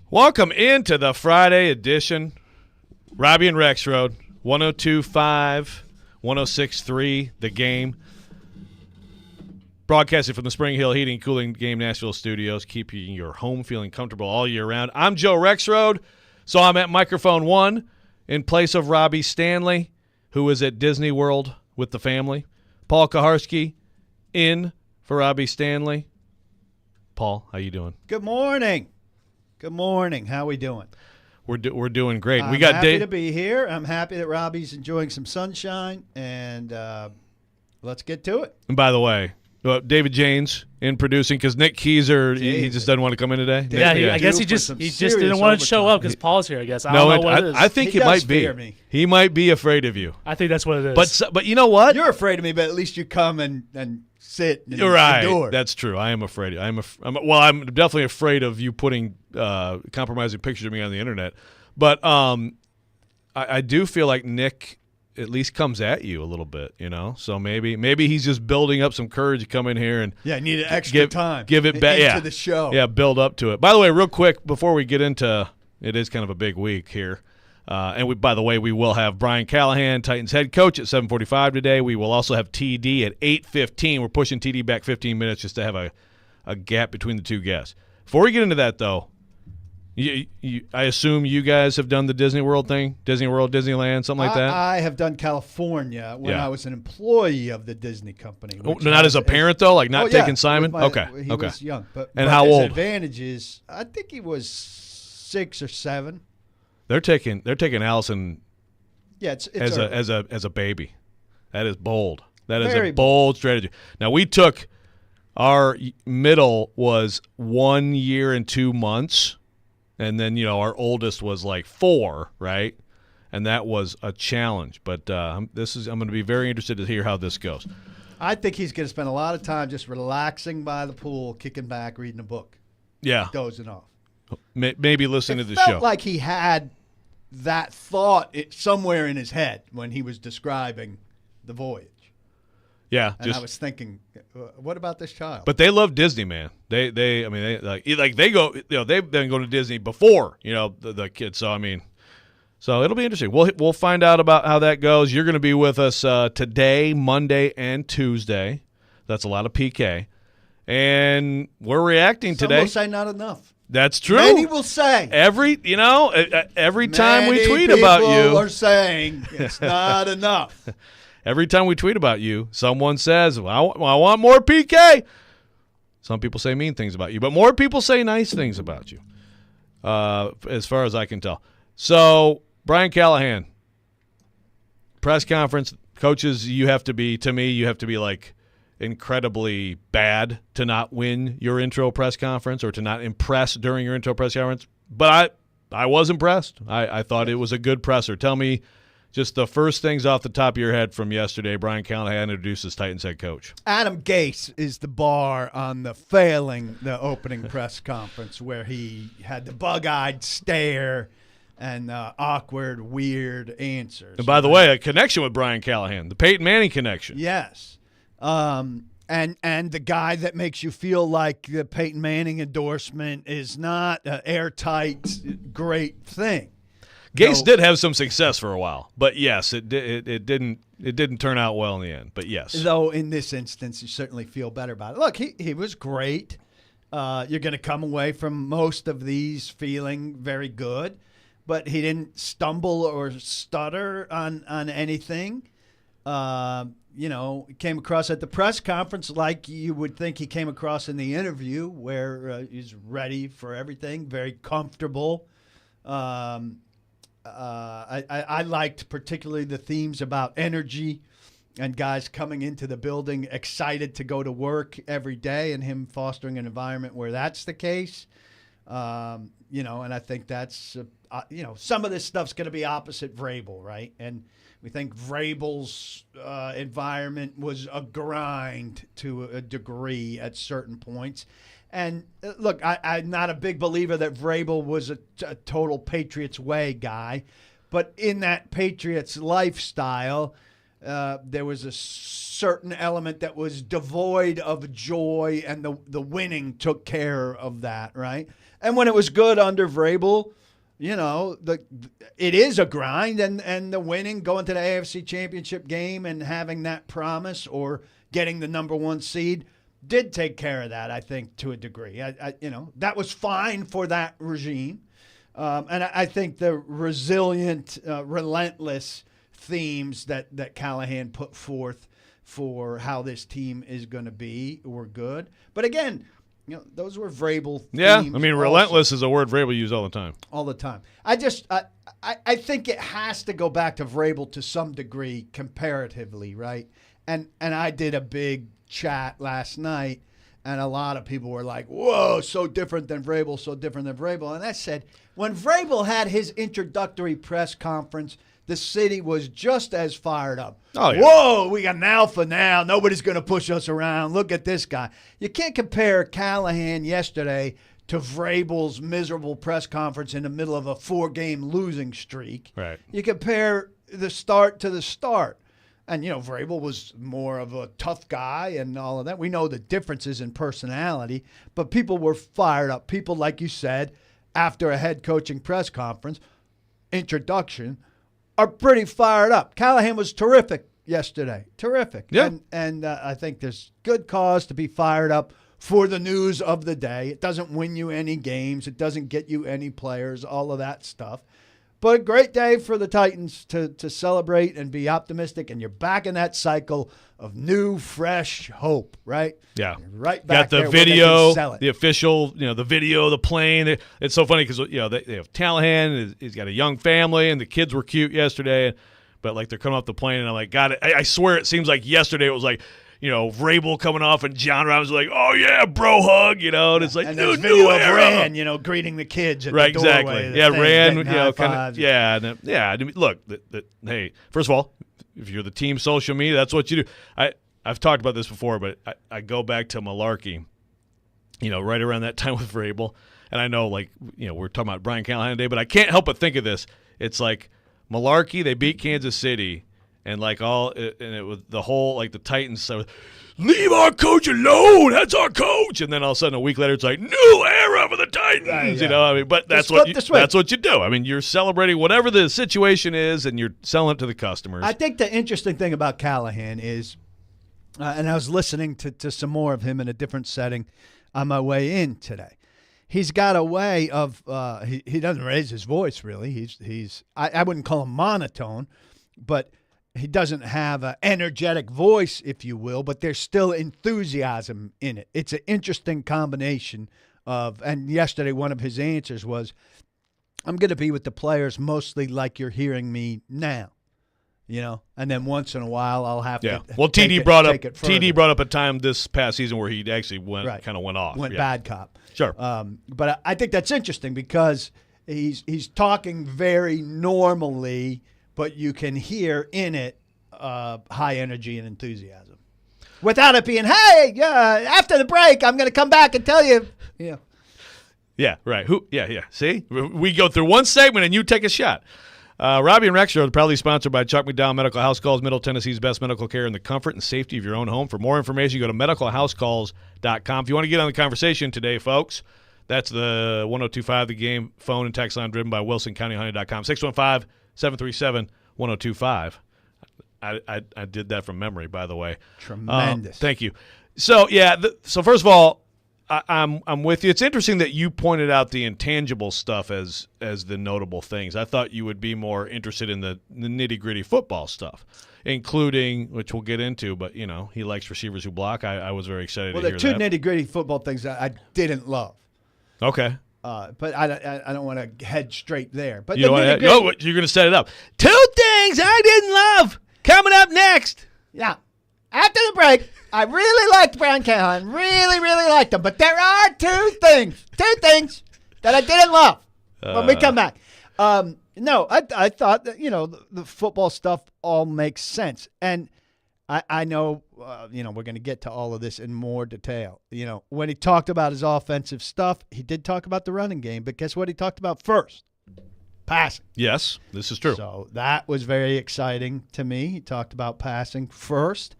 Welcome into the Friday edition. Robby and Rexrode, 102.5, 106.3, The Game. Broadcasting from the Spring Hill Heating and Cooling Game Nashville studios, keeping your home feeling comfortable all year round. I'm Joe Rexrode, so I'm at microphone 1 in place of Robby Stanley, who is at Disney World with the family. Paul Kaharski in for Robby Stanley. Paul, how you doing? Good morning. Good morning. How we doing? We're doing great. I'm we got happy to be here. I'm happy that Robby's enjoying some sunshine, and let's get to it. And by the way, David Janes in producing because Nick Keyser, he just doesn't want to come in today. Yeah, I guess he just didn't want to show up because Paul's here. I guess I don't know what it is. I think he it might fear be. Me. He might be afraid of you. I think that's what it is. But you know what? You're afraid of me, but at least you come and sit. And You're right. endure. That's true. I am afraid. I'm definitely afraid of you putting compromising pictures of me on the internet. But I do feel like Nick at least comes at you a little bit, you know. So maybe he's just building up some courage to come in here and need an extra time. Give it back into the show. Yeah, build up to it. By the way, real quick before we get into it, is kind of a big week here. By the way, we will have Brian Callahan, Titans head coach, at 7:45 today. We will also have TD at 8:15. We're pushing TD back 15 minutes just to have a gap between the two guests. Before we get into that, though, I assume you guys have done the Disney World thing, Disney World, Disneyland, something like that? I have done California when I was an employee of the Disney company. Not as a parent, though? Like not taking Simon? He was young. But how old? His advantage is, I think he was 6 or 7. They're taking Allison it's as a baby. That is bold. That is Very a bold strategy. Now, we took our middle was 1 year and 2 months. And then, our oldest was like 4, right? And that was a challenge. But I'm going to be very interested to hear how this goes. I think he's going to spend a lot of time just relaxing by the pool, kicking back, reading a book. Yeah. Dozing off. Maybe listening to the show. It show. felt like he had that thought somewhere in his head when he was describing the voyage. Yeah, and I was thinking, what about this child? But they love Disney, man. They go. They've been going to Disney before. The kids. So it'll be interesting. We'll find out about how that goes. You're going to be with us today, Monday, and Tuesday. That's a lot of PK, and we're reacting today. Some will say not enough. That's true. Many will say every time we tweet Many about you, people are saying it's not enough. Every time we tweet about you, someone says, well, I want more PK. Some people say mean things about you, but more people say nice things about you, as far as I can tell. So, Brian Callahan, press conference, coaches, you have to be like incredibly bad to not win your intro press conference or to not impress during your intro press conference. But I was impressed. I thought it was a good presser. Tell me just the first things off the top of your head from yesterday. Brian Callahan introduces Titans head coach. Adam Gase is the bar on the opening press conference where he had the bug-eyed stare and awkward, weird answers. And by the way, a connection with Brian Callahan, the Peyton Manning connection. Yes. And the guy that makes you feel like the Peyton Manning endorsement is not an airtight, great thing. Gase did have some success for a while, but yes, it didn't turn out well in the end. But yes, though in this instance, you certainly feel better about it. Look, he was great. You're going to come away from most of these feeling very good, but he didn't stumble or stutter on anything. He came across at the press conference like you would think he came across in the interview, where he's ready for everything, very comfortable. I liked particularly the themes about energy and guys coming into the building excited to go to work every day, and him fostering an environment where that's the case. And I think that's, some of this stuff's going to be opposite Vrabel, right? And we think Vrabel's environment was a grind to a degree at certain points. And look, I'm not a big believer that Vrabel was a total Patriots way guy, but in that Patriots lifestyle, there was a certain element that was devoid of joy, and the winning took care of that, right? And when it was good under Vrabel, it is a grind, and the winning, going to the AFC Championship game and having that promise or getting the number 1 seed did take care of that, I think, to a degree. That was fine for that regime. And I think the resilient, relentless themes that Callahan put forth for how this team is going to be were good. But again, those were Vrabel themes. Yeah, I mean, relentless is a word Vrabel uses all the time. All the time. I think it has to go back to Vrabel to some degree comparatively, right? And I did a big chat last night, and a lot of people were like, whoa, so different than Vrabel, so different than Vrabel. And I said, when Vrabel had his introductory press conference, the city was just as fired up. Oh, yeah. Whoa, we got an alpha now. Nobody's going to push us around. Look at this guy. You can't compare Callahan yesterday to Vrabel's miserable press conference in the middle of a 4-game losing streak. Right. You compare the start to the start. And, Vrabel was more of a tough guy and all of that. We know the differences in personality, but people were fired up. People, like you said, after a head coaching press conference, introduction, are pretty fired up. Callahan was terrific yesterday. Terrific. Yeah. And I think there's good cause to be fired up for the news of the day. It doesn't win you any games. It doesn't get you any players, all of that stuff. But a great day for the Titans to celebrate and be optimistic, and you're back in that cycle of new, fresh hope, right? Yeah. You're right back got the there where they video, can sell it. the official, the video, the plane. It's so funny because they have Callahan. He's got a young family, and the kids were cute yesterday. But like they're coming off the plane, and I'm like, God, I swear it seems like yesterday it was like, Vrabel coming off, and John Robbins was like, oh yeah, bro hug, and it's like, and new video of era. Ran, greeting the kids at Right, the doorway. exactly. The Yeah, thing, Ran, getting high fives. yeah. I mean, look, hey, first of all, if you're the team social media, that's what you do. I've talked about this before, but I go back to Malarkey, right around that time with Vrabel, and I know, we're talking about Brian Callahan today, but I can't help but think of this. It's like Malarkey, they beat Kansas City. And it was the whole, the Titans said, leave our coach alone. That's our coach. And then all of a sudden, a week later, it's like, new era for the Titans. Right, yeah. I mean, but that's what you do. I mean, you're celebrating whatever the situation is, and you're selling it to the customers. I think the interesting thing about Callahan is, and I was listening to some more of him in a different setting on my way in today. He's got a way of he doesn't raise his voice really. I wouldn't call him monotone, but he doesn't have an energetic voice, if you will, but there's still enthusiasm in it. It's an interesting combination of, and yesterday one of his answers was, I'm going to be with the players mostly like you're hearing me now, and then once in a while I'll have to. Well, TD brought up a time this past season where he actually went off. Went bad cop. Sure. But I think that's interesting because he's talking very normally, but you can hear in it high energy and enthusiasm. Without it being, hey, after the break, I'm going to come back and tell you. Yeah. Yeah, right. Yeah. See? We go through one segment and you take a shot. Robby and Rexrode are proudly sponsored by Chuck McDowell Medical House Calls, Middle Tennessee's best medical care in the comfort and safety of your own home. For more information, go to medicalhousecalls.com. If you want to get on the conversation today, folks, that's the 1025 The Game phone and text line driven by WilsonCountyHoney.com. 615-737-1025. I did that from memory, by the way. Tremendous. Thank you. So, so first of all, I'm with you. It's interesting that you pointed out the intangible stuff as the notable things. I thought you would be more interested in the nitty-gritty football stuff, including, which we'll get into, but, he likes receivers who block. I was very excited to hear that. Well, the two nitty-gritty football things I didn't love. Okay. But I don't want to head straight there. But you're going to set it up. Two things I didn't love coming up next. Yeah. After the break, I really liked Brian Callahan. Really, really liked him. But there are two things that I didn't love when we come back. No, I thought that, the football stuff all makes sense. And I know, we're going to get to all of this in more detail. When he talked about his offensive stuff, he did talk about the running game. But guess what he talked about first? passing. Yes, this is true. So that was very exciting to me. He talked about passing first,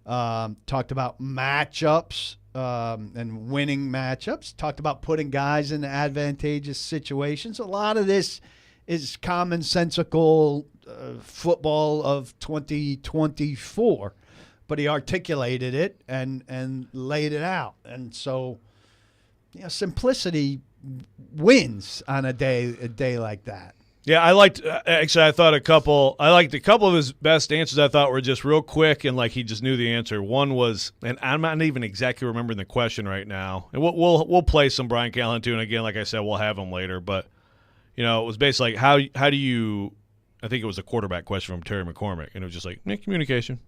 talked about matchups and winning matchups, talked about putting guys in advantageous situations. A lot of this is commonsensical football of 2024, but he articulated it and laid it out. And so, simplicity wins on a day like that. Yeah, I liked actually. I liked a couple of his best answers. I thought were just real quick and like he just knew the answer. One was, and I'm not even exactly remembering the question right now. And we'll play some Brian Callahan too. And again, like I said, we'll have him later. But it was basically like how do you? I think it was a quarterback question from Terry McCormick, and it was just like communication.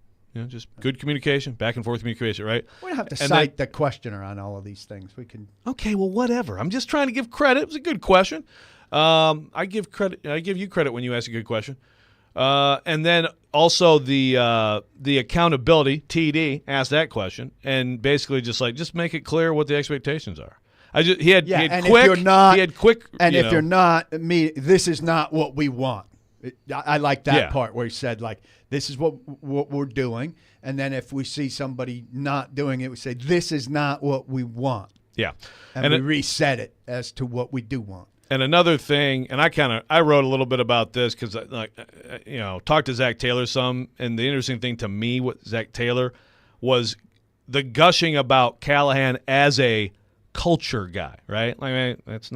Just good communication, back and forth communication, right? We don't have to cite the questioner on all of these things. We can. Okay, well, whatever. I'm just trying to give credit. It was a good question. I give credit. I give you credit when you ask a good question. And then also the accountability. TD asked that question and basically just make it clear what the expectations are. He had quick. And if you're not, this is not what we want. I like that part where he said, like, this is what we're doing. And then if we see somebody not doing it, we say, this is not what we want. Yeah. And we reset it as to what we do want. And another thing, and I wrote a little bit about this because, talked to Zach Taylor some. And the interesting thing to me with Zach Taylor was the gushing about Callahan as a culture guy, right? Like, that's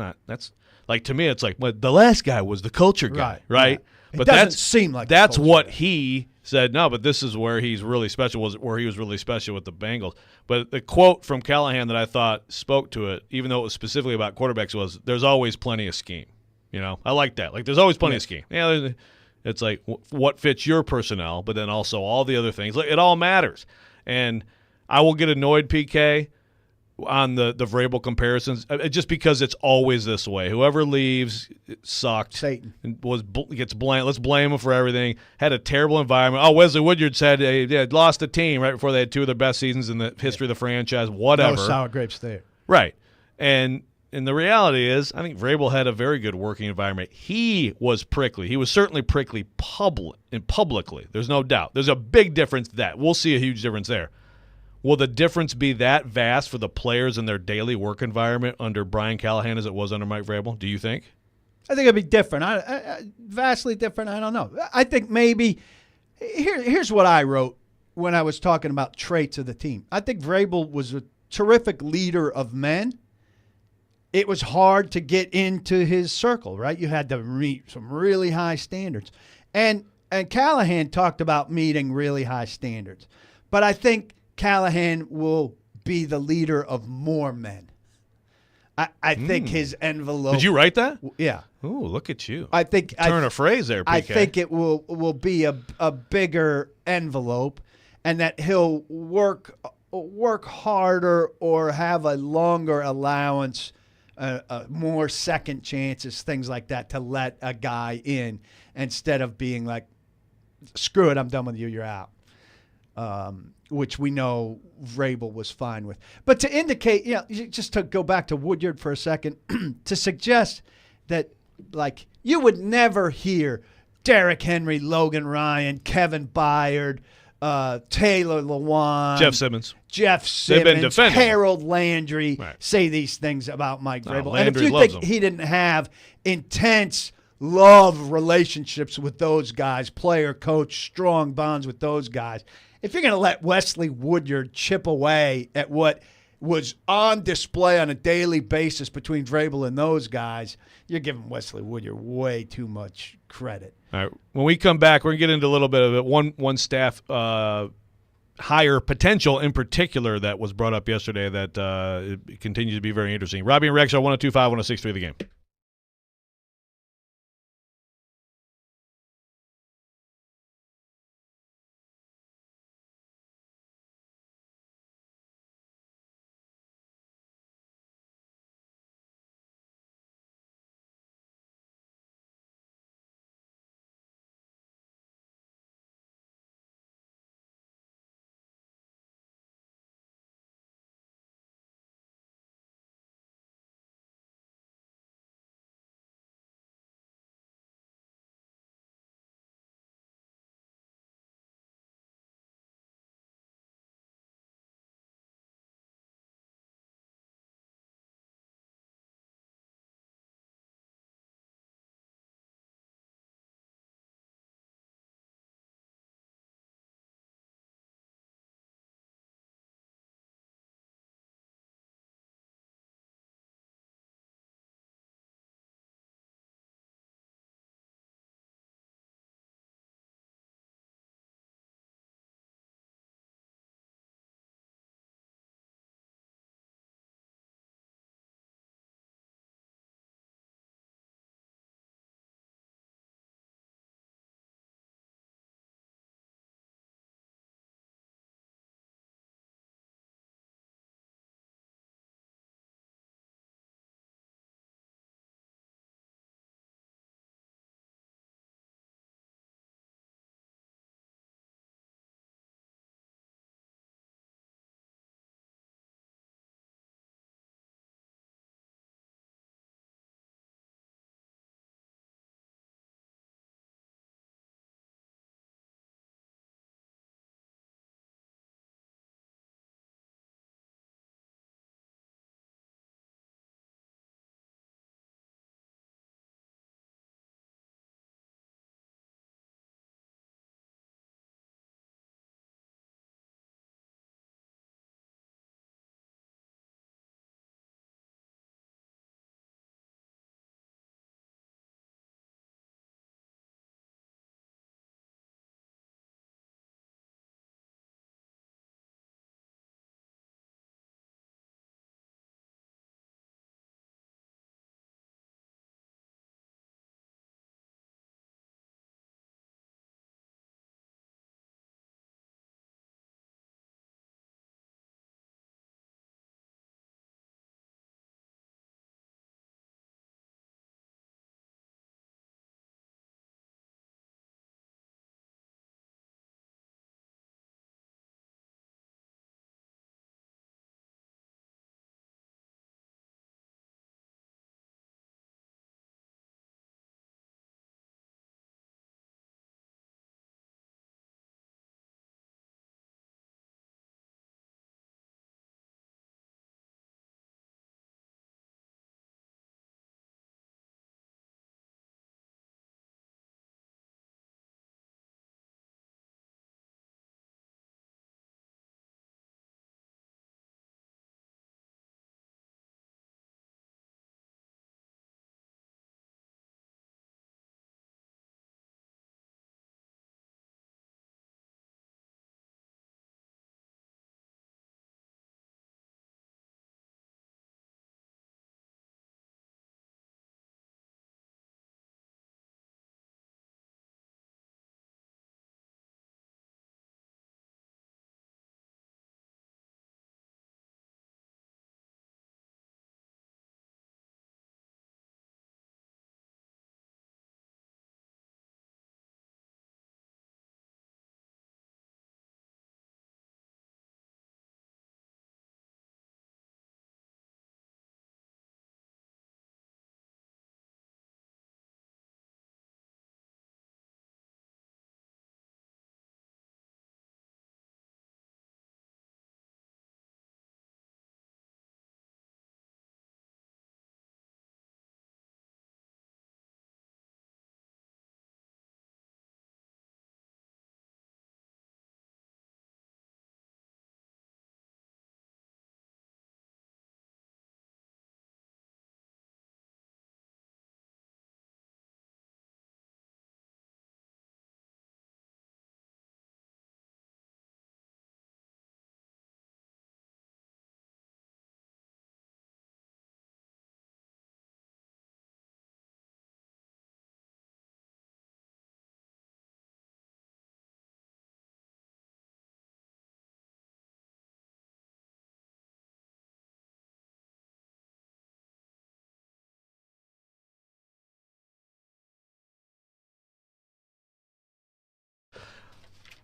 to me, it's like, well, the last guy was the culture guy, right? Yeah. But it doesn't seem like that's what he said. No, but this is where he's really special. Where he was really special with the Bengals. But the quote from Callahan that I thought spoke to it, even though it was specifically about quarterbacks, was "There's always plenty of scheme." I like that. Like, there's always plenty of scheme. Yeah, it's like what fits your personnel, but then also all the other things. Like, it all matters. And I will get annoyed, PK, on the Vrabel comparisons, just because it's always this way. Whoever leaves sucked. Satan gets blamed. Let's blame him for everything. Had a terrible environment. Oh, Wesley Woodyard said they had lost a team right before they had two of their best seasons in the history of the franchise. Whatever. No sour grapes there. Right. And the reality is, I think Vrabel had a very good working environment. He was prickly. He was certainly prickly publicly. There's no doubt. There's a big difference that. We'll see a huge difference there. Will the difference be that vast for the players in their daily work environment under Brian Callahan as it was under Mike Vrabel? Do you think? I think it'd be different. Vastly different. I don't know. I think maybe here's what I wrote when I was talking about traits of the team. I think Vrabel was a terrific leader of men. It was hard to get into his circle, right? You had to meet some really high standards. And Callahan talked about meeting really high standards. But I think Callahan will be the leader of more men. I think his envelope. Did you write that? Yeah. Ooh, look at you. I think turn a phrase there, PK. I think it will be a bigger envelope, and that he'll work harder or have a longer allowance, more second chances, things like that, to let a guy in instead of being like, screw it, I'm done with you, you're out. Which we know Vrabel was fine with. But to indicate, just to go back to Woodyard for a second, to suggest that, like, you would never hear Derrick Henry, Logan Ryan, Kevin Byard, Taylor Lewan, Jeff Simmons, They've been defending Harold Landry say these things about Mike Vrabel. And if you think he didn't have intense love relationships with those guys, player, coach, strong bonds with those guys, if you're going to let Wesley Woodyard chip away at what was on display on a daily basis between Vrabel and those guys, you're giving Wesley Woodyard way too much credit. All right. When we come back, we're going to get into a little bit of it. One staff higher potential in particular that was brought up yesterday that it continues to be very interesting. Robby and Rexrode, 102.5, 106.3 The Game.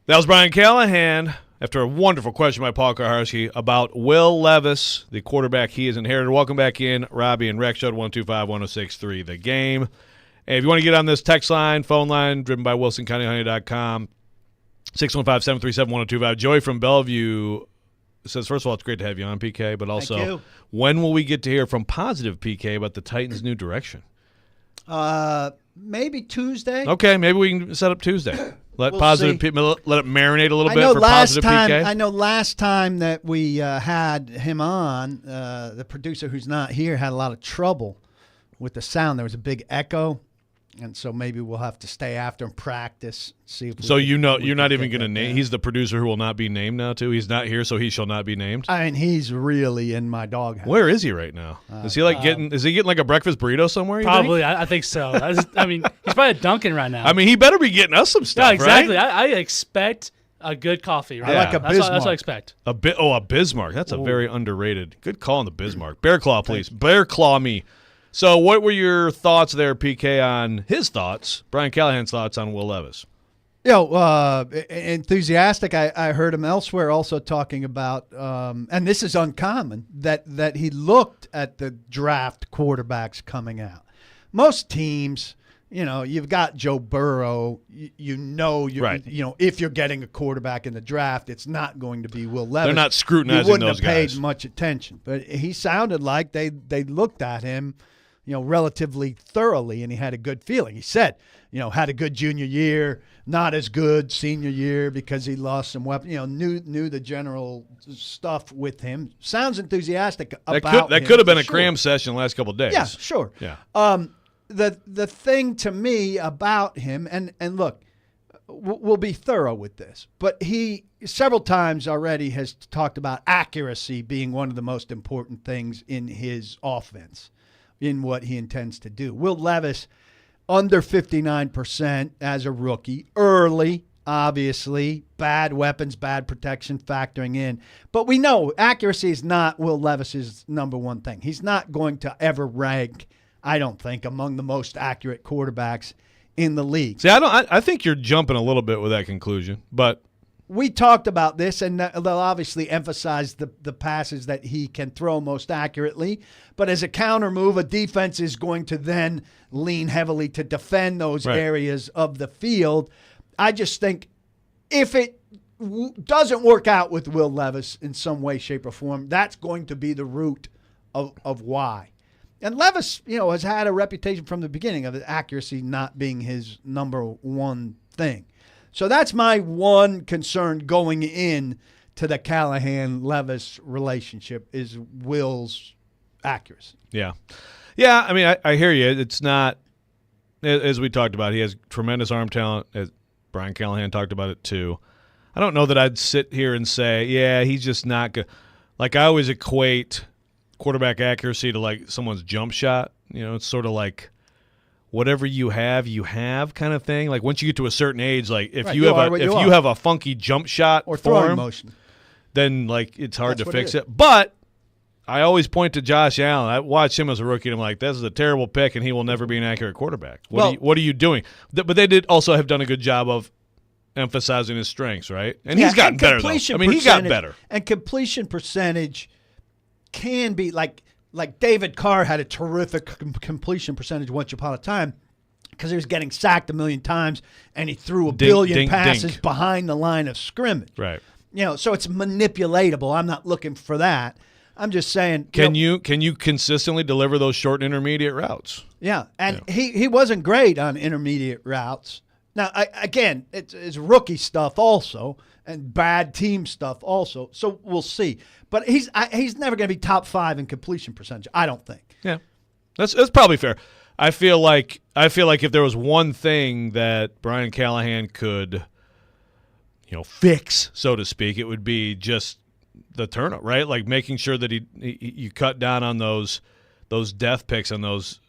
That was Brian Callahan after a wonderful question by Paul Kaharski about Will Levis, the quarterback he has inherited. Welcome back in, Robby and Rexrode, 125-1063, The Game. And if you want to get on this text line, phone line, driven by WilsonCountyHoney.com, 615-737-1025. Joey from Bellevue says, first of all, it's great to have you on, PK, but also, when will we get to hear from positive PK about the Titans' new direction? Maybe Tuesday. Okay, maybe we can set up Tuesday. Let We'll positive see. let it marinate a little bit for positive PK. I know last time that we had him on, the producer who's not here had a lot of trouble with the sound. There was a big echo, and so maybe we'll have to stay after and practice. See if. So you're not even going to name. He's the producer who will not be named now too. He's not here, so he shall not be named. I mean, he's really in my doghouse. Where is he right now? Is he getting like a breakfast burrito somewhere? Probably, I think so. I mean, he's probably at Dunkin' right now. I mean, he better be getting us some stuff. Yeah, exactly. Right? I expect a good coffee. Right? I like a Bismarck. That's what I expect. A Bismarck. That's a very underrated. Good call on the Bismarck. Bear Claw, please. Bear Claw me. So what were your thoughts there, PK, on his thoughts, Brian Callahan's thoughts on Will Levis? Enthusiastic. I heard him elsewhere also talking about, and this is uncommon, that he looked at the draft quarterbacks coming out. Most teams, you've got Joe Burrow. If you're getting a quarterback in the draft, it's not going to be Will Levis. They're not scrutinizing you wouldn't those have paid guys. much attention, but he sounded like they looked at him, relatively thoroughly, and he had a good feeling. He said, had a good junior year, not as good senior year because he lost some weapons. Knew the general stuff with him. Sounds enthusiastic about that could have been a cram session the last couple of days. Yeah, sure. Yeah. The thing to me about him, and look, we'll be thorough with this, but he several times already has talked about accuracy being one of the most important things in his offense, in what he intends to do. Will Levis, under 59% as a rookie, early, obviously, bad weapons, bad protection factoring in. But we know accuracy is not Will Levis's number one thing. He's not going to ever rank, I don't think, among the most accurate quarterbacks in the league. See, I think you're jumping a little bit with that conclusion, but we talked about this, and they'll obviously emphasize the passes that he can throw most accurately. But as a counter move, a defense is going to then lean heavily to defend those areas of the field. I just think if it doesn't work out with Will Levis in some way, shape, or form, that's going to be the root of why. And Levis, has had a reputation from the beginning of accuracy not being his number one thing. So that's my one concern going in to the Callahan-Levis relationship is Will's accuracy. Yeah. Yeah, I mean, I hear you. It's not, as we talked about, he has tremendous arm talent, as Brian Callahan talked about it too. I don't know that I'd sit here and say, yeah, he's just not good. Like, I always equate quarterback accuracy to, like, someone's jump shot. It's sort of like whatever you have kind of thing. Like, once you get to a certain age, like, if you have a funky jump shot or throwing form, motion, then, like, it's hard to fix it. But I always point to Josh Allen. I watched him as a rookie, and I'm like, this is a terrible pick, and he will never be an accurate quarterback. What are you doing? But they did also have done a good job of emphasizing his strengths, right? And he's gotten better, though. I mean, he got better. And completion percentage can be like David Carr had a terrific completion percentage once upon a time because he was getting sacked a million times, and he threw a billion passes behind the line of scrimmage. Right. So it's manipulatable. I'm not looking for that. I'm just saying. Can you consistently deliver those short intermediate routes? Yeah, and he wasn't great on intermediate routes. Now, again, it's rookie stuff also and bad team stuff also. So we'll see. But he's never going to be top 5 in completion percentage, I don't think. Yeah, that's probably fair. I feel like if there was one thing that Brian Callahan could, fix, so to speak, it would be just the turnover, right? Like making sure that you cut down on those death picks, on those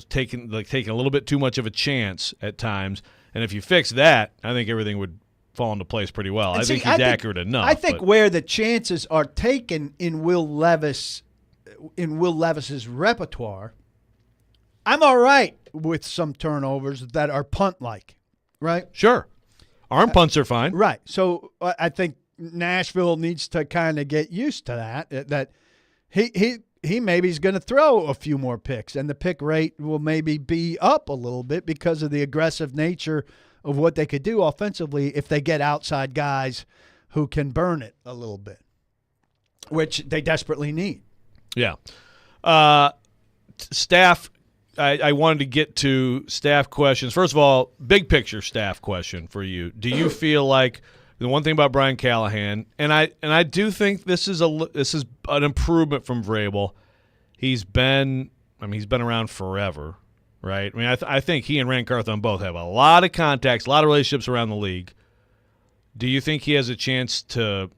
taking a little bit too much of a chance at times. And if you fix that, I think everything would fall into place pretty well. I think he's accurate enough. I think where the chances are taken in Will Levis's repertoire, I'm all right with some turnovers that are punt-like, right? Sure. Arm punts are fine. Right. So I think Nashville needs to kind of get used to that he maybe is going to throw a few more picks, and the pick rate will maybe be up a little bit because of the aggressive nature of what they could do offensively if they get outside guys who can burn it a little bit, which they desperately need. Yeah. Staff, I wanted to get to staff questions. First of all, big picture staff question for you. Do you feel like the one thing about Brian Callahan, and I do think this is an improvement from Vrabel. He's been around forever, right? I mean, I think he and Rand Carthon both have a lot of contacts, a lot of relationships around the league. Do you think he has a chance to,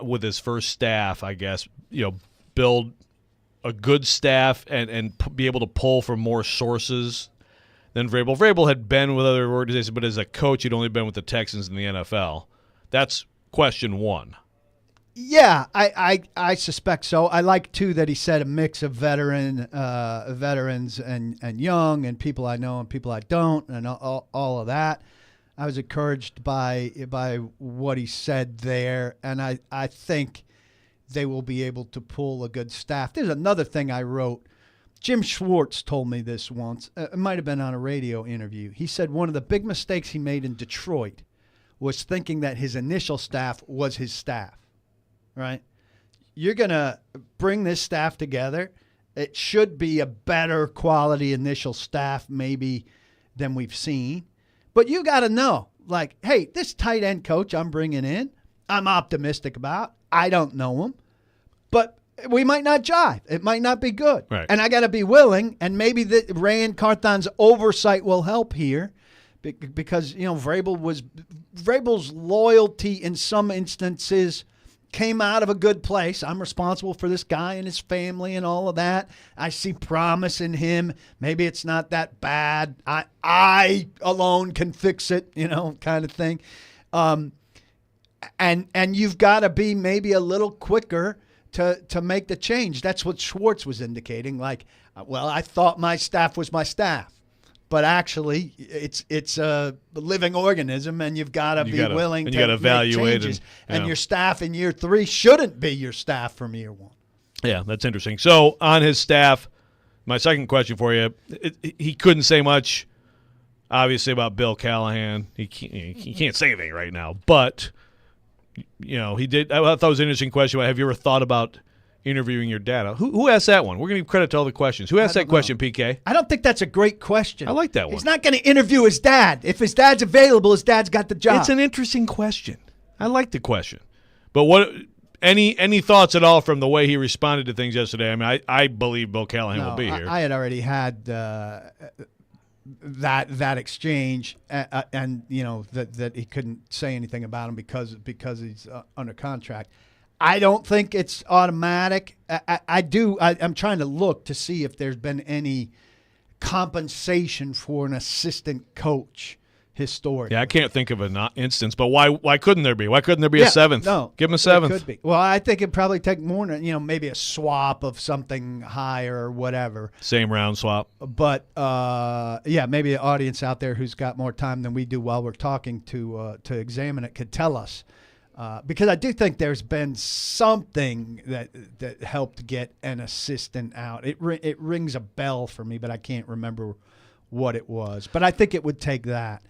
with his first staff, I guess, build a good staff and be able to pull from more sources than Vrabel? Vrabel had been with other organizations, but as a coach, he'd only been with the Texans in the NFL. That's question one. Yeah, I suspect so. I like, too, that he said a mix of veterans and young and people I know and people I don't and all of that. I was encouraged by what he said there, and I think they will be able to pull a good staff. There's another thing I wrote. Jim Schwartz told me this once. It might have been on a radio interview. He said one of the big mistakes he made in Detroit was thinking that his initial staff was his staff, right? You're going to bring this staff together. It should be a better quality initial staff maybe than we've seen. But you got to know, like, hey, this tight end coach I'm bringing in, I'm optimistic about. I don't know him. But we might not jive. It might not be good. Right. And I got to be willing, and maybe Rand Carthon's oversight will help here because, Vrabel's loyalty in some instances came out of a good place. I'm responsible for this guy and his family and all of that. I see promise in him. Maybe it's not that bad. I alone can fix it, kind of thing. And you've got to be maybe a little quicker to make the change. That's what Schwartz was indicating. Like, well, I thought my staff was my staff. But actually, it's a living organism, and you've got to be willing to evaluate changes. And your staff in year 3 shouldn't be your staff from year 1. Yeah, that's interesting. So on his staff, my second question for you, he couldn't say much, obviously, about Bill Callahan. He can't say anything right now. But, he did. I thought it was an interesting question. Have you ever thought about interviewing your dad? Who asked that one? We're going to give credit to all the questions. Who asked that question, PK? I don't think that's a great question. I like that one. He's not going to interview his dad. If his dad's available, his dad's got the job. It's an interesting question. I like the question. But what any thoughts at all from the way he responded to things yesterday? I mean, I believe Bill Callahan will be here. I had already had that exchange, and that he couldn't say anything about him because he's under contract. I don't think it's automatic. I'm trying to look to see if there's been any compensation for an assistant coach historically. Yeah, I can't think of an instance, but why couldn't there be? Why couldn't there be a 7th? No. Give him a 7th. It could be. Well, I think it'd probably take more than, maybe a swap of something higher or whatever. Same round swap. But, maybe an audience out there who's got more time than we do while we're talking to examine it could tell us. Because I do think there's been something that helped get an assistant out. It rings a bell for me, but I can't remember what it was. But I think it would take that.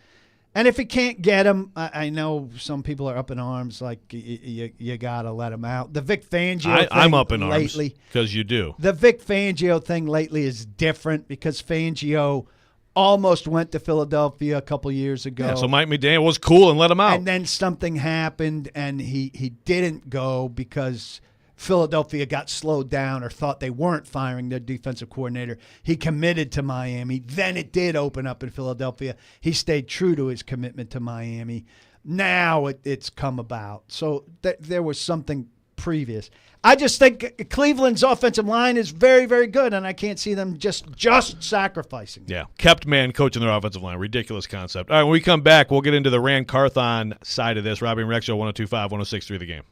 And if he can't get him, I know some people are up in arms, like you got to let him out. The Vic Fangio thing I'm up in lately, arms because you do. The Vic Fangio thing lately is different because Fangio almost went to Philadelphia a couple years ago. Yeah, so Mike McDaniel was cool and let him out. And then something happened, and he didn't go because Philadelphia got slowed down or thought they weren't firing their defensive coordinator. He committed to Miami. Then it did open up in Philadelphia. He stayed true to his commitment to Miami. Now it's come about. So there was something previous. I just think Cleveland's offensive line is very, very good, and I can't see them just sacrificing. Yeah, kept man coaching their offensive line. Ridiculous concept. All right, when we come back, we'll get into the Rand Carthon side of this. Robby and Rexrode, 102.5, 106.3 The Game.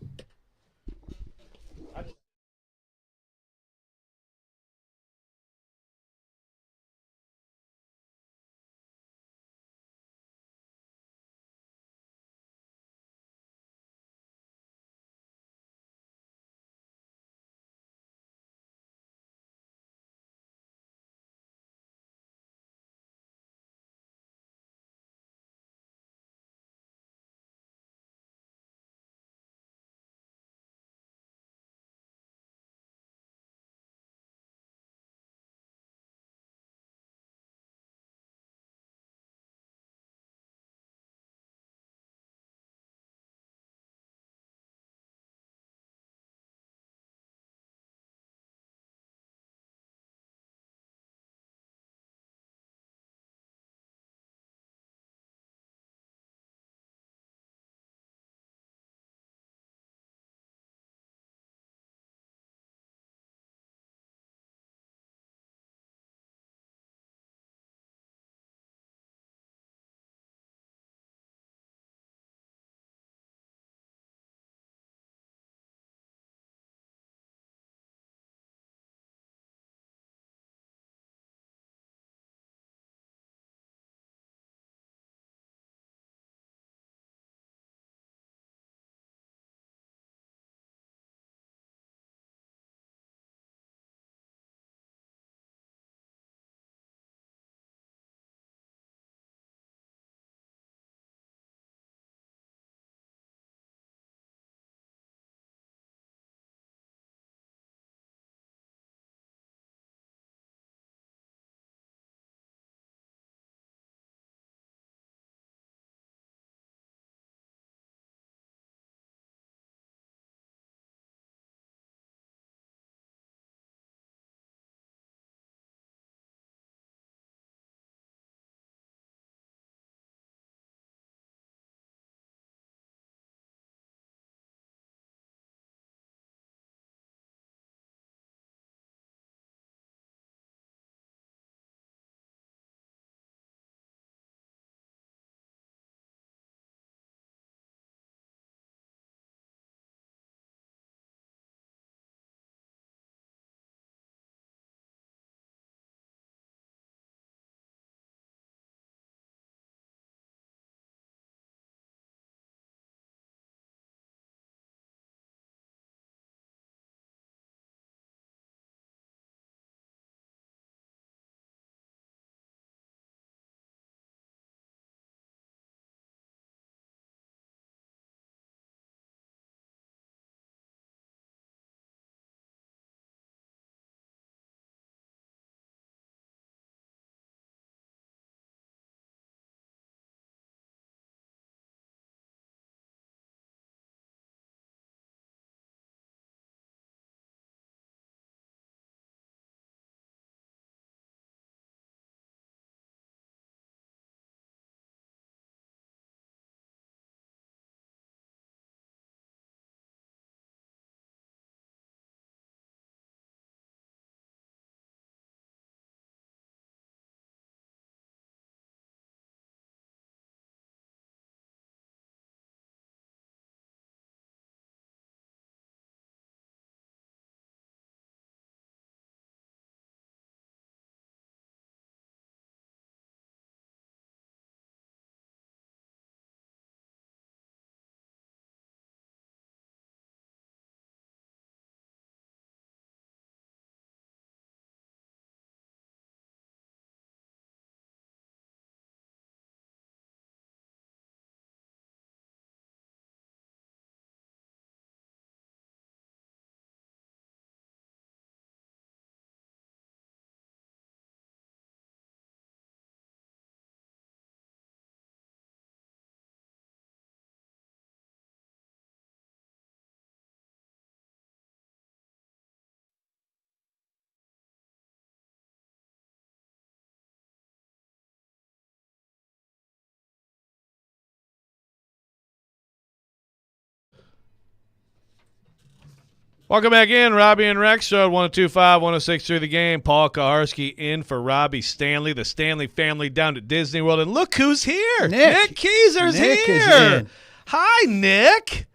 Welcome back in, Robby and Rexrode, 102.5, 106.3 The Game. Paul Kaharski in for Robbie Stanley, the Stanley family down at Disney World. And look who's here. Nick Keezer's Nick here. is in. Hi, Nick.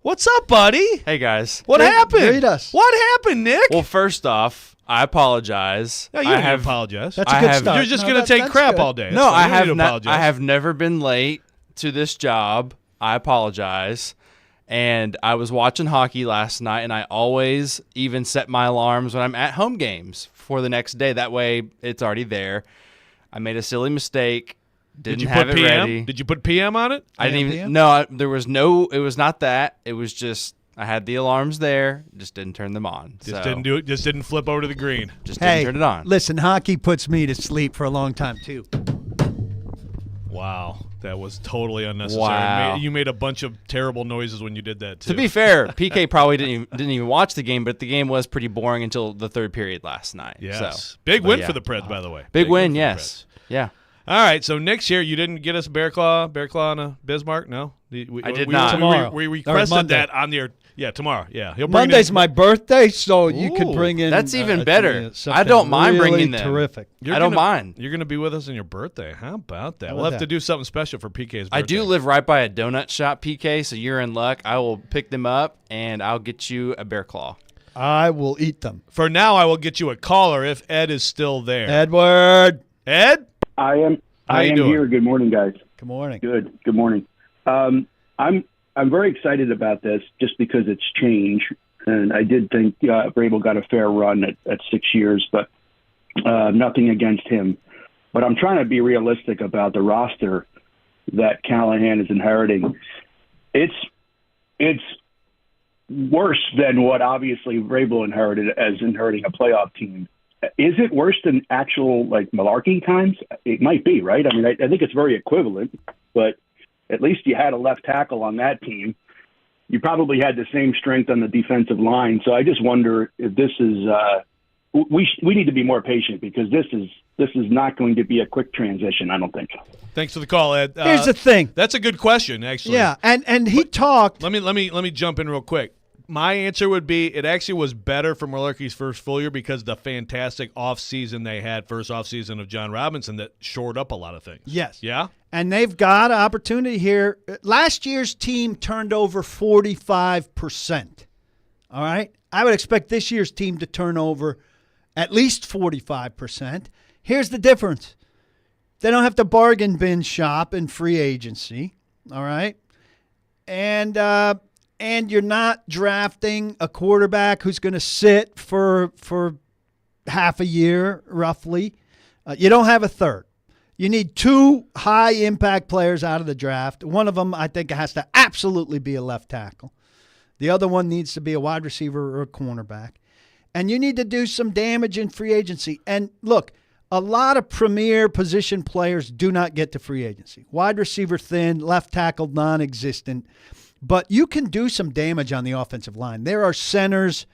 What's up, buddy? Hey, guys. What happened? Greet us. What happened, Nick? Well, first off, I apologize. No, you don't have apologize. That's a good start. You're just going to take crap all day. No, I apologize. have never been late to this job. I apologize. And I was watching hockey last night, and I always even set my alarms when I'm at home games for the next day. That way, it's already there. I made a silly mistake. Did you put have it PM? ready. Did you put PM on it? I didn't even. No, there was no. It was not that. It was just I had the alarms there. Just didn't turn them on. Didn't do it. Just didn't flip over to the green. Just didn't turn it on. Listen, hockey puts me to sleep for a long time too. Wow, that was totally unnecessary. Wow. You made a bunch of terrible noises when you did that too. To be fair, PK probably didn't even watch the game, but the game was pretty boring until the third period last night. Yes, so, big win for the Preds, by the way. Big win, for the yes, Preds. yeah. All right, so next year you didn't get us Bear Claw and a Bismarck, no? I did not. Tomorrow. We Or requested Monday. that on the yeah, tomorrow. Yeah, he'll bring Monday's it in. my birthday, so you could Ooh, bring in. that's even better. something I don't mind really bringing them. Terrific. You're I don't gonna- mind. You're going to be with us on your birthday. How about that? How We'll about have to that? do something special for PK's birthday. I do live right by a donut shop, PK, so you're in luck. I will pick them up, and I'll get you a bear claw. I will eat them. For now, I will get you a caller if Ed is still there. Edward. Ed? I am. How I you am doing? here. Good morning, guys. Good morning. Good morning. I'm very excited about this just because it's change, and I did think Vrabel got a fair run at 6 years, but nothing against him. But I'm trying to be realistic about the roster that Callahan is inheriting. It's worse than what obviously Vrabel inherited as inheriting a playoff team. Is it worse than actual malarkey times? It might be, right? I mean, I think it's very equivalent, but at least you had a left tackle on that team. You probably had the same strength on the defensive line. So I just wonder if this is we need to be more patient because this is not going to be a quick transition, I don't think. Thanks for the call, Ed. Here's the thing. That's a good question, actually. Yeah, and he talked. Let me jump in real quick. My answer would be it actually was better for Malarkey's first full year because the fantastic offseason they had, first offseason of John Robinson, that shored up a lot of things. Yes. Yeah? And they've got an opportunity here. Last year's team turned over 45%. All right? I would expect this year's team to turn over at least 45%. Here's the difference. They don't have to bargain bin shop in free agency. All right? And you're not drafting a quarterback who's going to sit for half a year, roughly. You don't have a third. You need two high-impact players out of the draft. One of them, I think, has to absolutely be a left tackle. The other one needs to be a wide receiver or a cornerback. And you need to do some damage in free agency. And look, a lot of premier position players do not get to free agency. Wide receiver thin, left tackle non-existent. But you can do some damage on the offensive line. There are centers,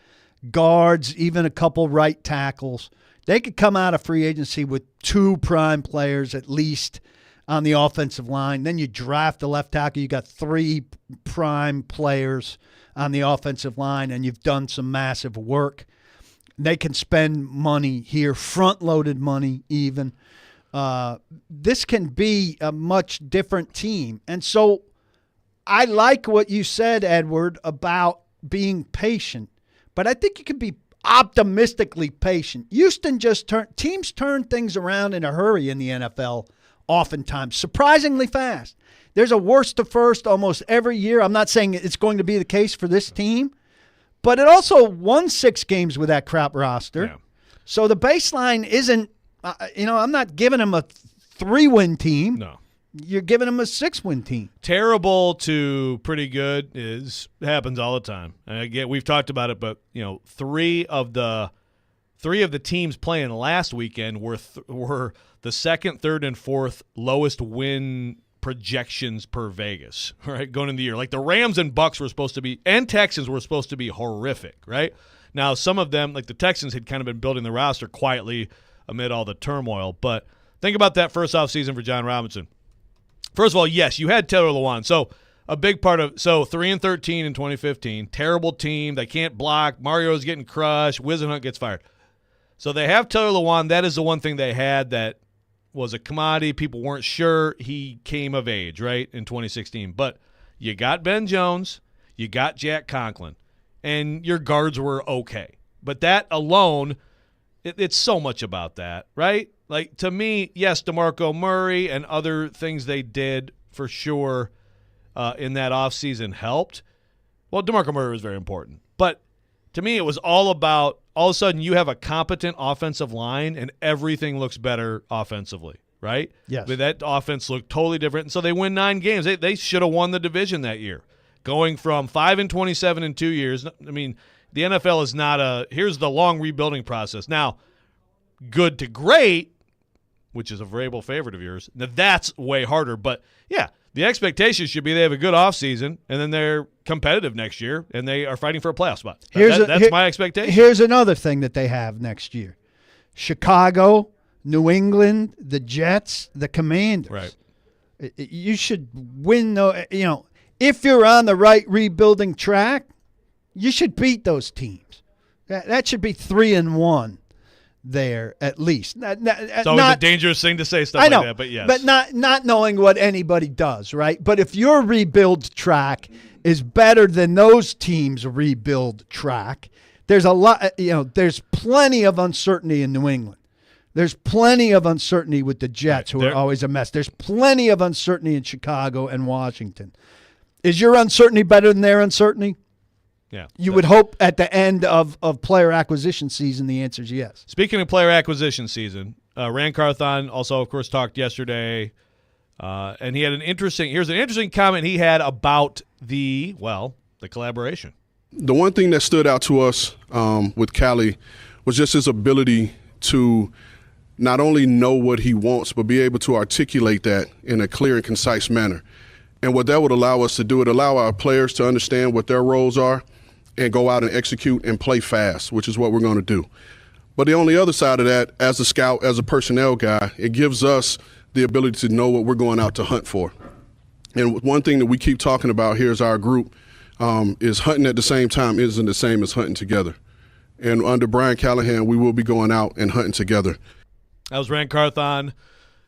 guards, even a couple right tackles. They could come out of free agency with two prime players at least on the offensive line. Then you draft a left tackle. You got three prime players on the offensive line, and you've done some massive work. They can spend money here, front-loaded money even. This can be a much different team. And so I like what you said, Edward, about being patient, but I think you can be optimistically patient. Houston teams turn things around in a hurry in the NFL oftentimes, surprisingly fast. There's a worst to first almost every year. I'm not saying it's going to be the case for this team, but it also won 6 games with that crap roster. Yeah. So the baseline isn't, I'm not giving them a 3-win team. No. You're giving them a 6-win team. Terrible to pretty good happens all the time. And again, we've talked about it, but three of the teams playing last weekend were the second, third, and fourth lowest win projections per Vegas. Right, going into the year, like the Rams and Bucks were supposed to be, and Texans were supposed to be horrific. Right now, some of them, like the Texans, had kind of been building the roster quietly amid all the turmoil. But think about that first offseason for John Robinson. First of all, yes, you had Taylor Lewan. So a big part of 3-13 in 2015, terrible team. They can't block. Mario's getting crushed. Wisenhunt gets fired. So they have Taylor Lewan. That is the one thing they had that was a commodity. People weren't sure he came of age, right, in 2016. But you got Ben Jones, you got Jack Conklin, and your guards were okay. But that alone, it's so much about that, right? Like, to me, yes, DeMarco Murray and other things they did for sure in that offseason helped. Well, DeMarco Murray was very important. But to me, it was all about all of a sudden you have a competent offensive line and everything looks better offensively, right? Yes. I mean, that offense looked totally different. And so they win 9 games. They should have won the division that year. Going from 5-27 in 2 years. I mean, the NFL is not here's the long rebuilding process. Now, good to great, which is a Vrabel favorite of yours, now that's way harder. But, yeah, the expectation should be they have a good offseason, and then they're competitive next year, and they are fighting for a playoff spot. That's my expectation. Here's another thing that they have next year. Chicago, New England, the Jets, the Commanders. Right. You should win, if you're on the right rebuilding track, you should beat those teams. That should be 3-1 there at least. It's always a dangerous thing to say stuff like that, but yes. But not knowing what anybody does, right? But if your rebuild track is better than those teams' rebuild track, there's a lot. There's plenty of uncertainty in New England. There's plenty of uncertainty with the Jets, who are always a mess. There's plenty of uncertainty in Chicago and Washington. Is your uncertainty better than their uncertainty? Yeah, you would hope at the end of player acquisition season, the answer is yes. Speaking of player acquisition season, Rand Carthon also, of course, talked yesterday, and he had here's an interesting comment he had about the collaboration. The one thing that stood out to us with Callie was just his ability to not only know what he wants, but be able to articulate that in a clear and concise manner. And what that would allow us to do, it allow our players to understand what their roles are and go out and execute and play fast, which is what we're going to do. But the only other side of that, as a scout, as a personnel guy, it gives us the ability to know what we're going out to hunt for. And one thing that we keep talking about here as our group is hunting at the same time isn't the same as hunting together. And under Brian Callahan, we will be going out and hunting together. That was Rand Carthon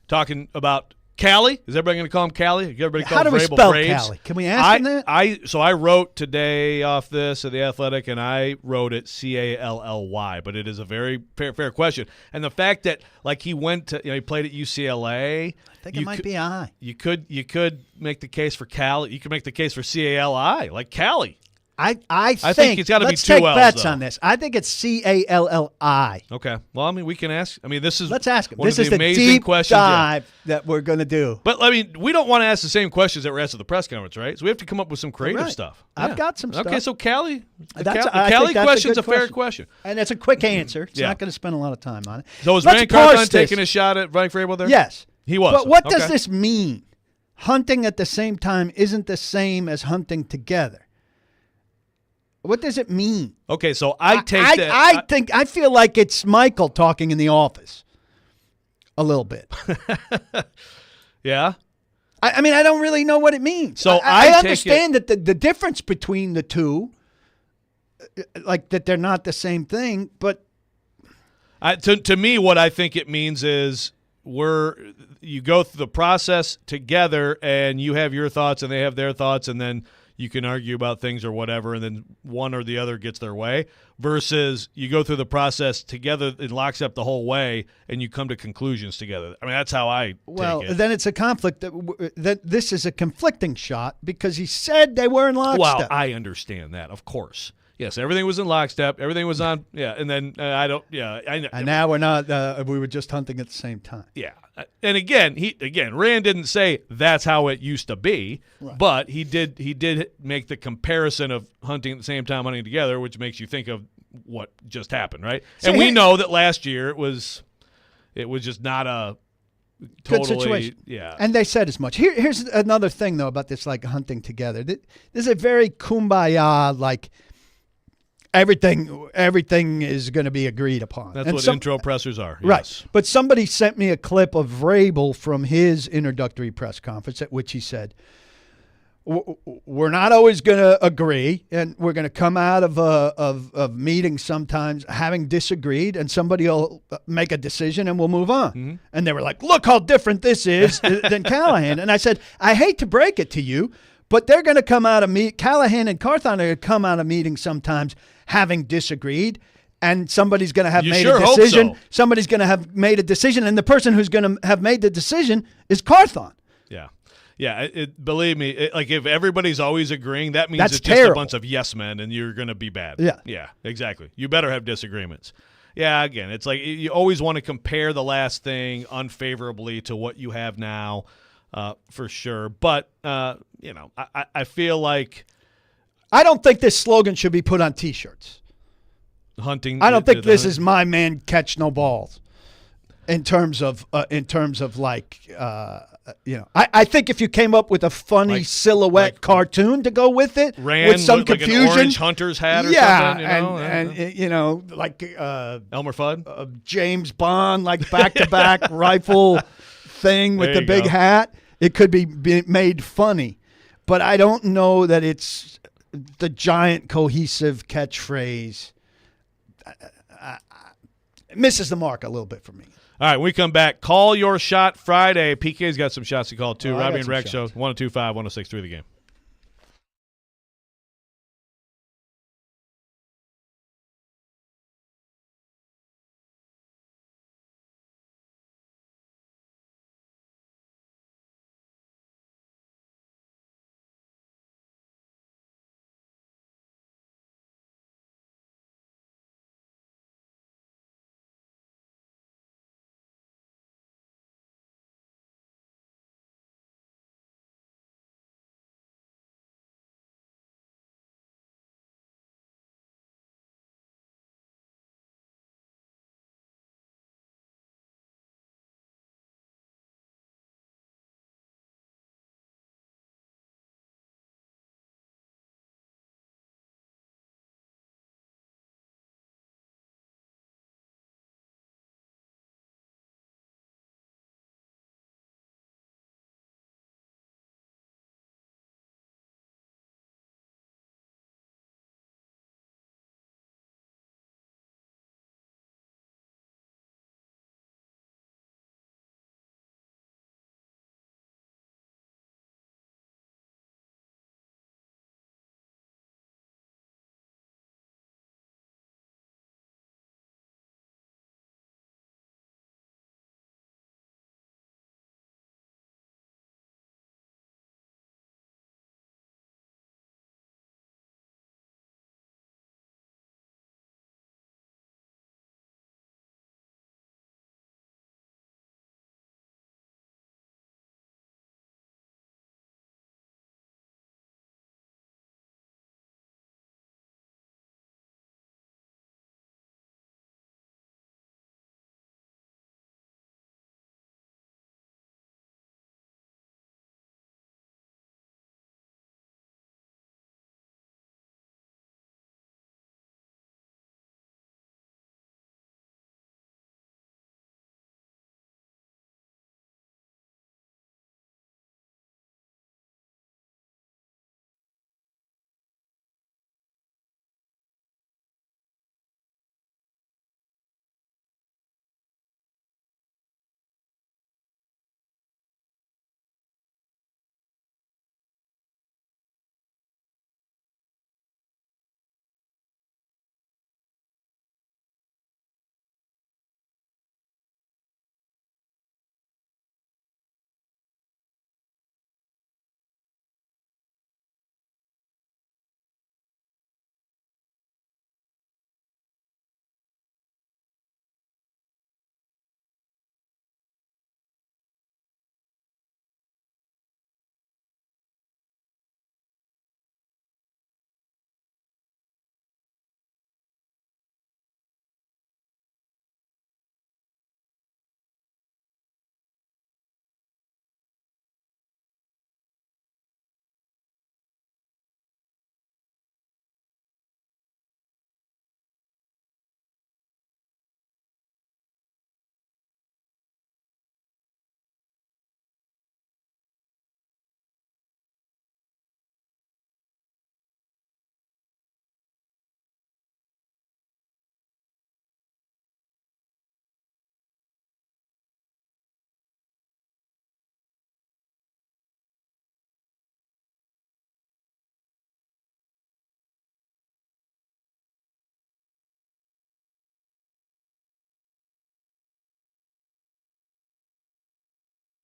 talking about Callie. Is everybody going to call him Callie? Everybody call How do him we Vrabel spell Braves? Callie? Can we ask him that? So I wrote today off this at The Athletic, and I wrote it Cally, but it is a very fair question. And the fact that he went to he played at UCLA. I think it might be I. You could make the case for Callie. You could make the case for Cali, like Callie. I think it's got to be let's 2 take L's, bets though. on this. I think it's Calli. Okay. Well, I mean, we can ask. I mean, this is Let's ask him. one This of is the the amazing deep questions. Yeah. dive that we're going to do. But I mean, we don't want to ask the same questions that were asked at the press conference, right? So we have to come up with some creative Right. stuff. I've got some stuff. Okay, so Callie, I Callie think that's a question's good a fair question. And it's a quick answer. It's Yeah. not going to spend a lot of time on it. So was Let's Rand parse Carthon this. taking a shot at Mike Vrabel there? Yes. He was. But what does Okay. this mean? Hunting at the same time isn't the same as hunting together. What does it mean? Okay, so I feel like it's Michael talking in the office a little bit. Yeah. I mean, I don't really know what it means. So I take understand that the difference between the two, like that they're not the same thing, but to me, what I think it means is you go through the process together, and you have your thoughts, and they have their thoughts, and then you can argue about things or whatever, and then one or the other gets their way, versus you go through the process together in lockstep the whole way, and you come to conclusions together. I mean, that's how I take it. Then it's a conflict that this is a conflicting shot because he said they were in lockstep. Well, I understand that, of course. Yes, everything was in lockstep. Everything was on, and then I know. And now we're not, we were just hunting at the same time. Yeah. And again, Rand didn't say that's how it used to be, Right. but he did make the comparison of hunting at the same time, hunting together, which makes you think of what just happened, right? So and we know that last year it was just not a Good totally, situation. yeah. And they said as much. Here's another thing, though, about this, hunting together. This is a very kumbaya, everything is going to be agreed upon. That's and what intro pressers are. Yes. Right. But somebody sent me a clip of Vrabel from his introductory press conference at which he said, we're not always going to agree, and we're going to come out of meetings sometimes having disagreed, and somebody will make a decision and we'll move on. Mm-hmm. And they were like, look how different this is than Callahan. And I said, I hate to break it to you, but they're going to come out of Callahan and Carthon are going to come out of meetings sometimes having disagreed, and somebody's going to have made a decision. Hope so. Somebody's going to have made a decision, and the person who's going to have made the decision is Carthon. Yeah. Yeah, believe me, like if everybody's always agreeing, that means That's it's terrible. just a bunch of yes men, and you're going to be bad. Yeah, exactly. You better have disagreements. Yeah, again, it's like you always want to compare the last thing unfavorably to what you have now, for sure. But I feel like I don't think this slogan should be put on T-shirts. Hunting. I don't think this is my man catch no balls. In terms of like. I think if you came up with a funny silhouette cartoon to go with it, with some confusion, like an orange hunter's hat or something, and like Elmer Fudd, James Bond, like back-to-back rifle thing with the big hat, it could be made funny. But I don't know that it's the giant cohesive catchphrase. It misses the mark a little bit for me. All right, when we come back, Call Your Shot Friday. PK's got some shots to call, too. Robby and Rexrode, 102.5, 106.3 The Game.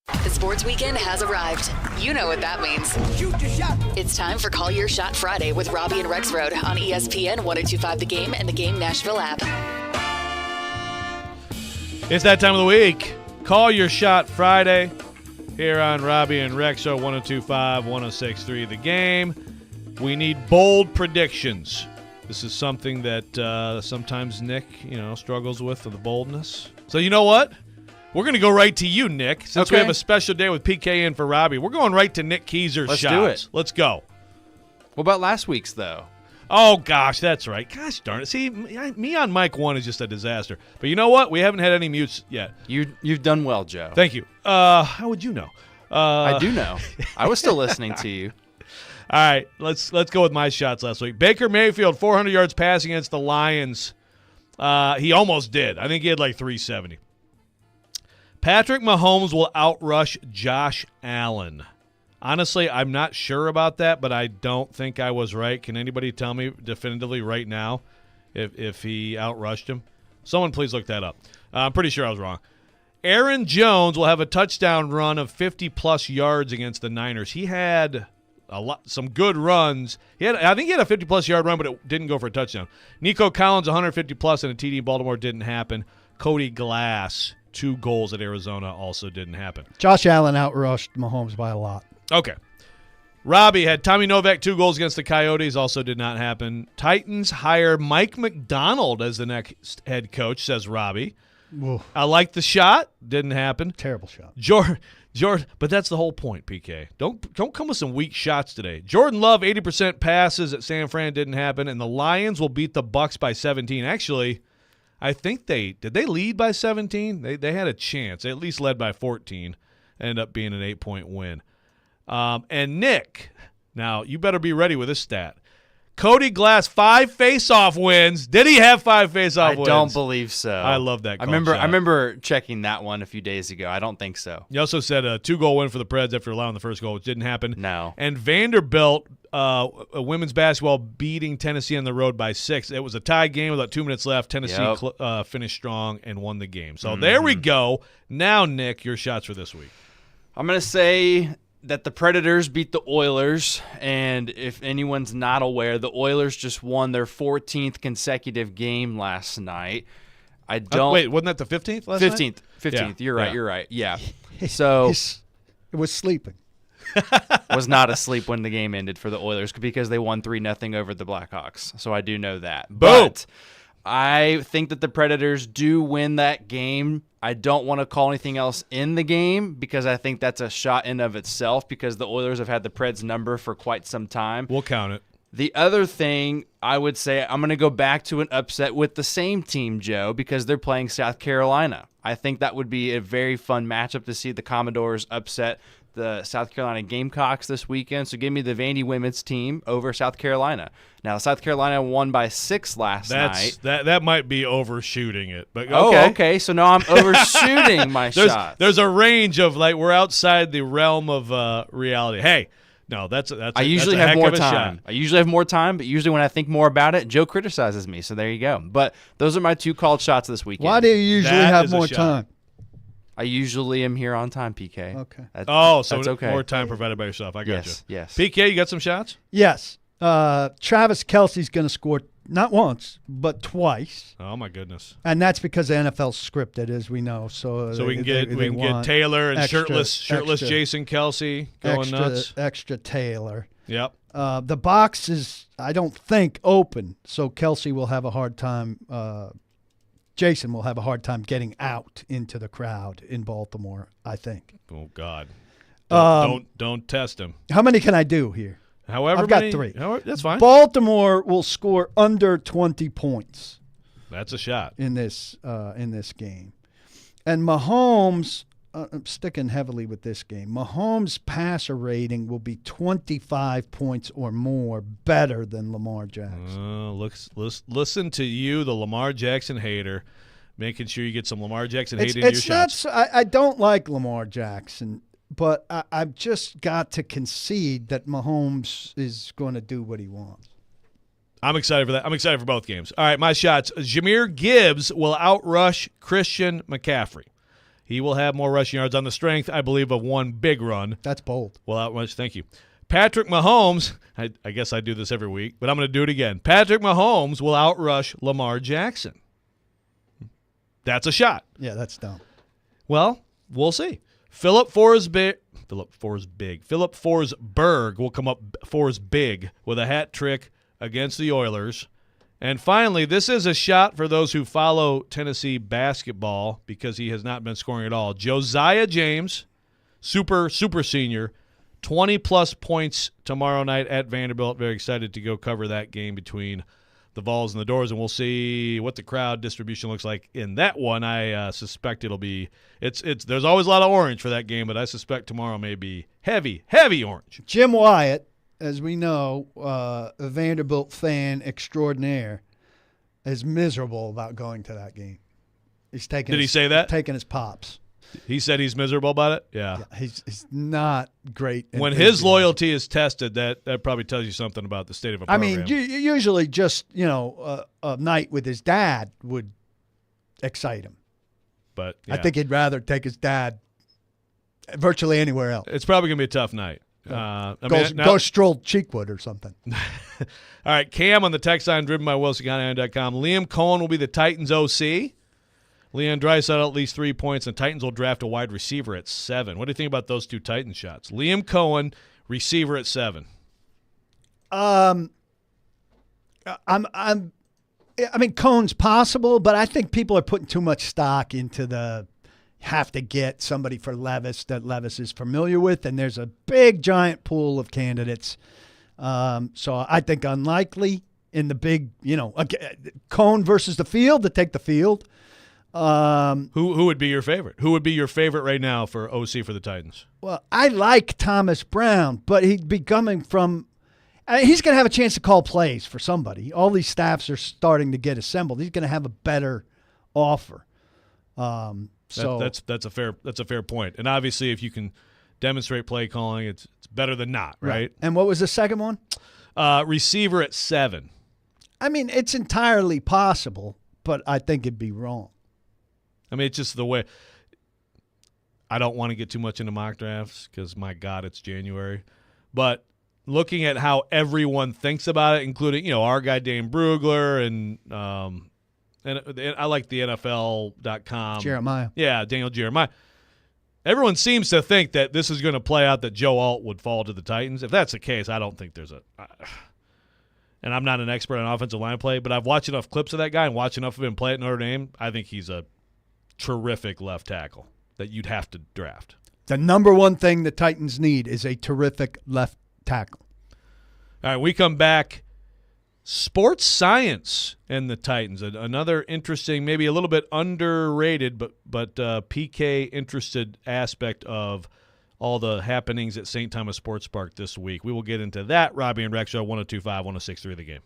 The sports weekend has arrived. You know what that means. Shoot your shot. It's time for Call Your Shot Friday with Robby and Rexrode on ESPN 1025 The Game and the Game Nashville app. It's that time of the week. Call Your Shot Friday here on Robby and Rexrode 1025 1063 The Game. We need bold predictions. This is something that sometimes Nick, struggles with the boldness. So you know what? We're going to go right to you, Nick. Since we have a special day with PK in for Robby, we're going right to Nick Keyser's shots. Let's do it. Let's go. What about last week's, though? Oh, gosh, that's right. Gosh darn it. See, me on mic one is just a disaster. But you know what? We haven't had any mutes yet. You've done well, Joe. Thank you. How would you know? I do know. I was still listening to you. All right, let's go with my shots last week. Baker Mayfield, 400 yards passing against the Lions. He almost did. I think he had like 370. Patrick Mahomes will outrush Josh Allen. Honestly, I'm not sure about that, but I don't think I was right. Can anybody tell me definitively right now if he outrushed him? Someone please look that up. I'm pretty sure I was wrong. Aaron Jones will have a touchdown run of 50-plus yards against the Niners. He had some good runs. I think he had a 50-plus yard run, but it didn't go for a touchdown. Nico Collins, 150-plus, and a TD in Baltimore didn't happen. Cody Glass, 2 goals at Arizona, also didn't happen. Josh Allen outrushed Mahomes by a lot. Okay. Robby had Tommy Novak, 2 goals against the Coyotes, also did not happen. Titans hire Mike McDonald as the next head coach, says Robby. Oof. I like the shot. Didn't happen. Terrible shot. Jordan, but that's the whole point, PK. Don't come with some weak shots today. Jordan Love, 80% passes at San Fran, didn't happen, and the Lions will beat the Bucks by 17. Actually, I think did they lead by 17? They had a chance. They at least led by 14. Ended up being an 8-point win. And Nick, now you better be ready with this stat. Cody Glass, 5 face-off wins. Did he have 5 face-off wins? I don't believe so. I love that. I remember checking that one a few days ago. I don't think so. You also said a 2-goal win for the Preds after allowing the first goal, which didn't happen. No. And Vanderbilt, women's basketball beating Tennessee on the road by 6. It was a tie game with about 2 minutes left. Tennessee finished strong and won the game. So there we go. Now, Nick, your shots for this week. I'm going to say that the Predators beat the Oilers, and if anyone's not aware, the Oilers just won their 14th consecutive game last night. Wait, wasn't that the 15th last night? 15th. Yeah. You're right. Yeah. So it was sleeping. was not asleep when the game ended for the Oilers because they won 3-0 over the Blackhawks. So I do know that. Boom. But I think that the Predators do win that game. I don't want to call anything else in the game because I think that's a shot in of itself because the Oilers have had the Preds number for quite some time. We'll count it. The other thing I would say, I'm going to go back to an upset with the same team, Joe, because they're playing South Carolina. I think that would be a very fun matchup to see the Commodores upset the South Carolina Gamecocks this weekend. So give me the Vandy women's team over South Carolina. Now, South Carolina won by 6 last night. That might be overshooting it. But okay. So now I'm overshooting my shots. There's a range of, we're outside the realm of reality. Hey, no, I usually have more time. I usually have more time, but usually when I think more about it, Joe criticizes me. So there you go. But those are my 2 called shots this weekend. Why do you usually have more time? I usually am here on time, PK. Okay. So that's okay. More time provided by yourself. I got you. Yes. PK, you got some shots? Yes. Travis Kelce's going to score not once, but twice. Oh, my goodness. And that's because the NFL's scripted, as we know. So we can get Taylor and shirtless Jason Kelce going nuts. Extra Taylor. Yep. The box is, I don't think, open, so Kelce will have a hard time Jason will have a hard time getting out into the crowd in Baltimore, I think. Oh, God. Don't test him. How many can I do here? However I've many. got 3. That's fine. Baltimore will score under 20 points. That's a shot. In this game. And Mahomes, I'm sticking heavily with this game. Mahomes' passer rating will be 25 points or more better than Lamar Jackson. Listen to you, the Lamar Jackson hater, making sure you get some Lamar Jackson hate in your shots. I don't like Lamar Jackson, but I've just got to concede that Mahomes is going to do what he wants. I'm excited for that. I'm excited for both games. All right, my shots. Jahmyr Gibbs will outrush Christian McCaffrey. He will have more rushing yards on the strength, I believe, of one big run. That's bold. Well, outrush. Thank you. Patrick Mahomes, I guess I do this every week, but I'm going to do it again. Patrick Mahomes will outrush Lamar Jackson. That's a shot. Yeah, that's dumb. Well, we'll see. Philip Forsberg will come up Forsbig with a hat trick against the Oilers. And finally, this is a shot for those who follow Tennessee basketball because he has not been scoring at all. Josiah James, super senior, 20-plus points tomorrow night at Vanderbilt. Very excited to go cover that game between the Vols and the Doors, and we'll see what the crowd distribution looks like in that one. I suspect it'll be there's always a lot of orange for that game, but I suspect tomorrow may be heavy orange. Jim Wyatt, as we know, a Vanderbilt fan extraordinaire, is miserable about going to that game. Did he say that? Taking his pops. He said he's miserable about it? Yeah. He's not great. When his loyalty is tested, that probably tells you something about the state of a program. I mean, usually just, a night with his dad would excite him. But yeah. I think he'd rather take his dad virtually anywhere else. It's probably going to be a tough night. Go stroll Cheekwood or something. All right, Cam on the text line, driven by WilsonCounty.com. Liam Cohen will be the Titans OC. Leon Draisaitl at least 3 points, and Titans will draft a wide receiver at 7. What do you think about those two Titans shots? Liam Cohen, receiver at 7. I mean, Cohen's possible, but I think people are putting too much stock into the have to get somebody for Levis that Levis is familiar with, and there's a big, giant pool of candidates. So I think unlikely in the big, Cohen versus the field to take the field. Who would be your favorite? Who would be your favorite right now for OC for the Titans? Well, I like Thomas Brown, but he'd be coming from he's going to have a chance to call plays for somebody. All these staffs are starting to get assembled. He's going to have a better offer. So that's a fair point. And obviously, if you can demonstrate play calling, it's better than not, right? And what was the second one? Receiver at 7. I mean, it's entirely possible, but I think it'd be wrong. I mean, it's just the way. I don't want to get too much into mock drafts because, my God, it's January. But looking at how everyone thinks about it, including, our guy Dane Brugler and I like the NFL.com. Jeremiah. Yeah, Daniel Jeremiah. Everyone seems to think that this is going to play out that Joe Alt would fall to the Titans. If that's the case, I don't think there's and I'm not an expert on offensive line play, but I've watched enough clips of that guy and watched enough of him play at Notre Dame. I think he's a terrific left tackle that you'd have to draft. The number one thing the Titans need is a terrific left tackle. All right, we come back. Sports science and the Titans. Another interesting, maybe a little bit underrated, but PK interested aspect of all the happenings at St. Thomas Sports Park this week. We will get into that. Robby and Rexrode, 102.5, 106.3 The Game.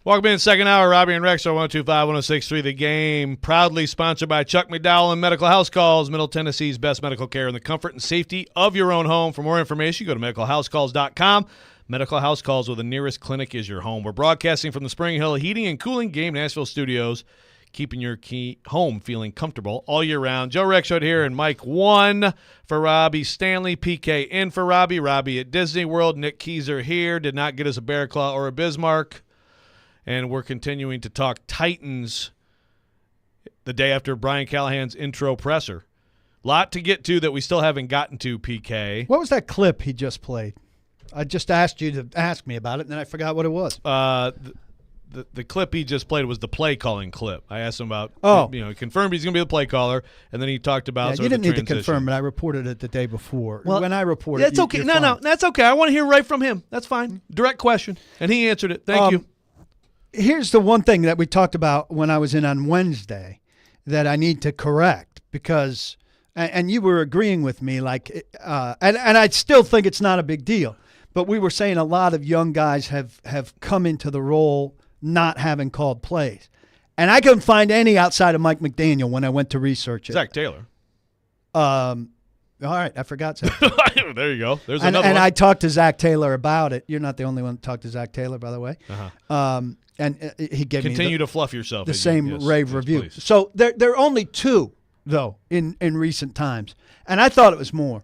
Welcome in, second hour. Robby and Rexrode, 125-106.3 The Game. Proudly sponsored by Chuck McDowell and Medical House Calls, Middle Tennessee's best medical care in the comfort and safety of your own home. For more information, go to medicalhousecalls.com. Medical House Calls, where the nearest clinic is your home. We're broadcasting from the Spring Hill Heating and Cooling Game Nashville studios, keeping your home feeling comfortable all year round. Joe Rexrode here and Mike 1 for Robby. Stanley, PK in for Robby. Robby at Disney World. Nick Keyser here. Did not get us a Bear Claw or a Bismarck. And we're continuing to talk Titans the day after Brian Callahan's intro presser. Lot to get to that we still haven't gotten to, PK. What was that clip he just played? I just asked you to ask me about it, and then I forgot what it was. The clip he just played was the play calling clip. I asked him about, he confirmed he's going to be the play caller, and then he talked about you didn't need to confirm, but I reported it the day before. Well, when I reported that's okay. No, that's okay. I want to hear right from him. That's fine. Direct question, and he answered it. Thank you. Here's the one thing that we talked about when I was in on Wednesday that I need to correct because, and you were agreeing with me, and I still think it's not a big deal, but we were saying a lot of young guys have come into the role not having called plays. And I couldn't find any outside of Mike McDaniel when I went to research it. Zach Taylor. All right, I forgot Zach. There you go. There's another one. And I talked to Zach Taylor about it. You're not the only one to talk to Zach Taylor, by the way. Uh-huh. And he gave Continue to fluff yourself. The same rave review. Please. So there are only two, though, in recent times. And I thought it was more.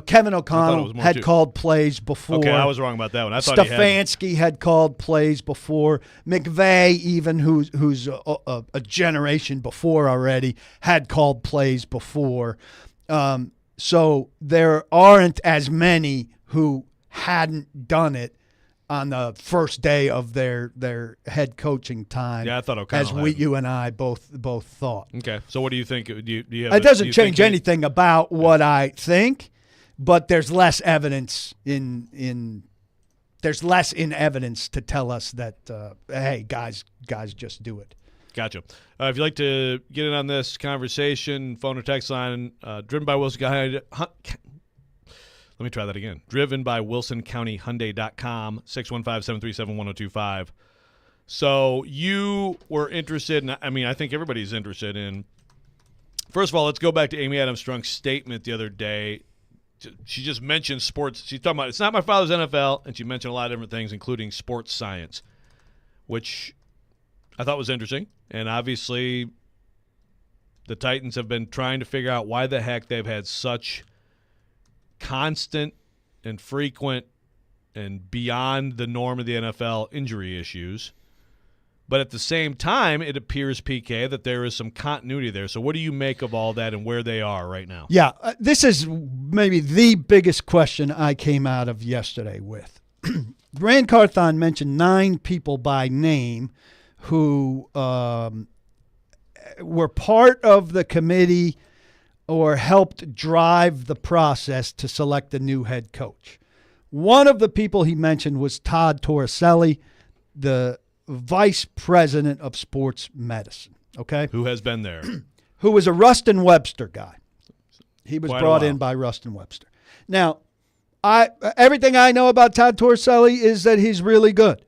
Kevin O'Connell had called plays before. Okay, I was wrong about that one. I thought Stefanski had called plays before. McVay, even who's a generation before already, had called plays before. So there aren't as many who hadn't done it on the first day of their head coaching time. Yeah, I thought O'Connell as you and I both thought. Okay, so what do you think? Do you it doesn't change anything about what I think, but there's less evidence there's less in evidence to tell us that hey, guys just do it. Gotcha. If you'd like to get in on this conversation, phone or text line, driven by Wilson County. Let me try that again. Driven by WilsonCountyHyundai.com, 615-737-1025. So you were interested in, I think everybody's interested in, first of all, let's go back to Amy Adams Strunk's statement the other day. She just mentioned sports. She's talking about, it's not my father's NFL, and she mentioned a lot of different things, including sports science, which I thought was interesting. And obviously the Titans have been trying to figure out why the heck they've had such constant and frequent and beyond the norm of the NFL injury issues. But at the same time, it appears, PK, that there is some continuity there. So what do you make of all that and where they are right now? Yeah, this is maybe the biggest question I came out of yesterday with. Brian Callahan mentioned 9 people by name who were part of the committee or helped drive the process to select a new head coach. One of the people he mentioned was Todd Torricelli, the vice president of sports medicine, okay? Who has been there. Who was a Rustin Webster guy. He was Quite brought in by Rustin Webster. Now, everything I know about Todd Torricelli is that he's really good.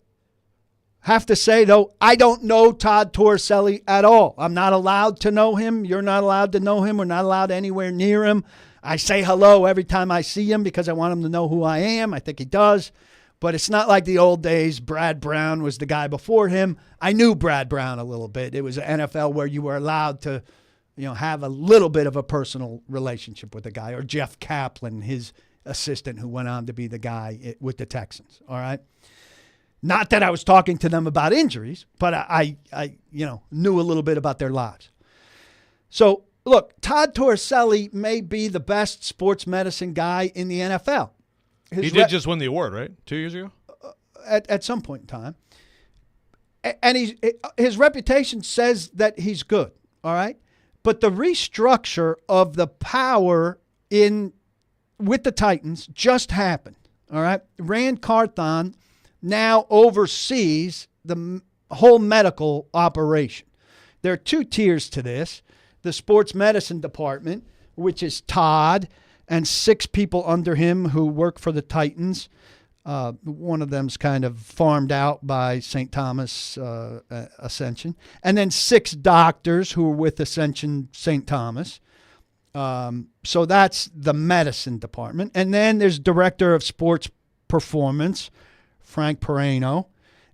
Have to say, though, I don't know Todd Torricelli at all. I'm not allowed to know him. You're not allowed to know him. We're not allowed anywhere near him. I say hello every time I see him because I want him to know who I am. I think he does. But it's not like the old days. Brad Brown was the guy before him. I knew Brad Brown a little bit. It was an NFL where you were allowed to, have a little bit of a personal relationship with the guy. Or Jeff Kaplan, his assistant, who went on to be the guy with the Texans. All right. Not that I was talking to them about injuries, but I knew a little bit about their lives. So, look, Todd Torricelli may be the best sports medicine guy in the NFL. He did just win the award, right? 2 years ago? At some point in time. And his reputation says that he's good, all right? But the restructure of the power with the Titans just happened, all right? Rand Carthon now oversees the whole medical operation. There are 2 tiers to this. The sports medicine department, which is Todd and 6 people under him who work for the Titans. One of them's kind of farmed out by St. Thomas Ascension. And then 6 doctors who are with Ascension St. Thomas. So that's the medicine department. And then there's director of sports performance, Frank Pereno,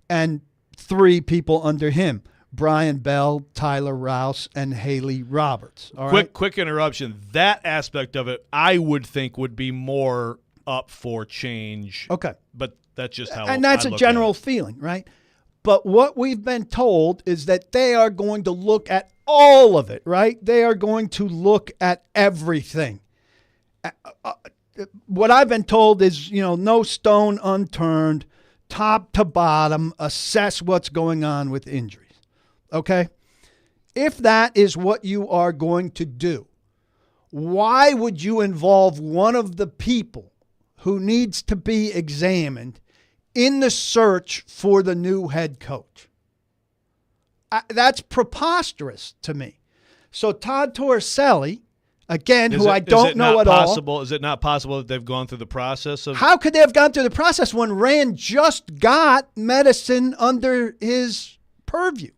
and 3 people under him, Brian Bell, Tyler Rouse, and Haley Roberts. All right? Quick interruption. That aspect of it, I would think, would be more up for change. Okay. But that's just how And that's I a look general at it. feeling, right? But what we've been told is that they are going to look at all of it, right? They are going to look at everything. What I've been told is, no stone unturned, top to bottom, assess what's going on with injuries. Okay? If that is what you are going to do, why would you involve one of the people who needs to be examined in the search for the new head coach? That's preposterous to me. So Todd Torricelli, again, who I don't know at all. Is it not possible that they've gone through the process of? How could they have gone through the process when Rand just got medicine under his purview?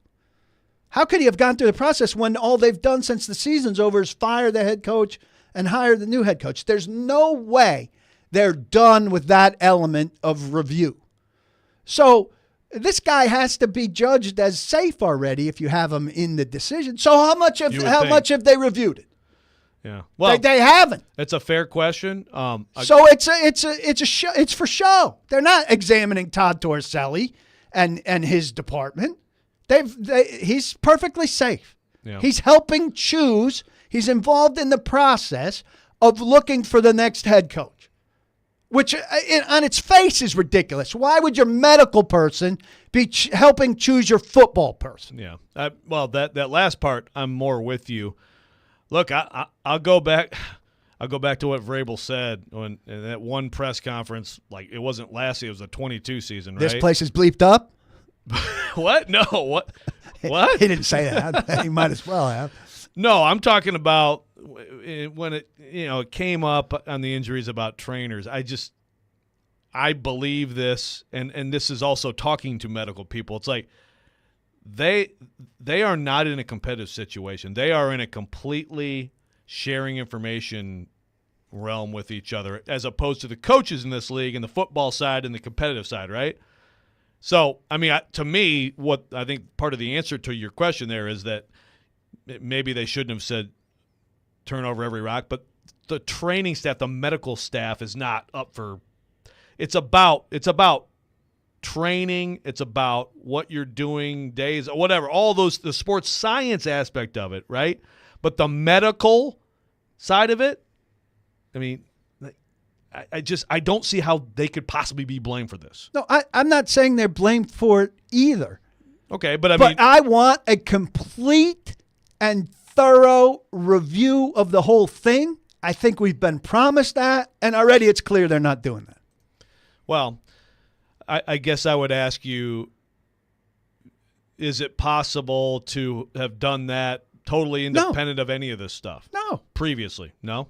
How could he have gone through the process when all they've done since the season's over is fire the head coach and hire the new head coach? There's no way they're done with that element of review. So this guy has to be judged as safe already if you have him in the decision. So how much have they reviewed it? Yeah, well, they haven't. It's a fair question. So it's a show. It's for show. They're not examining Todd Torricelli and his department. He's perfectly safe. Yeah. He's helping choose. He's involved in the process of looking for the next head coach, which on its face is ridiculous. Why would your medical person be helping choose your football person? Yeah. Well, that last part, I'm more with you. Look, I'll go back. I'll go back to what Vrabel said in that one press conference. Like, it wasn't last year; it was the 22 season, right? This place is bleeped up. What? No. What? What? He didn't say that. He might as well have. No, I'm talking about when it came up on the injuries about trainers. I believe this, and this is also talking to medical people. It's like they are not in a competitive situation. They are in a completely sharing information realm with each other, as opposed to the coaches in this league and the football side and the competitive side, right? So, I mean, to me, what I think part of the answer to your question there is that maybe they shouldn't have said turn over every rock, but the training staff, the medical staff is not up for – it's about training. It's about what you're doing, days, whatever, all those – the sports science aspect of it, right? But the medical side of it, I mean – I don't see how they could possibly be blamed for this. No, I'm not saying they're blamed for it either. Okay, but I mean, I want a complete and thorough review of the whole thing. I think we've been promised that, and already it's clear they're not doing that. Well, I guess I would ask you, is it possible to have done that totally independent of any of this stuff? No. Previously? No?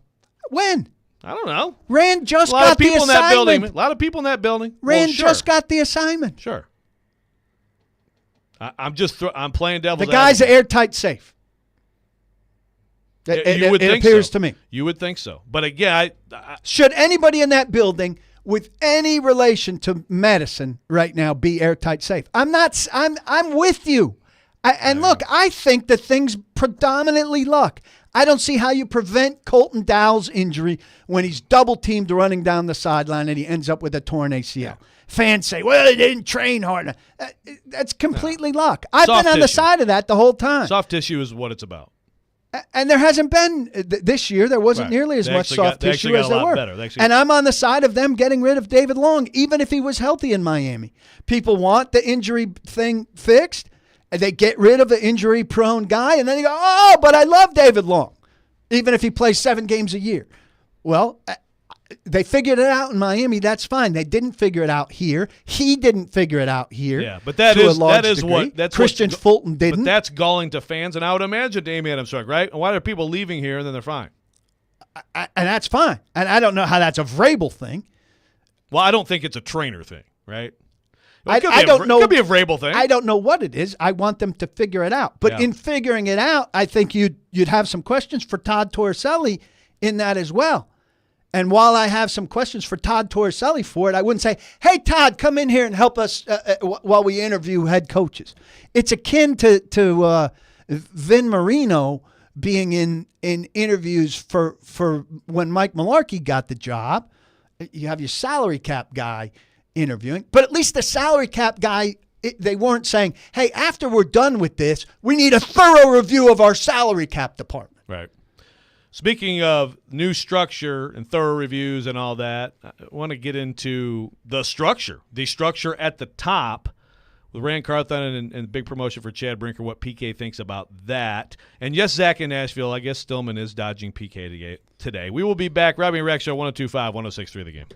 When? I don't know. Rand just got the assignment. A lot of people in that building. Rand just got the assignment. Sure. I'm just I'm playing devil's advocate. The guy's advocate. airtight safe. You would think appears so. to me. You would think so. But again, should anybody in that building with any relation to medicine right now be airtight safe? I'm not. I'm with you. Look, I think the thing's predominantly luck. I don't see how you prevent Colton Dowell's injury when he's double-teamed running down the sideline and he ends up with a torn ACL. Yeah. Fans say, well, they didn't train hard enough. That's completely luck. I've been on the side of that the whole time. Soft tissue is what it's about. And there hasn't been this year. There wasn't nearly as much soft tissue as there were. And I'm on the side of them getting rid of David Long, even if he was healthy in Miami. People want the injury thing fixed. They get rid of the injury-prone guy, and then you go, oh, but I love David Long, even if he plays 7 games a year. Well, they figured it out in Miami. That's fine. They didn't figure it out here. He didn't figure it out here. Yeah, but that is Christian Fulton didn't. But that's galling to fans, and I would imagine to Amy Adams Strunk, right? Why are people leaving here and then they're fine? And that's fine. And I don't know how that's a Vrabel thing. Well, I don't think it's a trainer thing, right? I don't know. It could be a Vrabel thing. I don't know what it is. I want them to figure it out. But in figuring it out, I think you'd have some questions for Todd Torricelli in that as well. And while I have some questions for Todd Torricelli for it, I wouldn't say, hey, Todd, come in here and help us while we interview head coaches. It's akin to Vin Marino being in interviews for when Mike Mularkey got the job. You have your salary cap guy interviewing, but at least the salary cap guy, they weren't saying, hey, after we're done with this, we need a thorough review of our salary cap department. Right. Speaking of new structure and thorough reviews and all that, I want to get into the structure at the top with Rand Carthon and big promotion for Chad Brinker, what PK thinks about that. And yes, Zach in Nashville, I guess Stillman is dodging PK today. We will be back. Robby and Rex Show, 102.5, 106.3 The Game.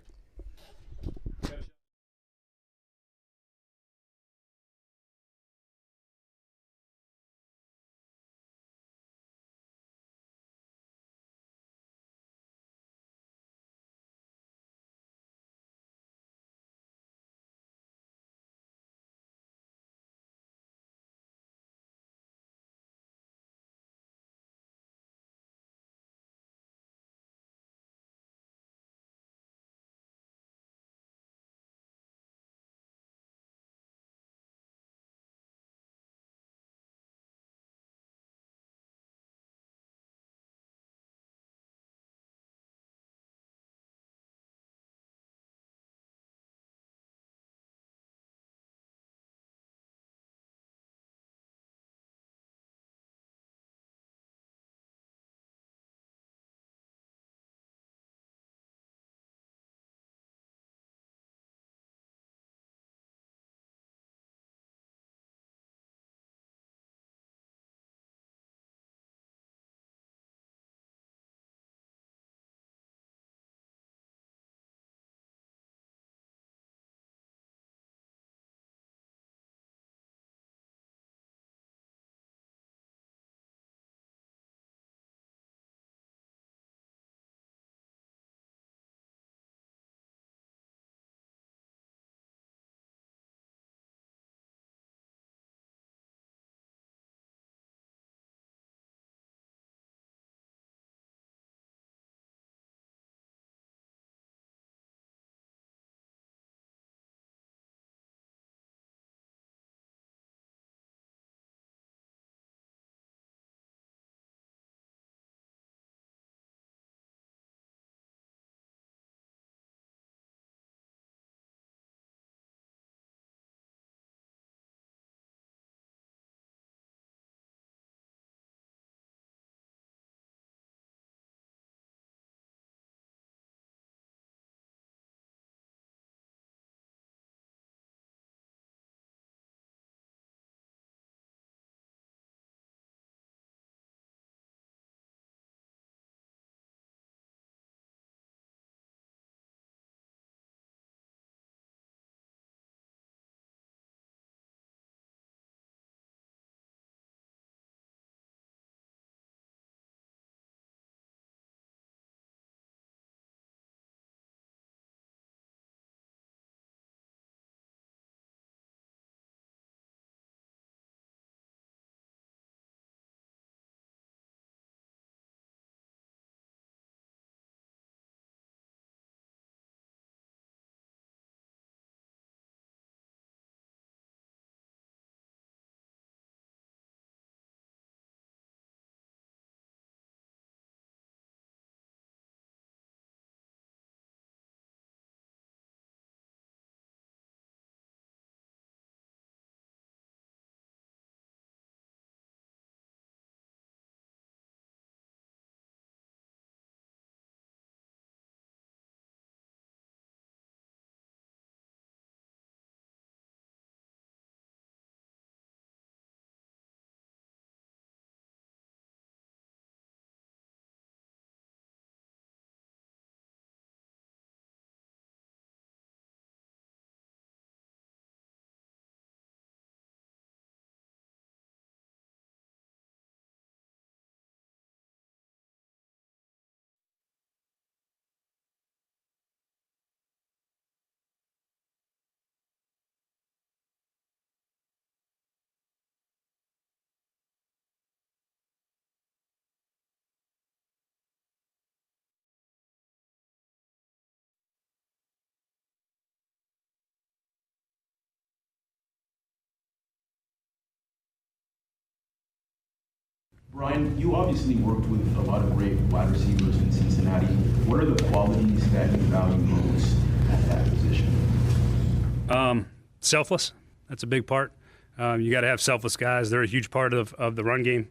Brian, you obviously worked with a lot of great wide receivers in Cincinnati. What are the qualities that you value most at that position? Selfless. That's a big part. You got to have selfless guys. They're a huge part of the run game.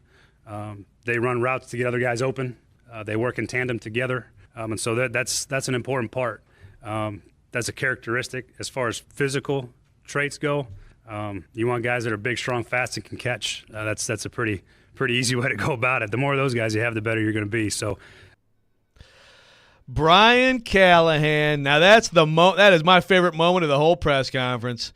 They run routes to get other guys open. They work in tandem together. And so that's an important part. That's a characteristic as far as physical traits go. You want guys that are big, strong, fast, and can catch. That's a pretty easy way to go about it. The more of those guys you have, the better you're going to be. So, Brian Callahan. Now that is my favorite moment of the whole press conference.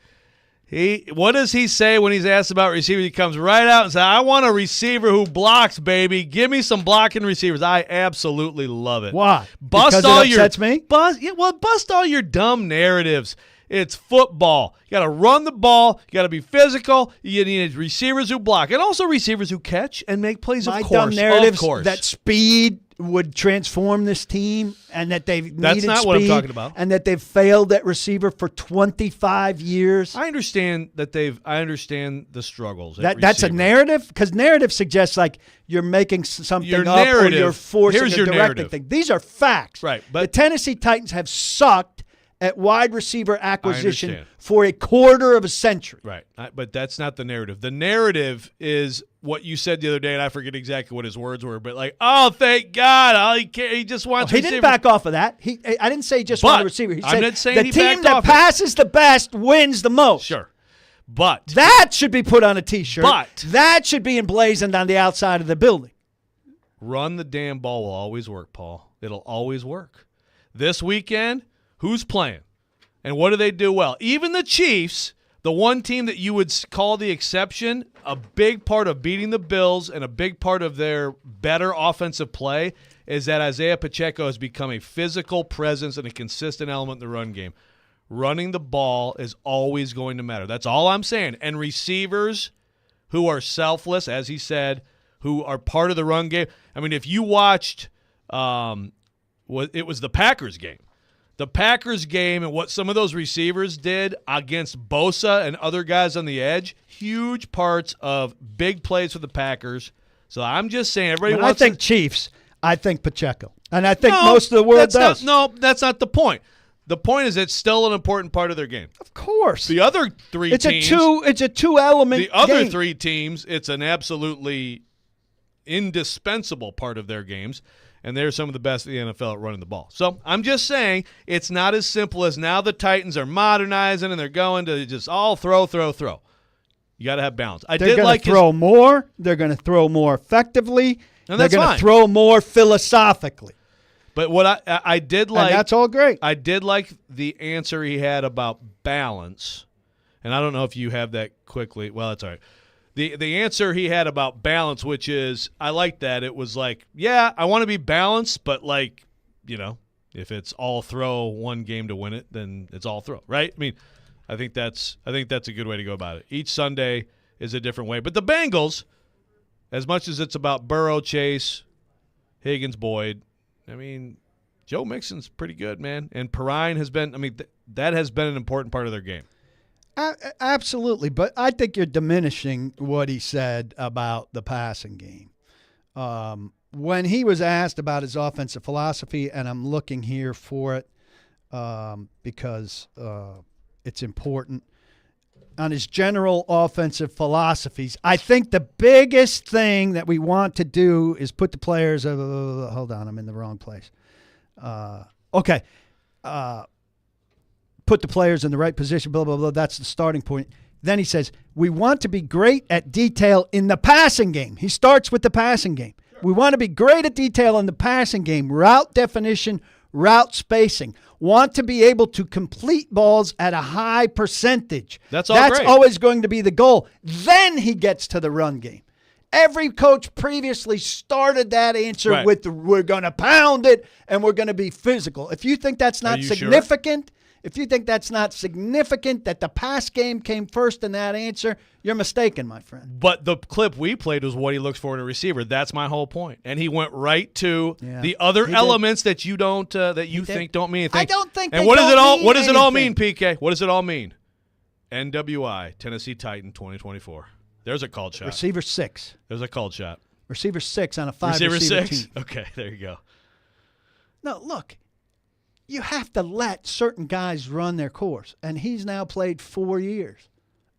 What does he say when he's asked about receivers? He comes right out and says, "I want a receiver who blocks, baby. Give me some blocking receivers." I absolutely love it. Why? Bust because all it upsets me? Bust all your dumb narratives. It's football. You got to run the ball. You got to be physical. You need receivers who block, and also receivers who catch and make plays. My of dumb course, narratives of course. that speed would transform this team, and that they've That's needed not speed, what I'm talking about. and that they've failed at receiver for 25 years. I understand I understand the struggles. That's a narrative, because narrative suggests like you're making something Your up narrative. or you're forcing Here's a your directing narrative. thing. These are facts. Right, but the Tennessee Titans have sucked at wide receiver acquisition understand. for a quarter of a century. Right, but that's not the narrative. The narrative is what you said the other day, and I forget exactly what his words were, but like, oh, thank God, he just wants He receivers. didn't back off of that. I didn't say he just wanted a receiver. He I'm said not saying the he team backed that off it. passes the best wins the most. Sure, but That should be put on a T-shirt. But that should be emblazoned on the outside of the building. run the damn ball will always work, Paul. It'll always work. This weekend, who's playing? And what do they do well? Even the Chiefs, the one team that you would call the exception, a big part of beating the Bills and a big part of their better offensive play is that Isaiah Pacheco has become a physical presence and a consistent element in the run game. Running the ball is always going to matter. That's all I'm saying. And receivers who are selfless, as he said, who are part of the run game. I mean, if you watched it was the Packers game. The Packers game and what some of those receivers did against Bosa and other guys on the edge, huge parts of big plays for the Packers. So I'm just saying, everybody wants I think Chiefs. I think Pacheco. And I think most of the world does. That's not the point. The point is it's still an important part of their game. Of course. The other three teams. It's a two-element The other game. three teams, it's an absolutely indispensable part of their games. And they're some of the best in the NFL at running the ball. So I'm just saying it's not as simple as now the Titans are modernizing and they're going to just all throw. You got to have balance. They're going to throw more. They're going to throw more effectively. And they're that's going fine. to throw more philosophically. But what I did like, and that's all great. I did like the answer he had about balance. And I don't know if you have that quickly. Well, that's all right. The answer he had about balance, which is, I like that. It was like, yeah, I want to be balanced, but like, if it's all throw one game to win it, then it's all throw, right? I mean, I think that's a good way to go about it. Each Sunday is a different way. But the Bengals, as much as it's about Burrow, Chase, Higgins, Boyd, I mean, Joe Mixon's pretty good, man. And Perrine has been, that has been an important part of their game. Absolutely, but I think you're diminishing what he said about the passing game. When he was asked about his offensive philosophy, and I'm looking here for it because it's important, on his general offensive philosophies, I think the biggest thing that we want to do is put the players hold on, I'm in the wrong place. Put the players in the right position, blah, blah, blah. That's the starting point. Then he says, we want to be great at detail in the passing game. He starts with the passing game. We want to be great at detail in the passing game, route definition, route spacing. Want to be able to complete balls at a high percentage. That's great. Always going to be the goal. Then he gets to the run game. Every coach previously started that answer with we're going to pound it and we're going to be physical. If you think that's not significant, if you think that's not significant, that the pass game came first in that answer, you're mistaken, my friend. But the clip we played was what he looks for in a receiver. That's my whole point. And he went right to the other elements that you don't think don't mean anything. I don't think. And what does it all mean, PK? What does it all mean? NWI, Tennessee Titan 2024. There's a called shot. Receiver 6. There's a called shot. Receiver 6 on a 5 Receiver receiver 6? team. Okay, there you go. No, look, you have to let certain guys run their course, and he's now played 4 years.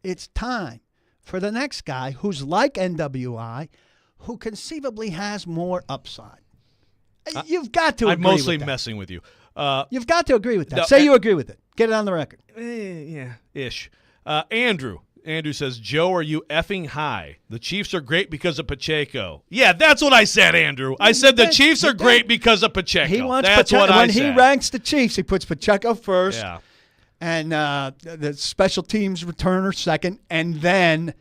It's time for the next guy who's like NWI, who conceivably has more upside. You've got to agree I'm mostly with that. messing with you. You've got to agree with that. No, Say you agree with it. Get it on the record. Yeah, ish. Andrew says, Joe, are you effing high? The Chiefs are great because of Pacheco. Yeah, that's what I said, Andrew. I said the Chiefs are great because of Pacheco. He wants that's Pacheco. what I When said. he ranks the Chiefs, he puts Pacheco first. Yeah. And the special teams returner second, and then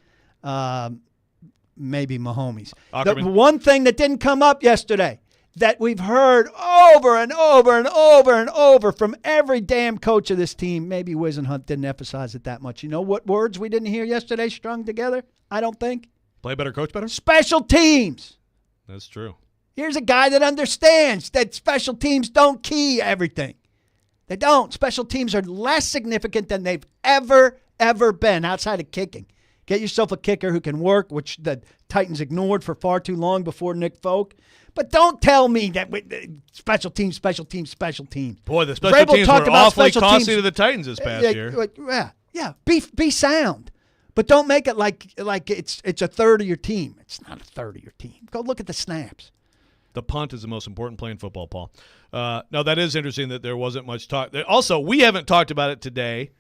maybe Mahomes. The one thing that didn't come up yesterday that we've heard over and over and over and over from every damn coach of this team, maybe Wisenhunt didn't emphasize it that much. You know what words we didn't hear yesterday strung together? I don't think. Play better, coach better? Special teams. That's true. Here's a guy that understands that special teams don't key everything. They don't. Special teams are less significant than they've ever been outside of kicking. Get yourself a kicker who can work, which the Titans ignored for far too long before Nick Folk. But don't tell me that special teams. Boy, the special Vrabel teams talked were about awfully special costly teams. to the Titans this past year. Yeah. Be sound. But don't make it like it's a third of your team. It's not a third of your team. Go look at the snaps. The punt is the most important play in football, Paul. No, that is interesting that there wasn't much talk. Also, we haven't talked about it today,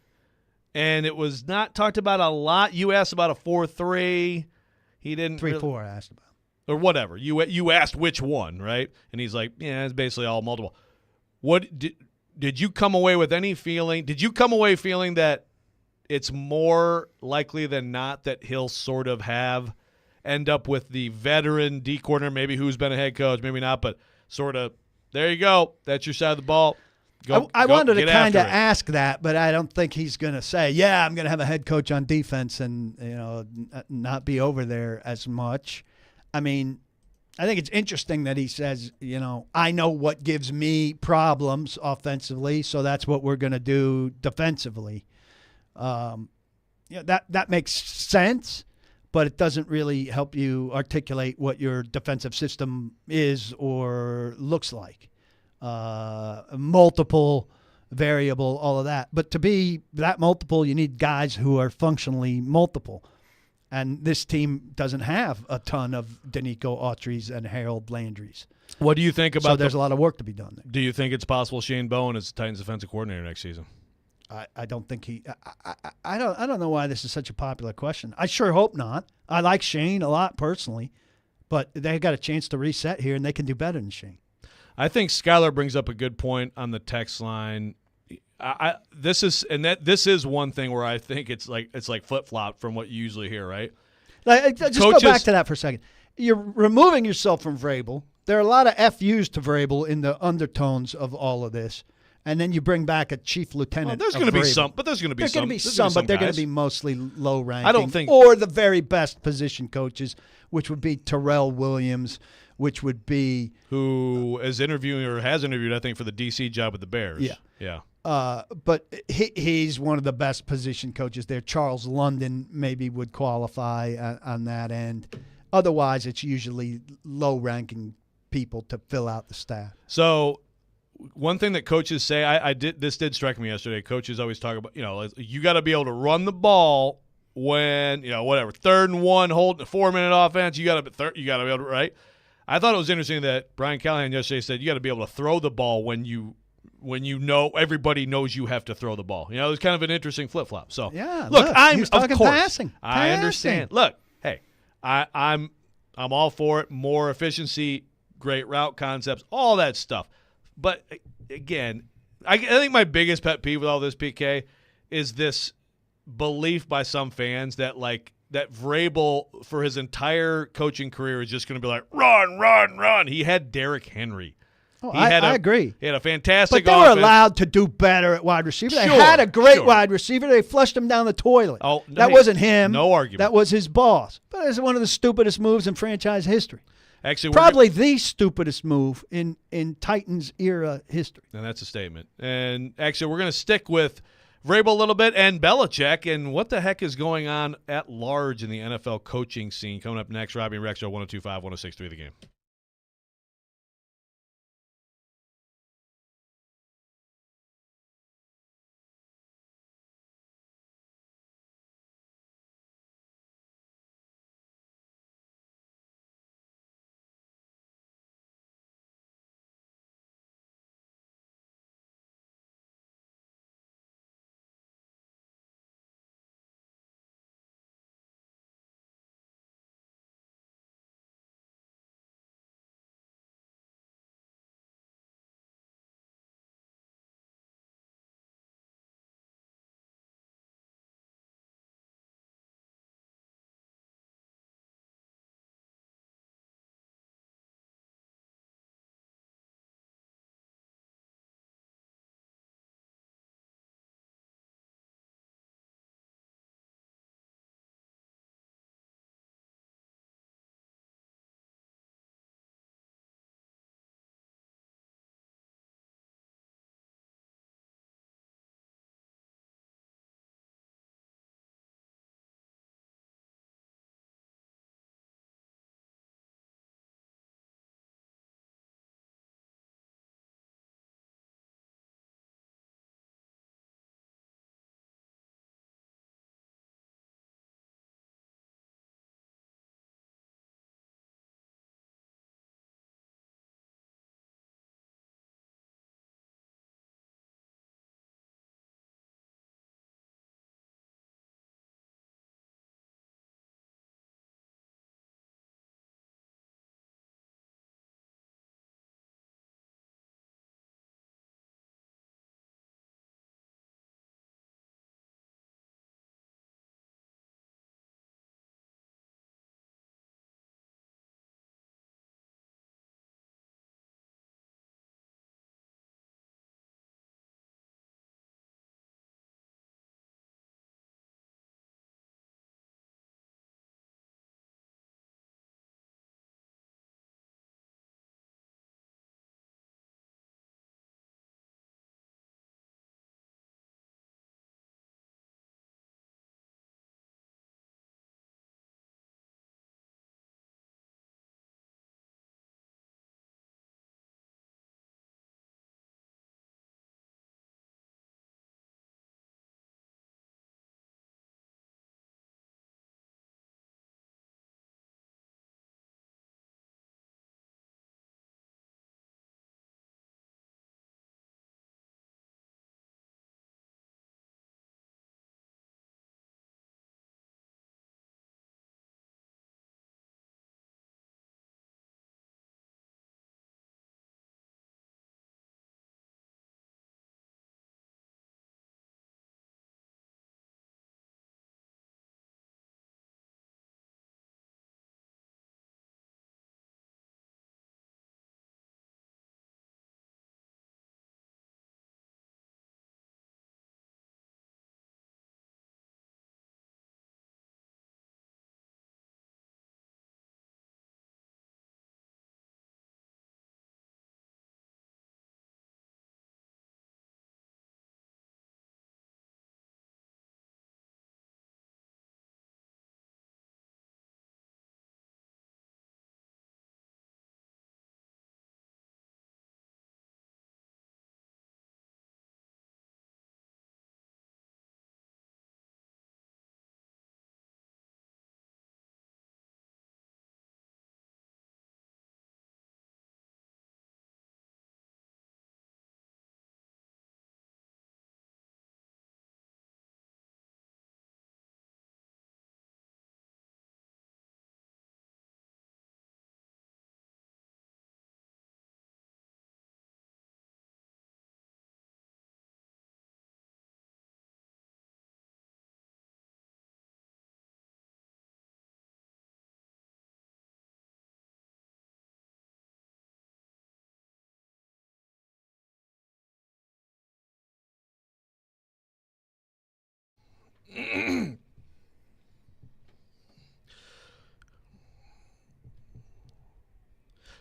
and it was not talked about a lot. You asked about a 4-3. He didn't 3-4 I asked about. Or whatever. You asked which one, right? And he's like, yeah, it's basically all multiple. What did you come away with any feeling? Did you come away feeling that it's more likely than not that he'll sort of end up with the veteran D coordinator, maybe who's been a head coach, maybe not, but sort of, there you go. That's your side of the ball. I wanted to kind of ask that, but I don't think he's going to say, yeah, I'm going to have a head coach on defense and not be over there as much. I mean, I think it's interesting that he says, I know what gives me problems offensively, so that's what we're going to do defensively. That makes sense, but it doesn't really help you articulate what your defensive system is or looks like. Multiple, variable, all of that. But to be that multiple, you need guys who are functionally multiple. And this team doesn't have a ton of Danico Autry's and Harold Landry's. What do you think about So there's a lot of work to be done there. Do you think it's possible Shane Bowen is the Titans defensive coordinator next season? I don't think he I don't know why this is such a popular question. I sure hope not. I like Shane a lot personally, but they got a chance to reset here and they can do better than Shane. I think Skylar brings up a good point on the text line. This is one thing where I think it's like flip-flop from what you usually hear, right? Just go back to that for a second. You're removing yourself from Vrabel. There are a lot of FUs to Vrabel in the undertones of all of this. And then you bring back a chief lieutenant. Well, there's going to be some, but there's going to be some. But they're going to be mostly low ranking. I don't think, or the very best position coaches, which would be Terrell Williams, which would be who is interviewing or has interviewed, I think, for the DC job with the Bears. Yeah. But he's one of the best position coaches there. Charles London maybe would qualify on that end. Otherwise, it's usually low-ranking people to fill out the staff. So one thing that coaches say, this did strike me yesterday. Coaches always talk about, you got to be able to run the ball when, 3rd and 1, holding a 4-minute offense. You got to be able to, right? I thought it was interesting that Brian Callahan yesterday said you got to be able to throw the ball when you know everybody knows you have to throw the ball. It was kind of an interesting flip-flop. So yeah, look, he was talking passing. I understand. Look, hey, I'm all for it. More efficiency, great route concepts, all that stuff. But again, I think my biggest pet peeve with all this, PK, is this belief by some fans that that Vrabel for his entire coaching career is just going to be like, run, run, run. He had Derrick Henry. Oh, I agree. He had a fantastic But they were allowed to do better at wide receiver. They had a great wide receiver. They flushed him down the toilet. Oh, that wasn't him. No argument. That was his boss. But it's one of the stupidest moves in franchise history. Actually, probably the stupidest move in Titans era history. And that's a statement. And actually, we're going to stick with Vrabel a little bit and Belichick and what the heck is going on at large in the NFL coaching scene. Coming up next, Robby and Rexrode, 102.5, 106.3 The Game.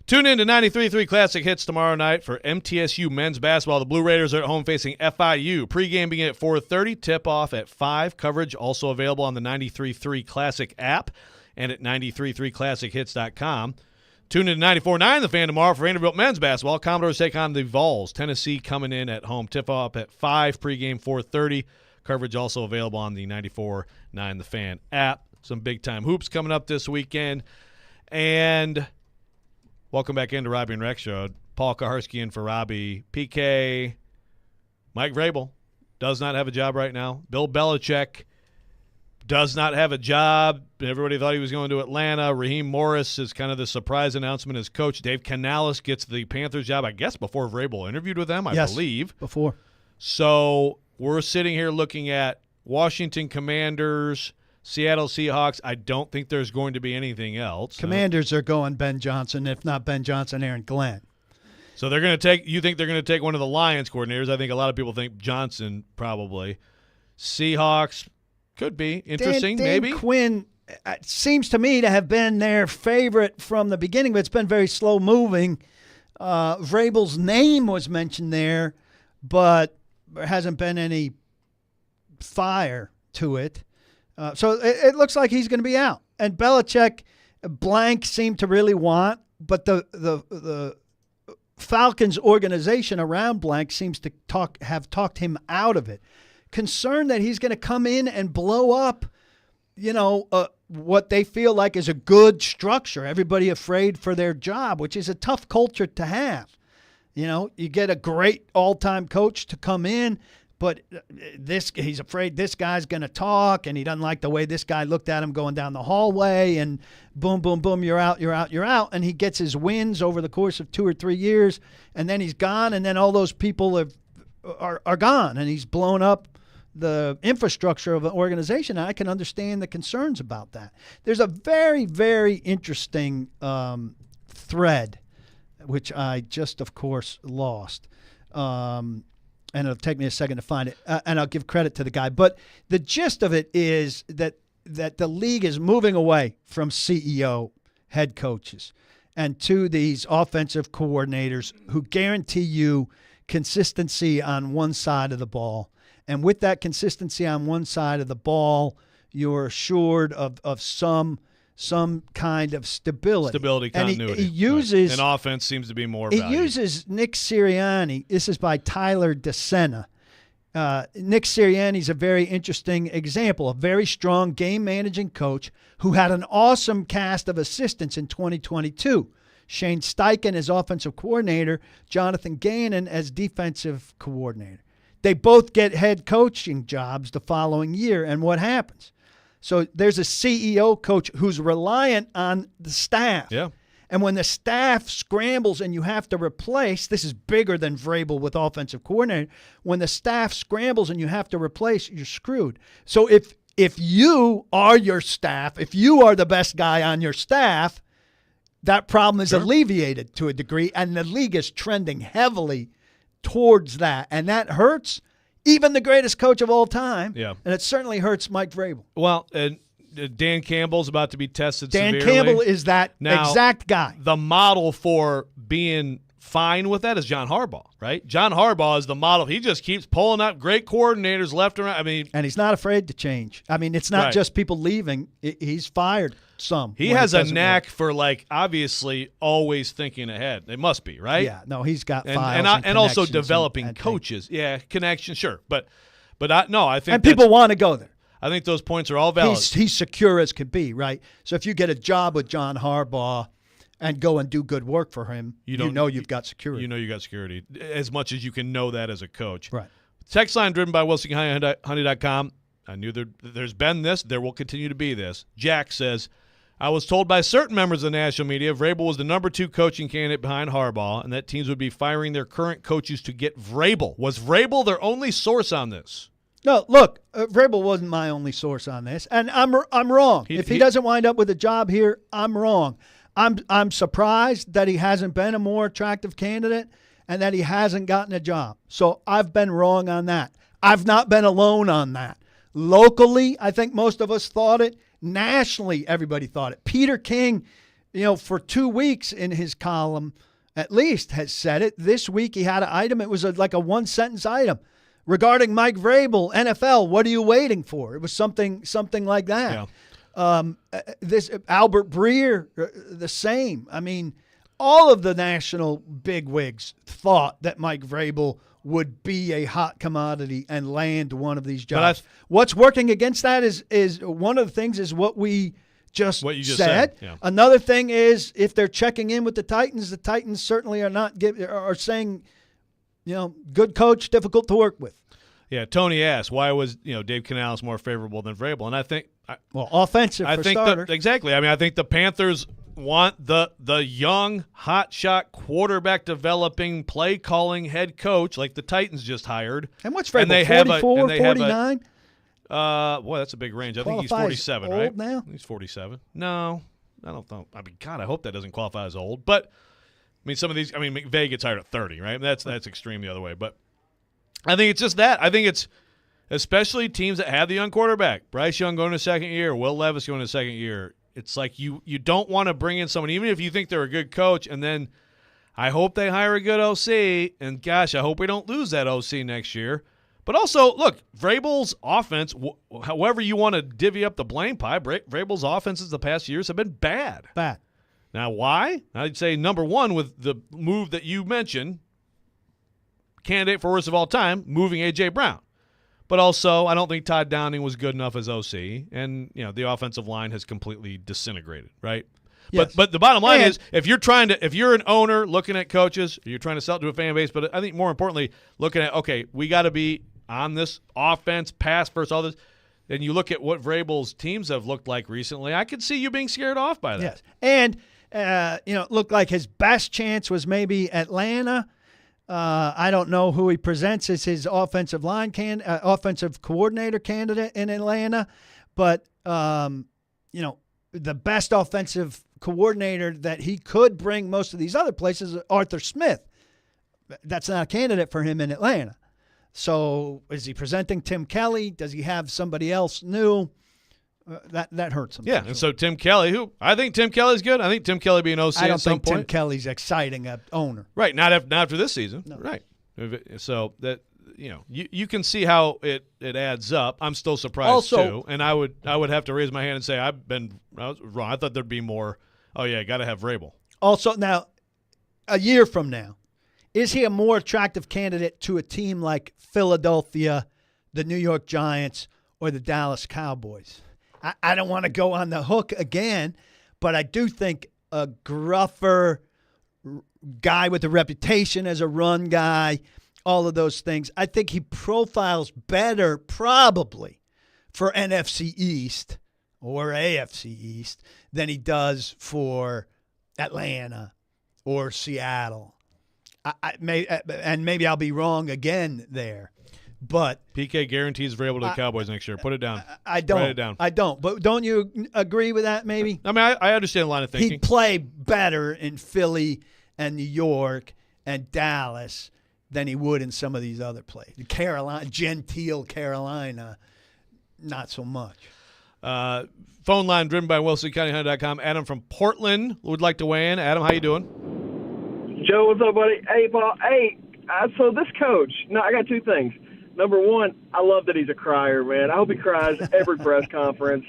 Tune in to 93.3 Classic Hits tomorrow night for MTSU men's basketball. The Blue Raiders are at home facing FIU. Pre-game beginning at 4:30, tip-off at 5. Coverage also available on the 93.3 Classic app and at 93.3classichits.com. Tune in to 94.9 The Fan tomorrow for Vanderbilt men's basketball. Commodores take on the Vols. Tennessee coming in at home. Tip-off at 5, pre-game 4:30. Coverage also available on the 94.9 The Fan app. Some big-time hoops coming up this weekend. And welcome back into Robby and Rexrode. Paul Kaharski in for Robby. PK, Mike Vrabel does not have a job right now. Bill Belichick does not have a job. Everybody thought he was going to Atlanta. Raheem Morris is kind of the surprise announcement as coach. Dave Canales gets the Panthers job, I guess, before Vrabel interviewed with them, I believe. Before. So we're sitting here looking at Washington Commanders, Seattle Seahawks. I don't think there's going to be anything else. Commanders are going Ben Johnson, if not Ben Johnson, Aaron Glenn. So they're going to take – you think they're going to take one of the Lions coordinators. I think a lot of people think Johnson probably. Seahawks could be interesting, Dan maybe. Quinn seems to me to have been their favorite from the beginning, but it's been very slow-moving. Vrabel's name was mentioned there, but there hasn't been any fire to it. So it looks like he's going to be out. And Belichick, blank seemed to really want, but the Falcons organization around blank seems to have talked him out of it. Concerned that he's going to come in and blow up, what they feel like is a good structure. Everybody afraid for their job, which is a tough culture to have. You get a great all-time coach to come in, but he's afraid this guy's going to talk, and he doesn't like the way this guy looked at him going down the hallway, and boom, boom, boom, you're out. And he gets his wins over the course of 2 or 3 years, and then he's gone, and then all those people are gone, and he's blown up the infrastructure of an organization. And I can understand the concerns about that. There's a very, very interesting thread, which I just, of course, lost. And it'll take me a second to find it, and I'll give credit to the guy. But the gist of it is that the league is moving away from CEO head coaches and to these offensive coordinators who guarantee you consistency on one side of the ball. And with that consistency on one side of the ball, you're assured of some kind of stability. Continuity. And he uses an offense seems to be more valued. He uses Nick Sirianni. This is by Tyler DeSena. Nick Sirianni's a very interesting example, a very strong game-managing coach who had an awesome cast of assistants in 2022. Shane Steichen as offensive coordinator, Jonathan Gannon as defensive coordinator. They both get head coaching jobs the following year, and what happens? So there's a CEO coach who's reliant on the staff. Yeah. And when the staff scrambles and you have to replace, this is bigger than Vrabel with offensive coordinator. When the staff scrambles and you have to replace, you're screwed. So if you are your staff, if you are the best guy on your staff, that problem is alleviated to a degree, and the league is trending heavily towards that. And that hurts even the greatest coach of all time. Yeah. And it certainly hurts Mike Vrabel. Well, and Dan Campbell's about to be tested Dan severely. Campbell is that exact guy. The model for being fine with that is John Harbaugh, right? John Harbaugh is the model. He just keeps pulling up great coordinators left and right. And he's not afraid to change. It's not just people leaving. He's fired some. He has a knack for, obviously always thinking ahead. It must be, right? Yeah. No, he's got files and also developing coaches. Yeah, connections, sure. But I think people want to go there. I think those points are all valid. He's secure as could be, right? So if you get a job with John Harbaugh and go and do good work for him, you know you've got security. You know you got security as much as you can know that as a coach. Right. Text line driven by WilsonHoney.com. I knew there's been this. There will continue to be this. Jack says, I was told by certain members of the national media Vrabel was the number 2 coaching candidate behind Harbaugh and that teams would be firing their current coaches to get Vrabel. Was Vrabel their only source on this? No, look, Vrabel wasn't my only source on this, and I'm wrong. If he doesn't wind up with a job here, I'm wrong. I'm surprised that he hasn't been a more attractive candidate and that he hasn't gotten a job. So I've been wrong on that. I've not been alone on that. Locally, I think most of us thought it. Nationally, everybody thought it. Peter King for 2 weeks in his column, at least has said it. This week he had an item. It was like a one-sentence item regarding Mike Vrabel, NFL. What are you waiting for? It was something like that. Yeah. This Albert Breer, the same. I mean, all of the national bigwigs thought that Mike Vrabel would be a hot commodity and land one of these jobs. What's working against that is one of the things is what you just said. Yeah. Another thing is if they're checking in with the Titans certainly are saying, good coach, difficult to work with. Yeah, Tony asked, why was Dave Canales more favorable than Vrabel? And I think offensive for starters. Exactly. I mean, I think the Panthers want the young, hotshot quarterback developing, play calling head coach like the Titans just hired. And what's Vrabel, 44, 49? Boy, that's a big range. I think he's 47, old right? Now? He's 47. No, I don't know. I mean, God, I hope that doesn't qualify as old. But, I mean, some of these – I mean, McVay gets hired at 30, right? That's extreme the other way. But I think it's just that. I think it's especially teams that have the young quarterback. Bryce Young going to second year, Will Levis going to second year. It's like you don't want to bring in someone, even if you think they're a good coach, and then I hope they hire a good OC, and gosh, I hope we don't lose that OC next year. But also, look, Vrabel's offense, however you want to divvy up the blame pie, Vrabel's offenses the past years have been bad. Bad. Now, why? I'd say number one with the move that you mentioned, candidate for worst of all time, moving A.J. Brown. But also, I don't think Todd Downing was good enough as OC, and the offensive line has completely disintegrated, right? Yes. But the bottom line is, if you're an owner looking at coaches, you're trying to sell it to a fan base, but I think more importantly, looking at, okay, we got to be on this offense, pass first, all this, and you look at what Vrabel's teams have looked like recently, I could see you being scared off by that. Yes, and it looked like his best chance was maybe Atlanta. I don't know who he presents as his offensive coordinator candidate in Atlanta, but the best offensive coordinator that he could bring most of these other places is Arthur Smith. That's not a candidate for him in Atlanta. So is he presenting Tim Kelly? Does he have somebody else new? That hurts him. Yeah, and so Tim Kelly, I think Tim Kelly's good. I think Tim Kelly being OC I don't at some think point. Tim Kelly's exciting an owner. Right, not after this season. No. Right. So that you can see how it adds up. I'm still surprised too, and I would have to raise my hand and say I was wrong. I thought there'd be more. Oh yeah, got to have Vrabel. Also, now a year from now, is he a more attractive candidate to a team like Philadelphia, the New York Giants, or the Dallas Cowboys? I don't want to go on the hook again, but I do think a gruffer guy with a reputation as a run guy, all of those things, I think he profiles better probably for NFC East or AFC East than he does for Atlanta or Seattle. Maybe I'll be wrong again there. But PK guarantees Vrabel to the Cowboys next year. Put it down. I don't. Write it down. I don't. But don't you agree with that? Maybe. I mean, I understand the line of thinking. He'd play better in Philly and New York and Dallas than he would in some of these other places. Gentile Carolina, not so much. Phone line driven by WilsonCountyHunter.com. Adam from Portland would like to weigh in. Adam, how you doing? Joe, what's up, buddy? Hey, Paul. Hey, so this coach. No, I got two things. Number one, I love that he's a crier, man. I hope he cries every press conference.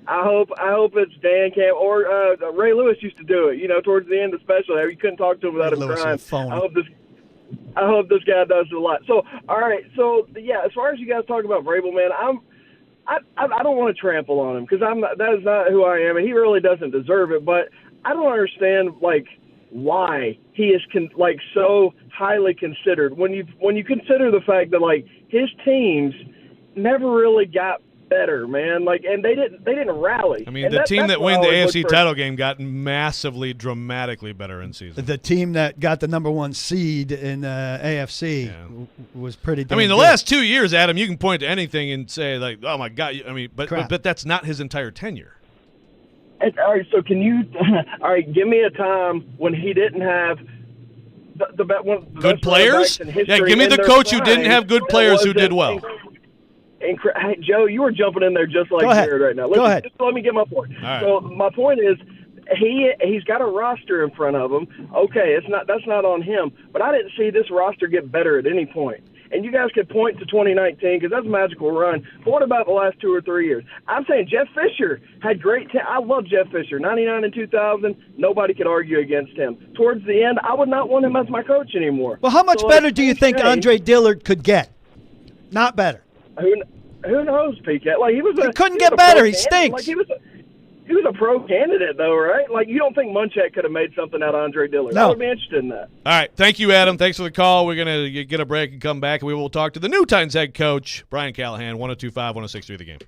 I hope it's Dan Camp or Ray Lewis used to do it. Towards the end, especially, you couldn't talk to him without him crying. I hope this guy does it a lot. So, all right. So, yeah, as far as you guys talk about Vrabel, man, I don't want to trample on him because that is not who I am, and he really doesn't deserve it. But I don't understand why he is so highly considered when you consider the fact that his teams never really got better, man. And they didn't rally. I mean, the team that won the AFC title game got massively, dramatically better in season. The team that got the number one seed in the AFC was pretty. I mean, the last 2 years, Adam, you can point to anything and say oh my God. I mean, but that's not his entire tenure. All right, so can you give me a time when he didn't have the good players? Yeah, give me the coach who didn't have good players who did well. Hey, Joe, you were jumping in there just like Jared right now. Go ahead. Just let me get my point. Right. So my point is, he's got a roster in front of him. Okay, that's not on him. But I didn't see this roster get better at any point. And you guys could point to 2019 because that's a magical run. But what about the last 2 or 3 years? I'm saying Jeff Fisher had great I love Jeff Fisher. 99 and 2000, nobody could argue against him. Towards the end, I would not want him as my coach anymore. Well, how much better do you think Andre Dillard could get? Not better. Who knows, PK? Like he couldn't get better. He stinks. Like he was a pro candidate, though, right? Like, you don't think Munchak could have made something out of Andre Dillard? No. I would be interested in that. All right. Thank you, Adam. Thanks for the call. We're going to get a break and come back, and we will talk to the new Titans head coach, Brian Callahan, 102.5, 106.3 The Game.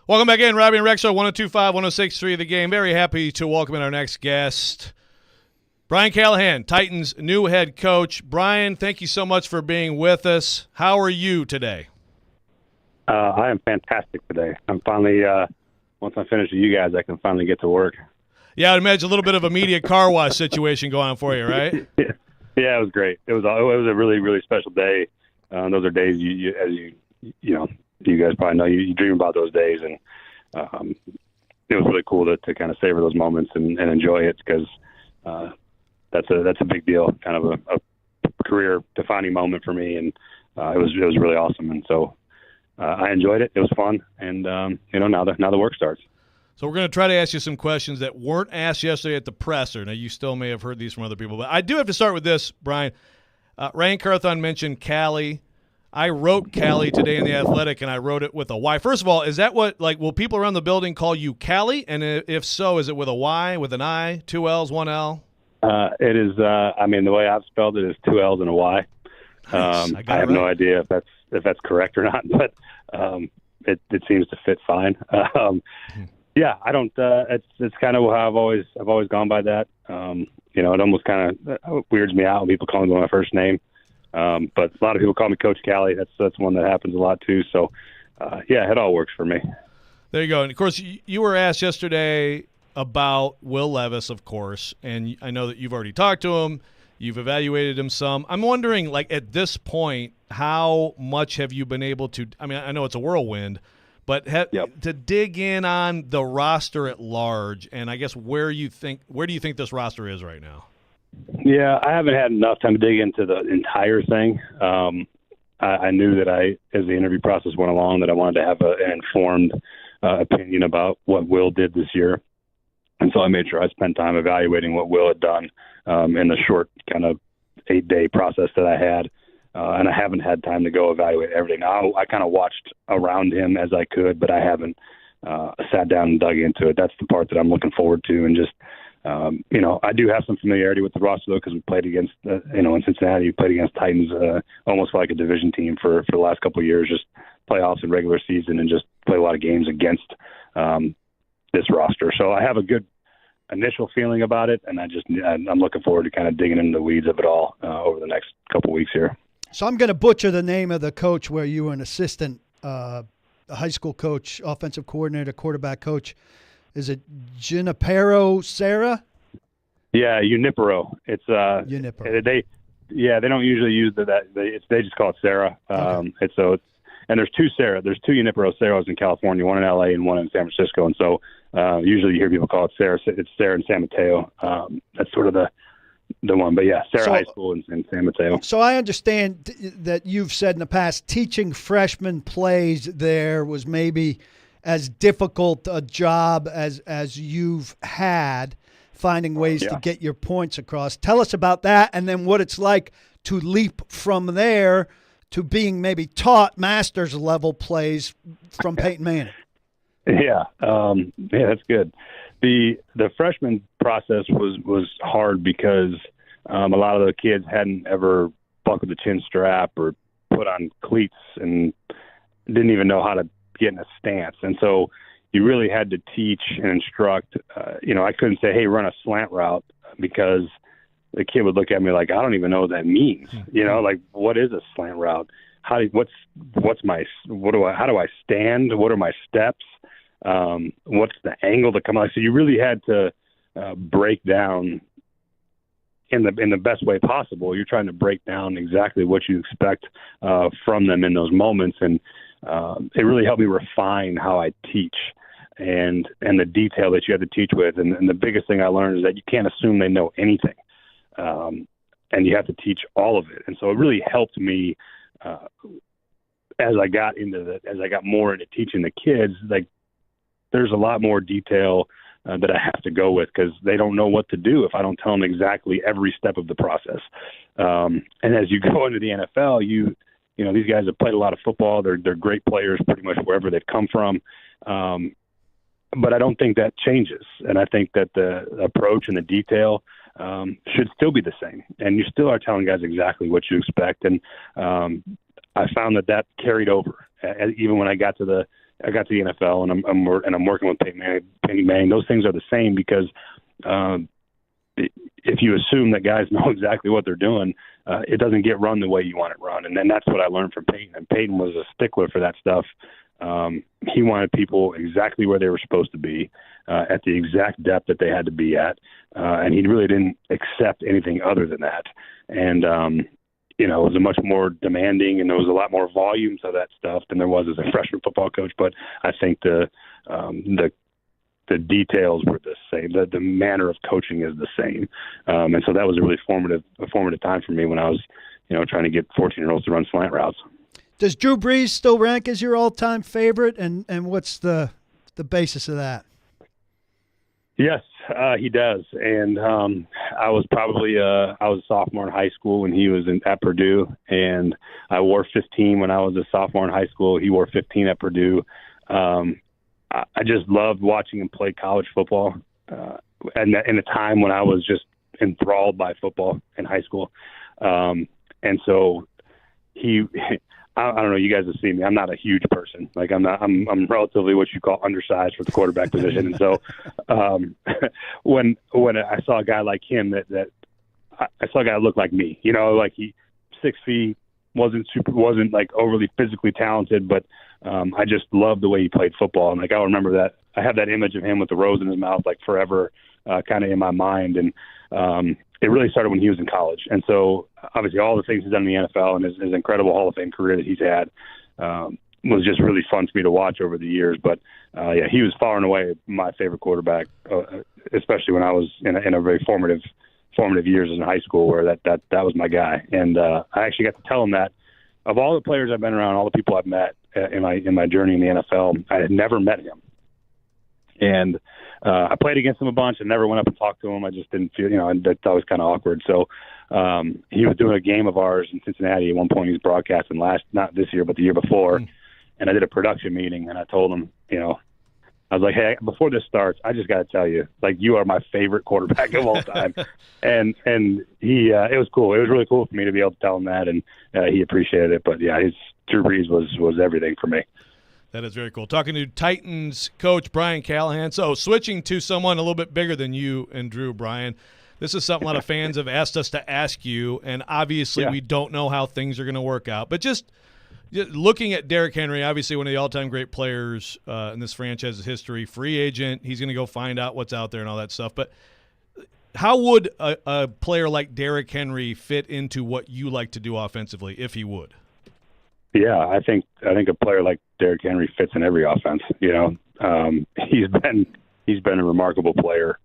Welcome back in, Robby and Rexrode, 102.5, 106.3 The Game. Very happy to welcome in our next guest, Brian Callahan, Titans' new head coach. Brian, thank you so much for being with us. How are you today? I am fantastic today. I'm finally, once I'm finished with you guys, I can finally get to work. Yeah, I'd imagine a little bit of a media car wash situation going on for you, right? Yeah, it was great. It was a really, really special day. Those are days you guys probably know, you dream about those days, and it was really cool to kind of savor those moments and enjoy it, because that's a big deal, kind of a career defining moment for me, and it was really awesome. And so I enjoyed it. It was fun, and now the work starts. So we're going to try to ask you some questions that weren't asked yesterday at the presser. Now, you still may have heard these from other people, but I do have to start with this, Brian. Ryan Carthon mentioned Callie. I wrote Callie today in The Athletic, and I wrote it with a Y. First of all, is that what, will people around the building call you Callie? And if so, is it with a Y, with an I, 2 L's, 1 L? It is, the way I've spelled it is 2 L's and a Y. Nice. I have no idea if that's correct or not, but it seems to fit fine. Yeah, I don't. It's kind of how I've always gone by that. It almost kind of weirds me out when people call me by my first name. But a lot of people call me Coach Callie. That's one that happens a lot too. So, it all works for me. There you go. And of course, you were asked yesterday about Will Levis, of course, and I know that you've already talked to him. You've evaluated him some. I'm wondering, at this point, how much have you been able to? I mean, I know it's a whirlwind. But to dig in on the roster at large, and I guess where do you think this roster is right now? Yeah, I haven't had enough time to dig into the entire thing. I knew that as the interview process went along, that I wanted to have an informed opinion about what Will did this year. And so I made sure I spent time evaluating what Will had done in the short kind of 8-day process that I had. And I haven't had time to go evaluate everything. I kind of watched around him as I could, but I haven't sat down and dug into it. That's the part that I'm looking forward to. And just, I do have some familiarity with the roster, though, because we played against, in Cincinnati, we played against Titans almost like a division team for the last couple of years, just playoffs and regular season, and just play a lot of games against this roster. So I have a good initial feeling about it, and I'm looking forward to kind of digging into the weeds of it all over the next couple of weeks here. So I'm going to butcher the name of the coach where you were an assistant, a high school coach, offensive coordinator, quarterback coach. Is it Junipero Serra? Yeah, Junipero. It's Junipero. They don't usually use they just call it Serra. Okay. And there's two Serra. There's two Junipero Serras in California, one in LA and one in San Francisco. And so usually you hear people call it Serra. It's Serra and San Mateo. That's sort of the one, but yeah, Serra High School in San Mateo. So I understand that you've said in the past teaching freshman plays there was maybe as difficult a job as you've had, finding ways to get your points across. Tell us about that, and then what it's like to leap from there to being maybe taught master's level plays from Peyton Manning. Yeah, that's good. The freshman process was hard because a lot of the kids hadn't ever buckled the chin strap or put on cleats and didn't even know how to get in a stance. And so you really had to teach and instruct. I couldn't say, hey, run a slant route, because the kid would look at me like, I don't even know what that means. What is a slant route? How do I stand? What are my steps? What's the angle to come out? So you really had to break down in the best way possible. You're trying to break down exactly what you expect from them in those moments, and it really helped me refine how I teach and the detail that you have to teach with. And the biggest thing I learned is that you can't assume they know anything, and you have to teach all of it. And so it really helped me as I got more into teaching the kids. There's a lot more detail that I have to go with, because they don't know what to do if I don't tell them exactly every step of the process. And as you go into the NFL, these guys have played a lot of football. They're great players pretty much wherever they've come from. But I don't think that changes. And I think that the approach and the detail should still be the same. And you still are telling guys exactly what you expect. And I found that carried over. Even when I got to the I got to the NFL and I'm working with Peyton Manning. Those things are the same because if you assume that guys know exactly what they're doing, it doesn't get run the way you want it run. And then that's what I learned from Peyton. And Peyton was a stickler for that stuff. He wanted people exactly where they were supposed to be, at the exact depth that they had to be at. And he really didn't accept anything other than that. And, it was a much more demanding, and there was a lot more volumes of that stuff than there was as a freshman football coach. But I think the details were the same. The manner of coaching is the same. And so that was a really formative time for me when I was, trying to get 14-year-olds to run slant routes. Does Drew Brees still rank as your all-time favorite, and what's the basis of that? Yes, he does. And I was a sophomore in high school when he was at Purdue, and I wore 15 when I was a sophomore in high school. He wore 15 at Purdue. I just loved watching him play college football, and in a time when I was just enthralled by football in high school. And so I don't know. You guys have seen me. I'm not a huge person. Like I'm relatively what you call undersized for the quarterback position. And so, when I saw a guy like him, I saw a guy that looked like me. Like he 6 feet, wasn't like overly physically talented, but I just loved the way he played football. And like I remember that I have that image of him with the rose in his mouth, like forever, kind of in my mind. And it really started when he was in college. And so obviously all the things he's done in the NFL and his incredible Hall of Fame career that he's had was just really fun for me to watch over the years. But he was far and away my favorite quarterback, especially when I was in a very formative years in high school where that was my guy. And I actually got to tell him that of all the players I've been around, all the people I've met in my journey in the NFL, I had never met him. And I played against him a bunch and never went up and talked to him. I just didn't feel, that was kind of awkward. So he was doing a game of ours in Cincinnati. At one point he was broadcasting not this year, but the year before. And I did a production meeting and I told him, I was like, hey, before this starts, I just got to tell you, like, you are my favorite quarterback of all time. and he, it was cool. It was really cool for me to be able to tell him that, and he appreciated it. But yeah, Drew Brees was everything for me. That is very cool. Talking to Titans coach Brian Callahan. So switching to someone a little bit bigger than you and Drew, Brian, this is something a lot of fans have asked us to ask you, and obviously we don't know how things are going to work out. But just looking at Derrick Henry, obviously one of the all-time great players in this franchise's history, free agent, he's going to go find out what's out there and all that stuff. But how would a player like Derrick Henry fit into what you like to do offensively, if he would? Yeah, I think a player like Derrick Henry fits in every offense. He's been a remarkable player.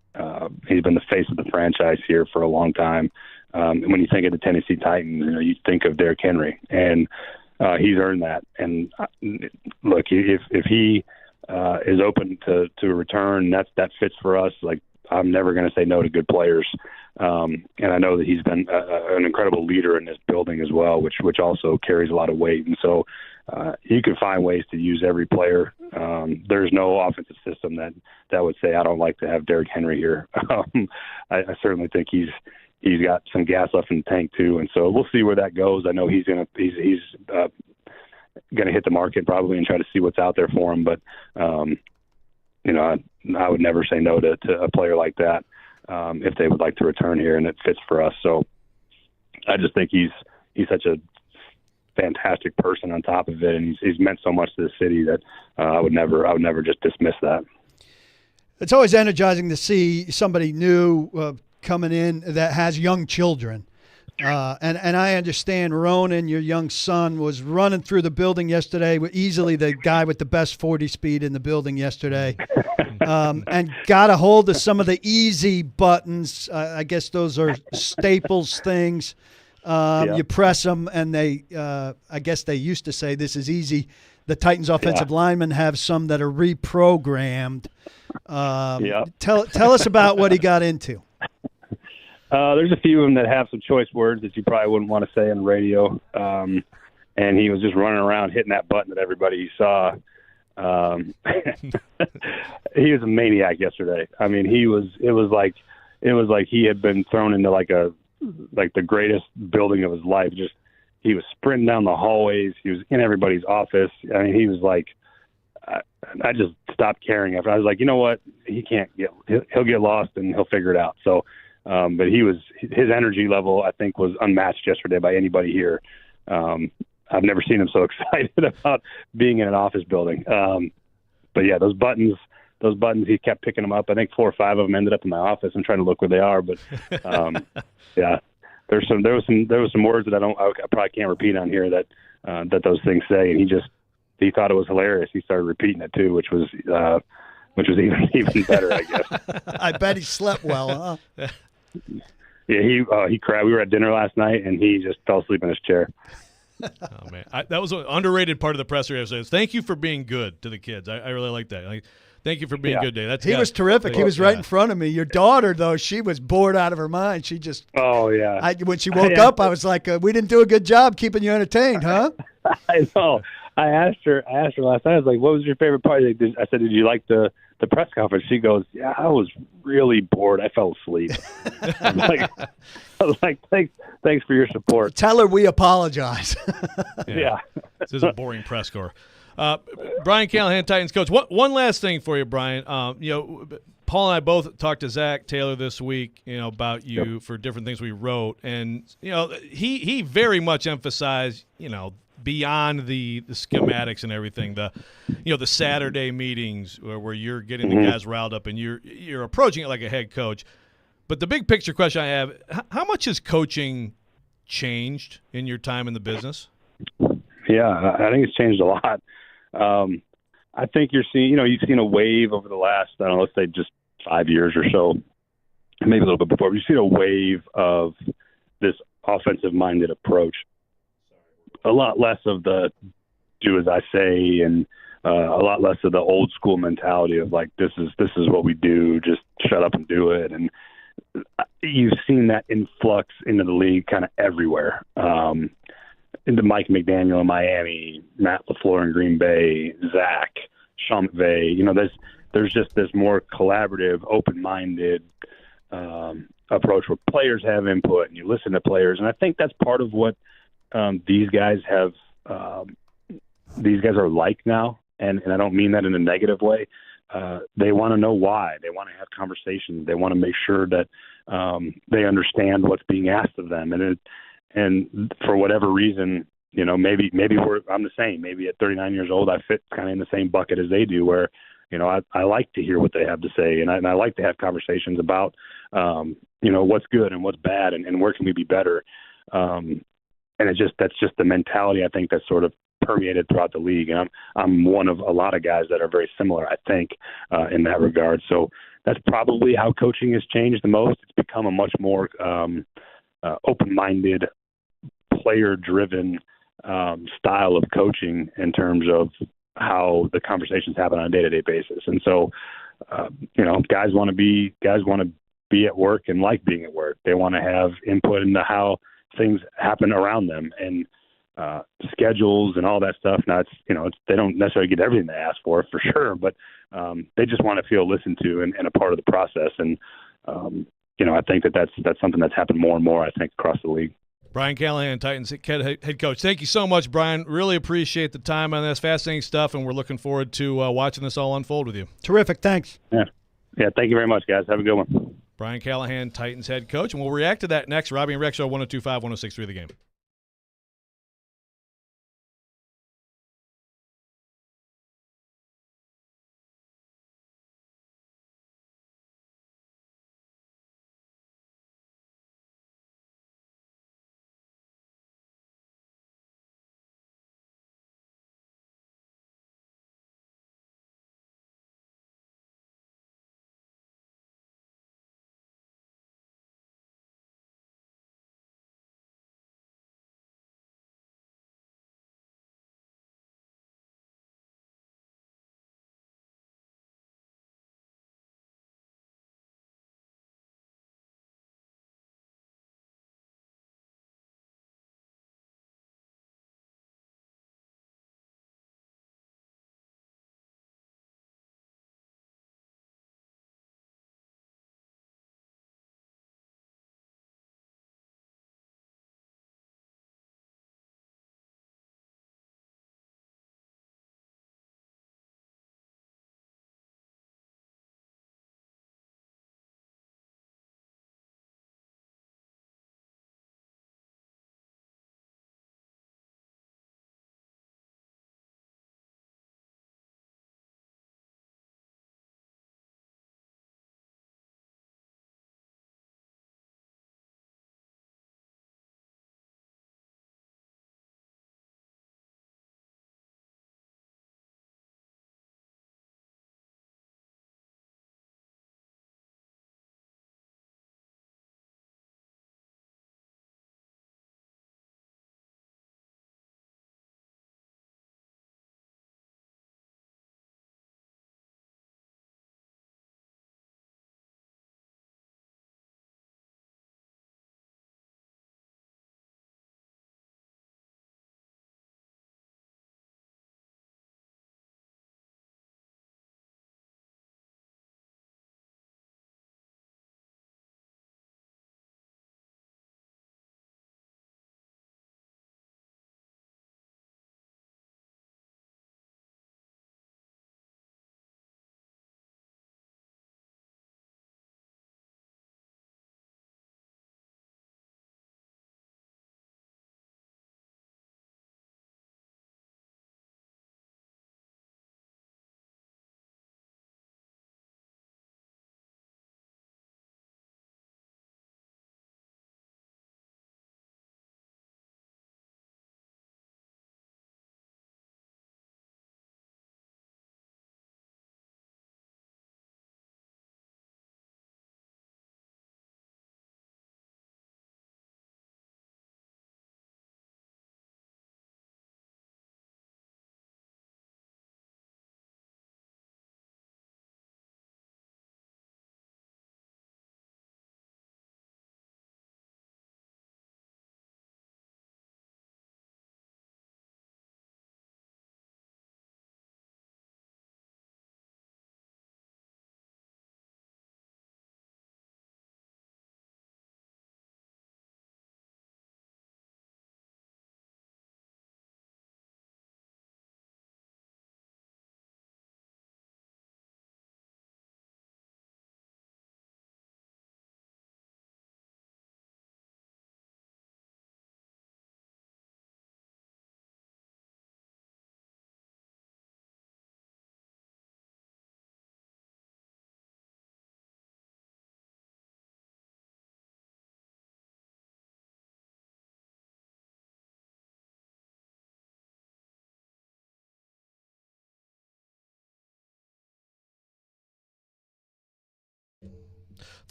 He's been the face of the franchise here for a long time. And when you think of the Tennessee Titans, you think of Derrick Henry, and he's earned that. And look, if he is open to a return, that fits for us. Like, I'm never going to say no to good players. And I know that he's been an incredible leader in this building as well, which also carries a lot of weight. And so you can find ways to use every player. There's no offensive system that would say, I don't like to have Derrick Henry here. I certainly think he's got some gas left in the tank too. And so we'll see where that goes. I know he's going to hit the market probably and try to see what's out there for him. But, I would never say no to a player like that if they would like to return here and it fits for us. So I just think he's such a fantastic person on top of it, and he's meant so much to the city that I would never just dismiss that. It's always energizing to see somebody new coming in that has young children. And I understand Ronan, your young son, was running through the building yesterday, easily the guy with the best 40 speed in the building yesterday, and got a hold of some of the easy buttons. I guess those are Staples things. You press them, and they I guess they used to say this is easy. The Titans offensive linemen have some that are reprogrammed. Tell us about what he got into. There's a few of them that have some choice words that you probably wouldn't want to say on the radio. And he was just running around hitting that button that everybody saw. He was a maniac yesterday. I mean, it was like he had been thrown into like the greatest building of his life. Just, he was sprinting down the hallways. He was in everybody's office. I mean, he was like, I just stopped caring after. I was like, you know what? He'll get lost and he'll figure it out. So, but his energy level, I think, was unmatched yesterday by anybody here. I've never seen him so excited about being in an office building. But yeah, those buttons, he kept picking them up. I think 4 or 5 of them ended up in my office. I'm trying to look where they are, but yeah, there was some words that I probably can't repeat on here that those things say. And he thought it was hilarious. He started repeating it too, which was even better, I guess. I bet he slept well, huh? Yeah, he cried. We were at dinner last night, and he just fell asleep in his chair. Oh man, that was an underrated part of the presser yesterday. Thank you for being good to the kids. I really like that. Thank you for being good, Dave. He was terrific. He was right in front of me. Your daughter, though, she was bored out of her mind. She just when she woke up, I was like, "We didn't do a good job keeping you entertained, huh?" I know. I asked her last night. I was like, "What was your favorite part?" I said, "Did you like the press conference?" She goes, "Yeah, I was really bored. I fell asleep." I was like, thanks for your support. Tell her we apologize. Yeah. This is a boring press corps. Brian Callahan, Titans coach. One last thing for you, Brian. Paul and I both talked to Zach Taylor this week, about you for different things we wrote, and he very much emphasized, beyond the schematics and everything, the Saturday meetings where you're getting the guys riled up and you're approaching it like a head coach. But the big picture question I have: how much has coaching changed in your time in the business? Yeah, I think it's changed a lot. I think you've seen a wave over the last, let's say just 5 years or so, maybe a little bit before. You've seen a wave of this offensive-minded approach. A lot less of the do as I say, and a lot less of the old school mentality of like, this is what we do, just shut up and do it. And you've seen that influx into the league kind of everywhere. Into Mike McDaniel in Miami, Matt LaFleur in Green Bay, Zach, Sean McVay. There's just this more collaborative, open-minded approach where players have input and you listen to players. And I think that's part of what these guys are like now. And I don't mean that in a negative way. They want to know why. They want to have conversations. They want to make sure that they understand what's being asked of them. And for whatever reason, maybe I'm the same. Maybe at 39 years old, I fit kind of in the same bucket as they do, where, I like to hear what they have to say. And I like to have conversations about, what's good and what's bad and where can we be better. And that's just the mentality, I think, that's sort of permeated throughout the league. And I'm one of a lot of guys that are very similar, I think, in that regard. So that's probably how coaching has changed the most. It's become a much more open-minded, player-driven style of coaching in terms of how the conversations happen on a day-to-day basis. And so, guys want to be at work and like being at work. They want to have input into how things happen around them and schedules and all that stuff. Now, they don't necessarily get everything they ask for sure, but they just want to feel listened to and a part of the process. And I think that's something that's happened more and more, I think, across the league. Brian Callahan, Titans head coach. Thank you so much, Brian. Really appreciate the time on this. Fascinating stuff, and we're looking forward to watching this all unfold with you. Terrific. Thanks. Yeah. Thank you very much, guys. Have a good one. Brian Callahan, Titans head coach, and we'll react to that next. Robby and Rexrode, 102.5, 106.3 The Game.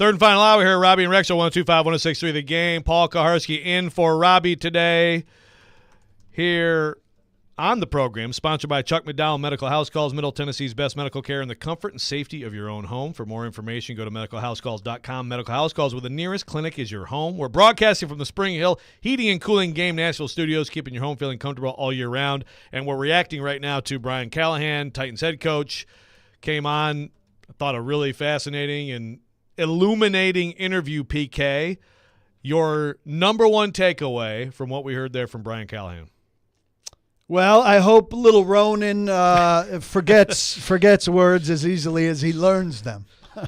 Third and final hour here, Robby and Rexrode, 102.5, 106.3 The Game. Paul Kaharski in for Robby today here on the program, sponsored by Chuck McDowell Medical House Calls, Middle Tennessee's best medical care in the comfort and safety of your own home. For more information, go to medicalhousecalls.com. Medical House Calls, where the nearest clinic is your home. We're broadcasting from the Spring Hill Heating and Cooling Game Nashville studios, keeping your home feeling comfortable all year round. And we're reacting right now to Brian Callahan, Titans head coach, came on, I thought a really fascinating and illuminating interview, PK. Your number one takeaway from what we heard there from Brian Callahan? Well, I hope little Ronan forgets words as easily as he learns them.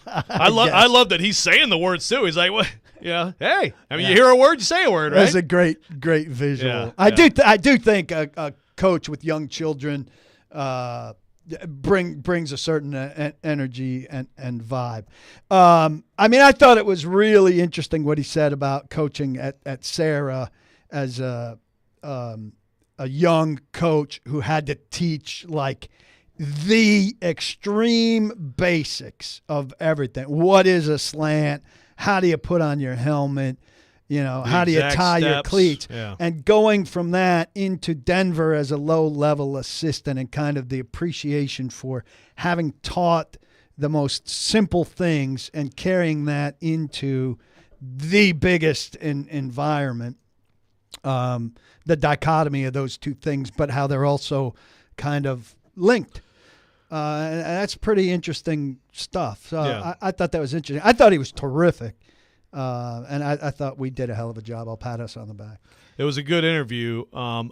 I love that he's saying the words too. He's like, "What? Yeah, hey." I mean, you hear a word, you say a word, right? That's a great visual. Yeah, I do think a coach with young children brings a certain energy and vibe. I mean, I thought it was really interesting what he said about coaching at Sarah as a young coach who had to teach like the extreme basics of everything. What is a slant? How do you put on your helmet? How do you tie your cleats? Yeah. And going from that into Denver as a low-level assistant and kind of the appreciation for having taught the most simple things and carrying that into the biggest environment. The dichotomy of those two things, but how they're also kind of linked. And that's pretty interesting stuff. So Yeah. I thought that was interesting. I thought he was terrific. And I thought we did a hell of a job. I'll pat us on the back. It was a good interview. I'm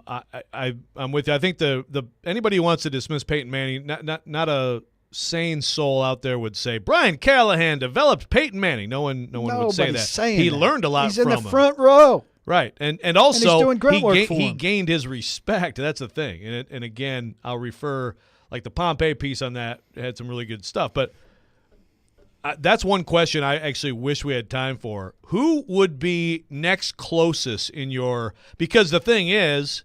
with you. I think the anybody who wants to dismiss Peyton Manning, not a sane soul out there would say Brian Callahan developed Peyton Manning. No one would say that. He learned a lot He's from him. He's in the front row. Right, and also and he's doing great work for he him. gained his respect. That's the thing, and again, I'll refer like the Pompey piece on that had some really good stuff. But that's one question I actually wish we had time for. Who would be next closest in your? Because the thing is,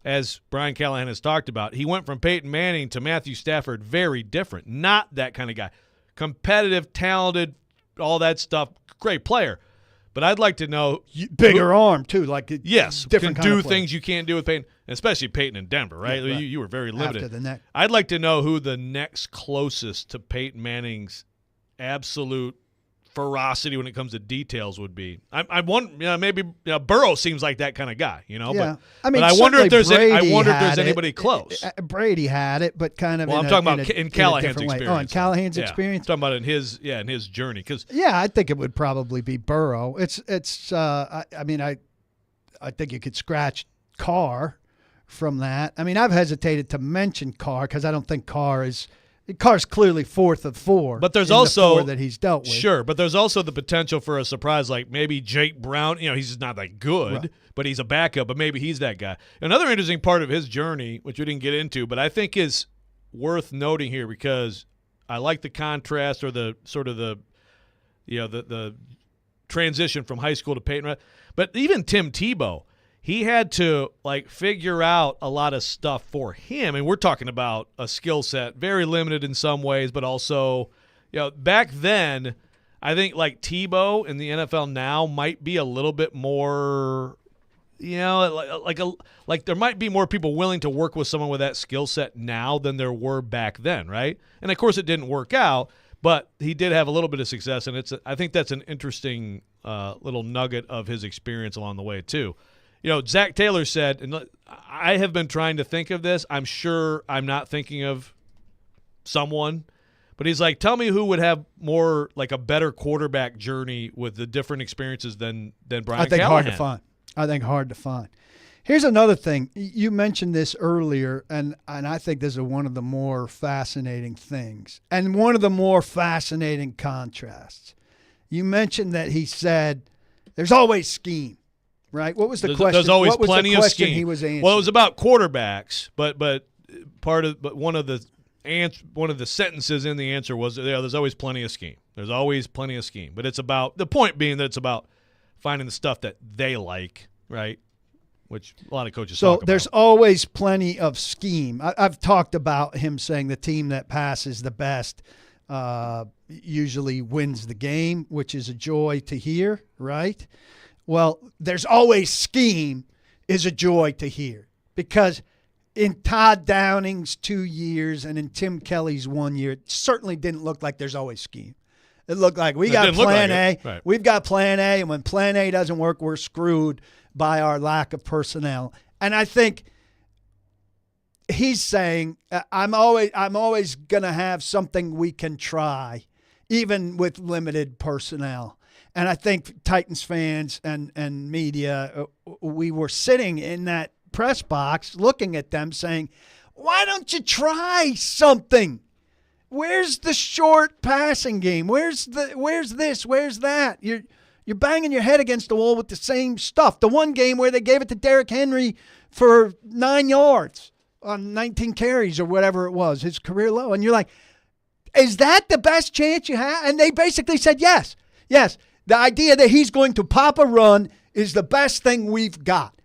as Brian Callahan has talked about, he went from Peyton Manning to Matthew Stafford, very different. Not that kind of guy, competitive, talented, all that stuff, great player. But I'd like to know bigger arm too, like yes, different can kind do of player. things you can't do with Peyton, especially Peyton in Denver, right? Yeah, right. You were very limited. After the neck. I'd like to know who the next closest to Peyton Manning's absolute ferocity when it comes to details would be. I want maybe Burrow seems like that kind of guy, Yeah, But I mean, I wonder if there's Brady anybody close. Brady had it, but kind of. Well, I'm talking about in Callahan's different way. experience. Oh, in Callahan's Yeah. experience. I'm talking about in his journey, because I think it would probably be Burrow. I think you could scratch Carr from that. I mean, I've hesitated to mention Carr because I don't think Carr's clearly fourth of four. But there's in also the four that he's dealt with. Sure, but there's also the potential for a surprise, like maybe Jake Brown. He's just not that good, Right. but he's a backup. But maybe he's that guy. Another interesting part of his journey, which we didn't get into, but I think is worth noting here because I like the contrast or the sort of the transition from high school to Peyton. But even Tim Tebow, he had to figure out a lot of stuff for him, and we're talking about a skill set very limited in some ways, but also, back then, I think Tebow in the NFL now might be a little bit more, there might be more people willing to work with someone with that skill set now than there were back then, right? And of course, it didn't work out, but he did have a little bit of success, and I think that's an interesting little nugget of his experience along the way too. Zach Taylor said, and I have been trying to think of this. I'm sure I'm not thinking of someone, but he's like, tell me who would have more a better quarterback journey with the different experiences than Brian Callahan. I think hard to find. Here's another thing. You mentioned this earlier, and I think this is one of the more fascinating things and one of the more fascinating contrasts. You mentioned that he said there's always scheme. Right. What was the question? There's always what was plenty the of question scheme. He was answering? Well, it was about quarterbacks, but one of the sentences in the answer was there's always plenty of scheme. There's always plenty of scheme, but it's about the point being that it's about finding the stuff that they like, right? Which a lot of coaches talk about. So there's always plenty of scheme. I've talked about him saying the team that passes the best usually wins the game, which is a joy to hear, right? Well, there's always scheme is a joy to hear, because in Todd Downing's 2 years and in Tim Kelly's 1 year, it certainly didn't look like there's always scheme. It looked like we got plan A. Right. We've got plan A, and when plan A doesn't work, we're screwed by our lack of personnel. And I think he's saying, I'm always going to have something we can try, even with limited personnel. And I think Titans fans and media, we were sitting in that press box looking at them saying, why don't you try something? Where's the short passing game? Where's this? Where's that? You're banging your head against the wall with the same stuff. The one game where they gave it to Derrick Henry for 9 yards on 19 carries or whatever it was, his career low. And you're like, is that the best chance you have? And they basically said yes. Yes, the idea that he's going to pop a run is the best thing we've got.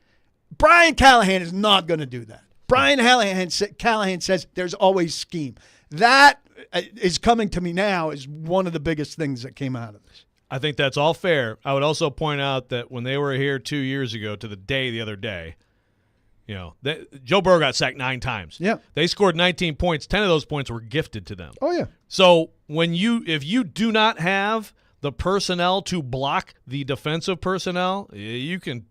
Brian Callahan is not going to do that. Brian Callahan says there's always scheme. That is coming to me now as one of the biggest things that came out of this. I think that's all fair. I would also point out that when they were here 2 years ago to the other day, Joe Burrow got sacked 9 times. Yeah. They scored 19 points. 10 of those points were gifted to them. Oh, yeah. So if you do not have the personnel to block the defensive personnel, you can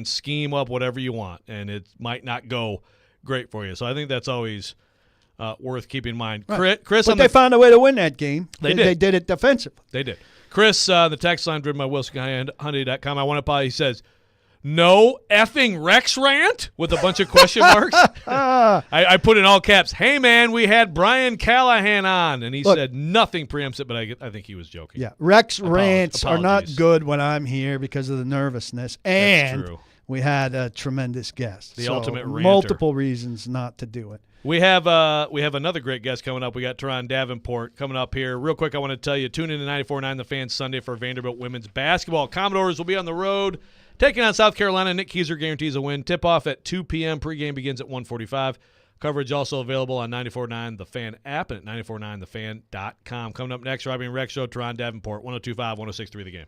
scheme up whatever you want, and it might not go great for you. So I think that's always worth keeping in mind. Right. Chris, but they found a way to win that game. They did. They did it defensively. They did. Chris, the text line driven by WilsonHundy.com. I want to buy. He says, "No effing Rex rant?" with a bunch of question marks. I put in all caps, "Hey, man, we had Brian Callahan on." And he said nothing preempts it, but I think he was joking. Yeah, Rex rants are not good when I'm here because of the nervousness. And That's true. We had a tremendous guest. The ultimate ranter. Multiple reasons not to do it. We have another great guest coming up. We got Teryon Davenport coming up here. Real quick, I want to tell you, tune in to 94.9 The Fan Sunday for Vanderbilt women's basketball. Commodores will be on the road taking on South Carolina. Nick Keiser guarantees a win. Tip-off at 2 p.m. Pregame begins at 1:45. Coverage also available on 94.9 The Fan app and at 949thefan.com. Coming up next, Robby and Rexrode, Teryon Davenport, 102.5, 106.3 The Game.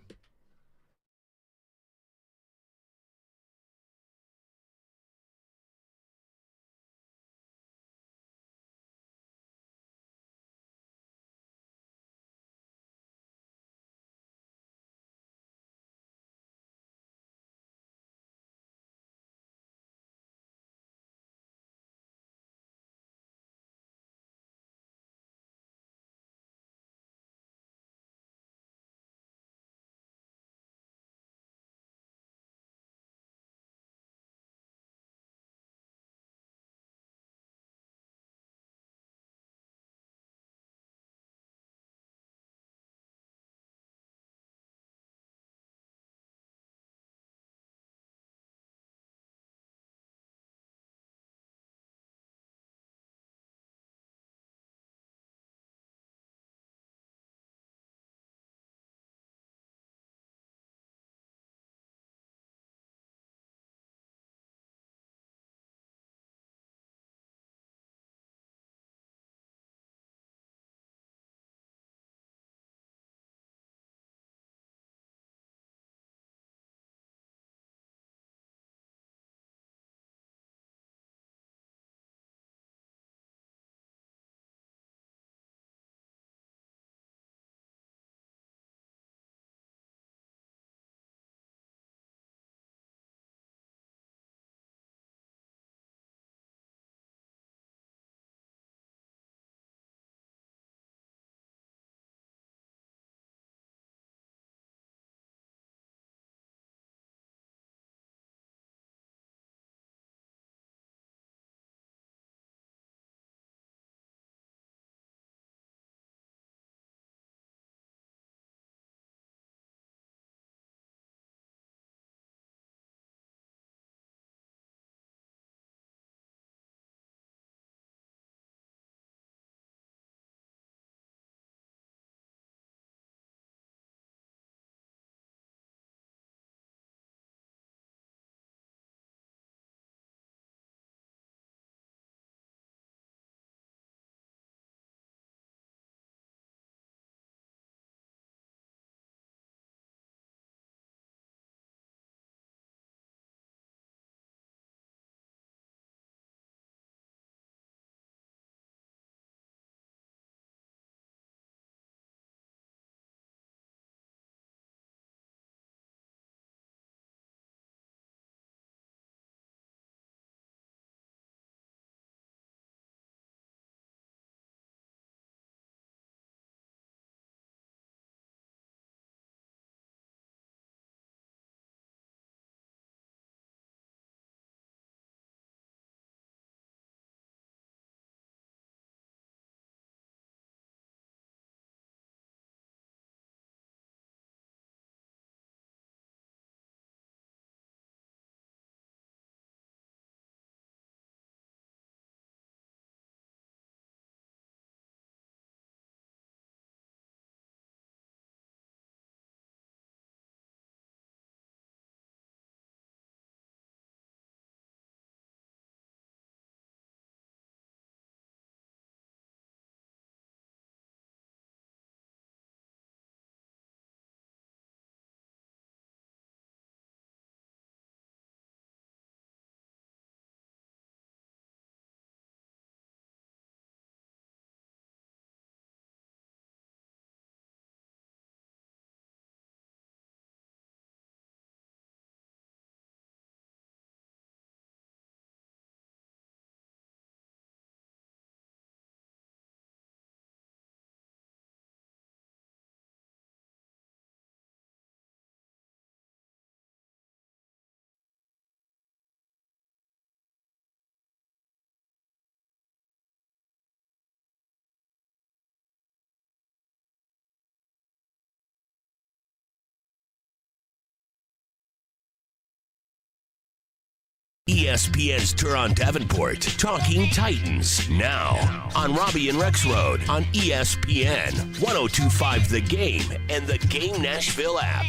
ESPN's Teryon Davenport, Talking Titans, now on Robby and Rexrode on ESPN, 102.5 The Game, and the Game Nashville app.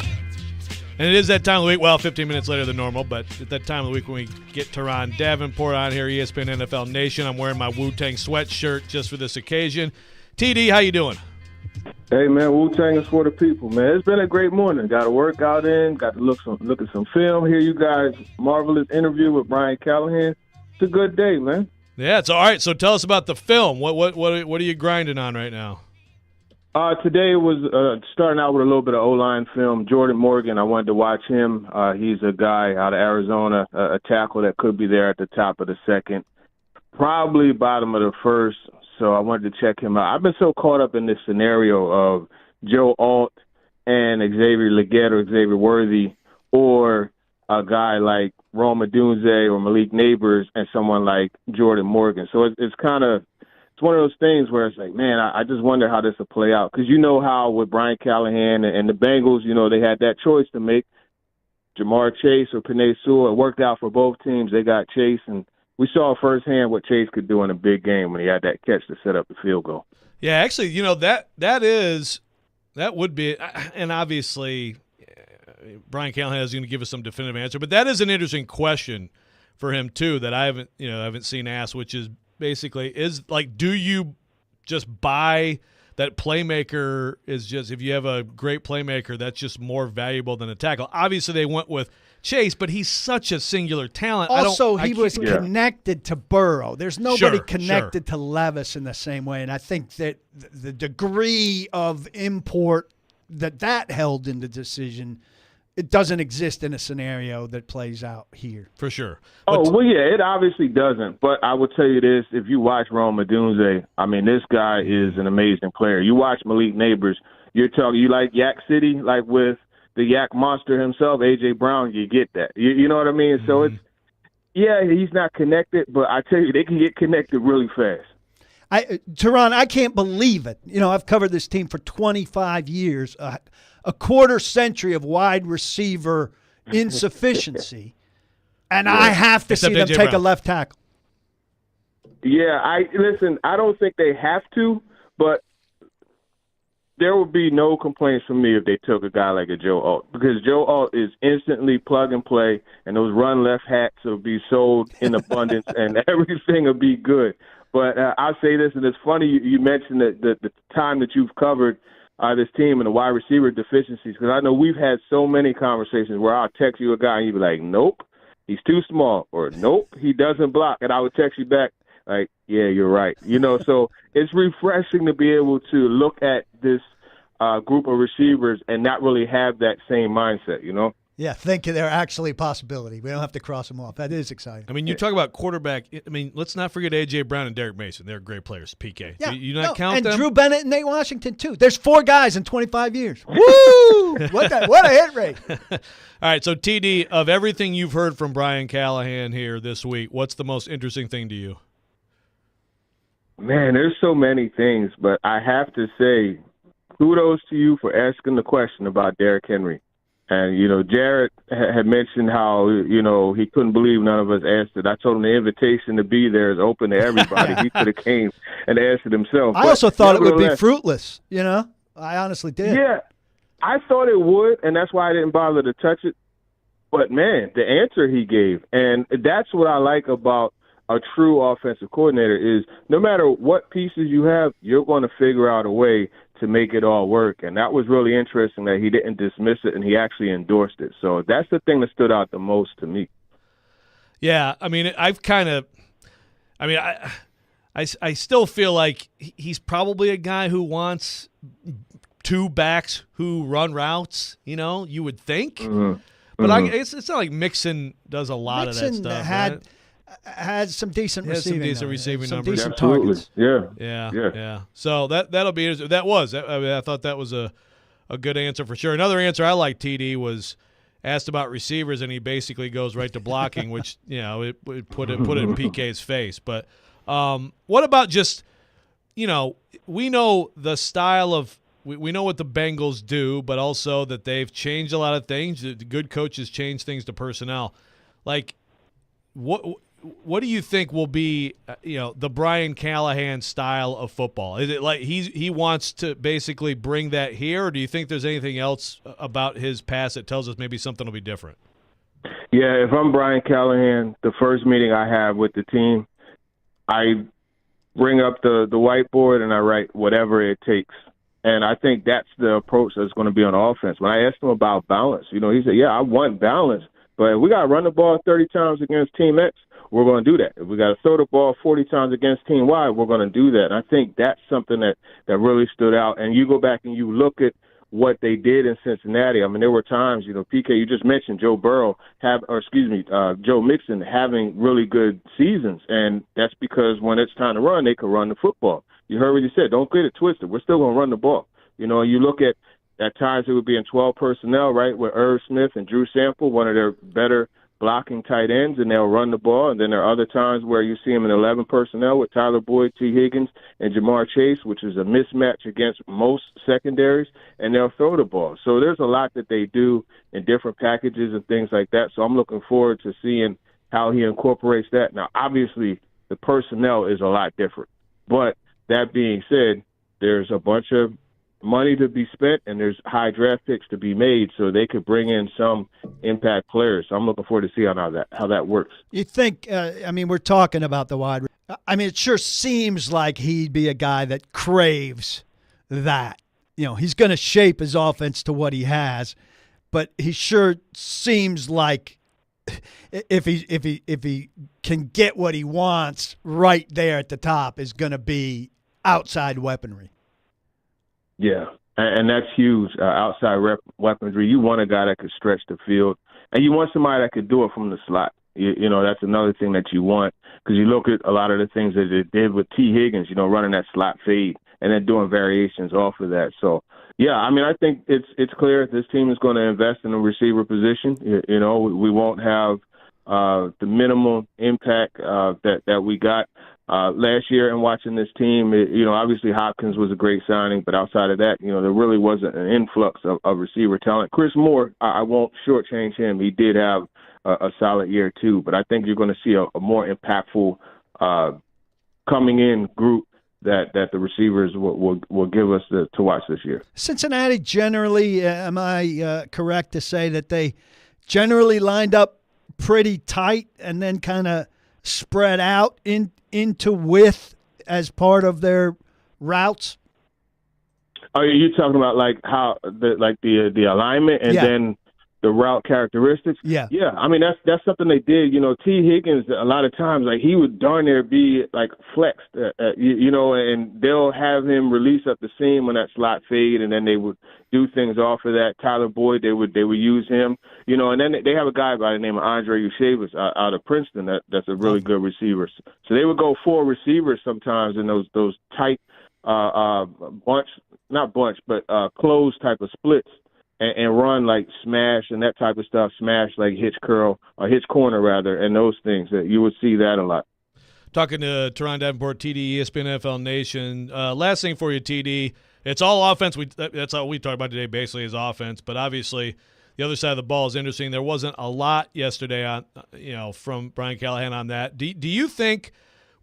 And it is that time of the week, well, 15 minutes later than normal, but at that time of the week when we get Teryon Davenport on here, ESPN NFL Nation. I'm wearing my Wu-Tang sweatshirt just for this occasion. TD, how you doing? Hey, man, Wu-Tang is for the people, man. It's been a great morning. Got a workout in, got to look at some film. Hear you guys' marvelous interview with Brian Callahan. It's a good day, man. Yeah, it's all right. So tell us about the film. What are you grinding on right now? Today was starting out with a little bit of O-line film. Jordan Morgan, I wanted to watch him. He's a guy out of Arizona, a tackle that could be there at the top of the second, probably bottom of the first. So I wanted to check him out. I've been so caught up in this scenario of Joe Alt and Xavier Legette or Xavier Worthy, or a guy like Rome Odunze or Malik Neighbors and someone like Jordan Morgan. So it's kind of it's one of those things where it's like, man, I just wonder how this will play out. Because you know how with Brian Callahan and the Bengals, you know, they had that choice to make, Jamar Chase or Penei Sewell. It worked out for both teams. They got Chase, and we saw firsthand what Chase could do in a big game when he had that catch to set up the field goal. Yeah, actually, you know, that would be, and obviously Brian Callahan is going to give us some definitive answer, but that is an interesting question for him too that I haven't seen asked, which is basically do you just buy that playmaker is just, if you have a great playmaker, that's just more valuable than a tackle. Obviously, they went with Chase, but he's such a singular talent. Also, he was connected to Burrow. There's nobody connected to Levis in the same way, and I think that the degree of import that held in the decision, it doesn't exist in a scenario that plays out here. For sure. It obviously doesn't. But I will tell you this, if you watch Rome Odunze, I mean, this guy is an amazing player. You watch Malik Neighbors, you like Yak City, like with the Yak Monster himself, A.J. Brown, you get that. You know what I mean? So he's not connected, but I tell you, they can get connected really fast. Teryon, I can't believe it. You know, I've covered this team for 25 years, a quarter century of wide receiver insufficiency, and I have to see them take a left tackle. Yeah, I don't think they have to, but there would be no complaints from me if they took a guy like a Joe Alt, because Joe Alt is instantly plug and play, and those run left hats will be sold in abundance, and everything will be good. But I'll say this, and it's funny you mentioned the time that you've covered this team and the wide receiver deficiencies, because I know we've had so many conversations where I'll text you a guy and you'll be like, nope, he's too small, or nope, he doesn't block, and I would text you back like, yeah, you're right. You know, so it's refreshing to be able to look at this group of receivers and not really have that same mindset, you know? Yeah, think they're actually a possibility. We don't have to cross them off. That is exciting. I mean, you talk about quarterback. I mean, let's not forget A.J. Brown and Derek Mason. They're great players, PK. Yeah, you not count them? And Drew Bennett and Nate Washington, too. There's 4 guys in 25 years. Woo! What a hit rate. All right, so TD, of everything you've heard from Brian Callahan here this week, what's the most interesting thing to you? Man, there's so many things, but I have to say, kudos to you for asking the question about Derrick Henry. And, you know, Jared had mentioned how, you know, he couldn't believe none of us asked it. I told him the invitation to be there is open to everybody. He could have came and answered himself. I also thought it would be fruitless, you know? I honestly did. Yeah, I thought it would, and that's why I didn't bother to touch it. But, man, the answer he gave, and that's what I like about a true offensive coordinator, is no matter what pieces you have, you're going to figure out a way to make it all work. And that was really interesting that he didn't dismiss it and he actually endorsed it. So that's the thing that stood out the most to me. Yeah, I mean, I still feel like he's probably a guy who wants 2 backs who run routes, you know, you would think. Mm-hmm. But it's not like Mixon does a lot of that stuff. Had some decent receiving numbers. Decent targets. Yeah. So that'll be interesting. I thought that was a good answer for sure. Another answer I like, TD, was asked about receivers, and he basically goes right to blocking, which, you know, it put it in PK's face. But what about just, you know, we know the style of we know what the Bengals do, but also that they've changed a lot of things. The good coaches change things to personnel. Like, what do you think will be, the Brian Callahan style of football? Is it like he wants to basically bring that here, or do you think there's anything else about his past that tells us maybe something will be different? Yeah, if I'm Brian Callahan, the first meeting I have with the team, I bring up the whiteboard and I write whatever it takes. And I think that's the approach that's going to be on offense. When I asked him about balance, he said, yeah, I want balance, but if we got to run the ball 30 times against Team X, we're going to do that. If we got to throw the ball 40 times against Team Y, we're going to do that. And I think that's something that really stood out. And you go back and you look at what they did in Cincinnati. I mean, there were times, PK, you just mentioned Joe Mixon having really good seasons. And that's because when it's time to run, they can run the football. You heard what he said. Don't get it twisted. We're still going to run the ball. You look at times it would be in 12 personnel, right, with Irv Smith and Drew Sample, one of their better blocking tight ends, and they'll run the ball. And then there are other times where you see them in 11 personnel with Tyler Boyd, T. Higgins, and Jamar Chase, which is a mismatch against most secondaries, and they'll throw the ball. So there's a lot that they do in different packages and things like that. So I'm looking forward to seeing how he incorporates that. Now, obviously, the personnel is a lot different. But that being said, there's a bunch of money to be spent, and there's high draft picks to be made, so they could bring in some impact players. So I'm looking forward to see how that works. You think? We're talking about the wide. It sure seems like he'd be a guy that craves that. He's going to shape his offense to what he has, but he sure seems like if he can get what he wants right there at the top, is going to be outside weaponry. Yeah, and that's huge, outside weaponry. You want a guy that could stretch the field, and you want somebody that could do it from the slot. That's another thing that you want, because you look at a lot of the things that they did with T. Higgins, running that slot fade and then doing variations off of that. So, yeah, I think it's clear this team is going to invest in the receiver position. We won't have the minimum impact that we got last year. And watching this team, obviously Hopkins was a great signing, but outside of that, there really wasn't an influx of receiver talent. Chris Moore, I won't shortchange him. He did have a solid year too, but I think you're going to see a more impactful coming in group that the receivers will give us to watch this year. Cincinnati generally, am I correct to say that they generally lined up pretty tight and then kind of spread out into width as part of their routes? Oh, you're talking about like how the alignment and then the route characteristics? Yeah. That's something they did. T. Higgins, a lot of times, like, he would darn near be like flexed, and they'll have him release up the seam on that slot fade, and then they would do things off of that. Tyler Boyd, they would use him, and then they have a guy by the name of Andre Ushevas out of Princeton that's a really good receiver. So they would go 4 receivers sometimes in those tight closed type of splits. And run like smash and that type of stuff, smash like hitch curl or hitch corner rather, and those things that you would see that a lot. Talking to Teryon Davenport, TD, ESPN NFL Nation. Last thing for you, TD, it's all offense. That's all we talk about today. Basically, is offense, but obviously the other side of the ball is interesting. There wasn't a lot yesterday on from Brian Callahan on that. Do you think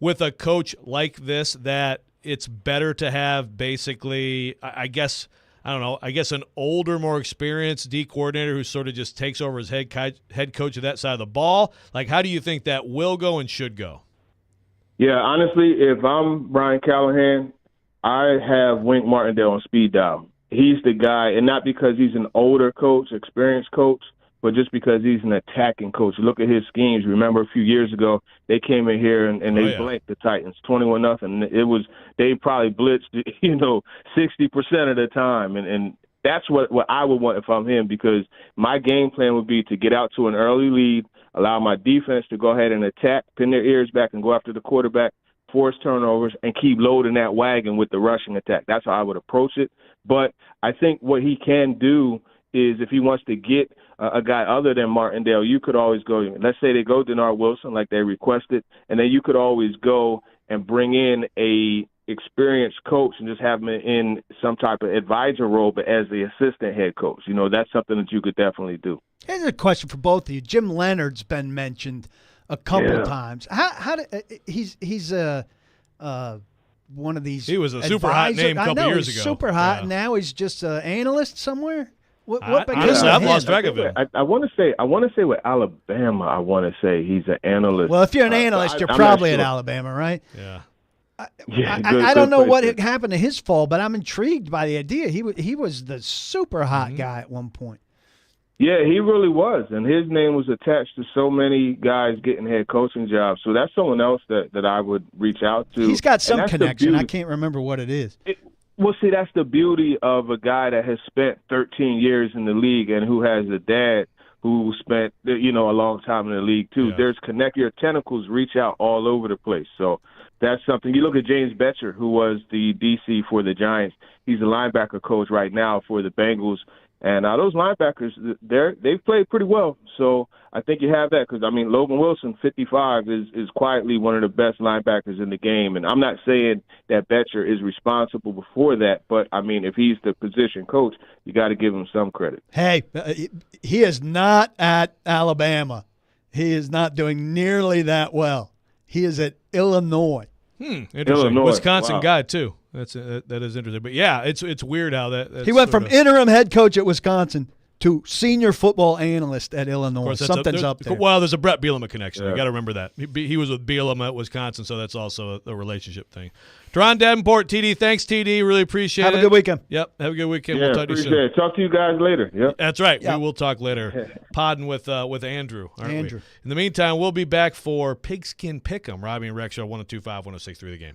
with a coach like this that it's better to have basically, I guess an older, more experienced D coordinator who sort of just takes over as head coach of that side of the ball? Like, how do you think that will go and should go? Yeah, honestly, if I'm Brian Callahan, I have Wink Martindale on speed dial. He's the guy, and not because he's an older coach, experienced coach, but just because he's an attacking coach. Look at his schemes. Remember a few years ago, they came in here and they blanked the Titans 21-0. They probably blitzed, 60% of the time. And that's what I would want if I'm him, because my game plan would be to get out to an early lead, allow my defense to go ahead and attack, pin their ears back and go after the quarterback, force turnovers, and keep loading that wagon with the rushing attack. That's how I would approach it. But I think what he can do is, if he wants to get a guy other than Martindale, you could always go, let's say they go Denard Wilson like they requested, and then you could always go and bring in a experienced coach and just have him in some type of advisor role, but as the assistant head coach. That's something that you could definitely do. Here's a question for both of you. Jim Leonard's been mentioned a couple times. How did he's one of these. He was a super hot name a couple years ago. Super hot. Yeah. Now he's just an analyst somewhere. What I've lost track of him. I want to say with Alabama. I want to say he's an analyst. Well, if you're an analyst, you're probably at Alabama, right? Yeah. I don't know what happened to his fall, but I'm intrigued by the idea. He was the super hot guy at one point. Yeah, he really was, and his name was attached to so many guys getting head coaching jobs. So that's someone else that I would reach out to. He's got some connection. I can't remember what it is. Well, see, that's the beauty of a guy that has spent 13 years in the league and who has a dad who spent, a long time in the league too. Yeah. Your tentacles reach out all over the place. So that's something. You look at James Betcher, who was the DC for the Giants. He's the linebacker coach right now for the Bengals. And those linebackers, they've played pretty well. So I think you have that because, Logan Wilson, 55, is quietly one of the best linebackers in the game. And I'm not saying that Betcher is responsible before that, but, if he's the position coach, you got to give him some credit. Hey, he is not at Alabama. He is not doing nearly that well. He is at Illinois. Interesting. Illinois. Wisconsin guy, too. That is interesting. But, yeah, it's weird how that – he went from interim head coach at Wisconsin to senior football analyst at Illinois. Something's up there. Well, there's a Brett Bielema connection. Yeah. You got to remember that. He was with Bielema at Wisconsin, so that's also a relationship thing. Teryon Davenport, TD. Thanks, TD. Really appreciate it. Have a good weekend. Yep. Have a good weekend. Yeah, we'll talk to you soon. It. Talk to you guys later. Yep. That's right. Yep. We will talk later. Podding with Andrew, aren't we? In the meantime, we'll be back for Pigskin Pick 'em. Robby and Rexrode, 102.5, 106.3 The Game.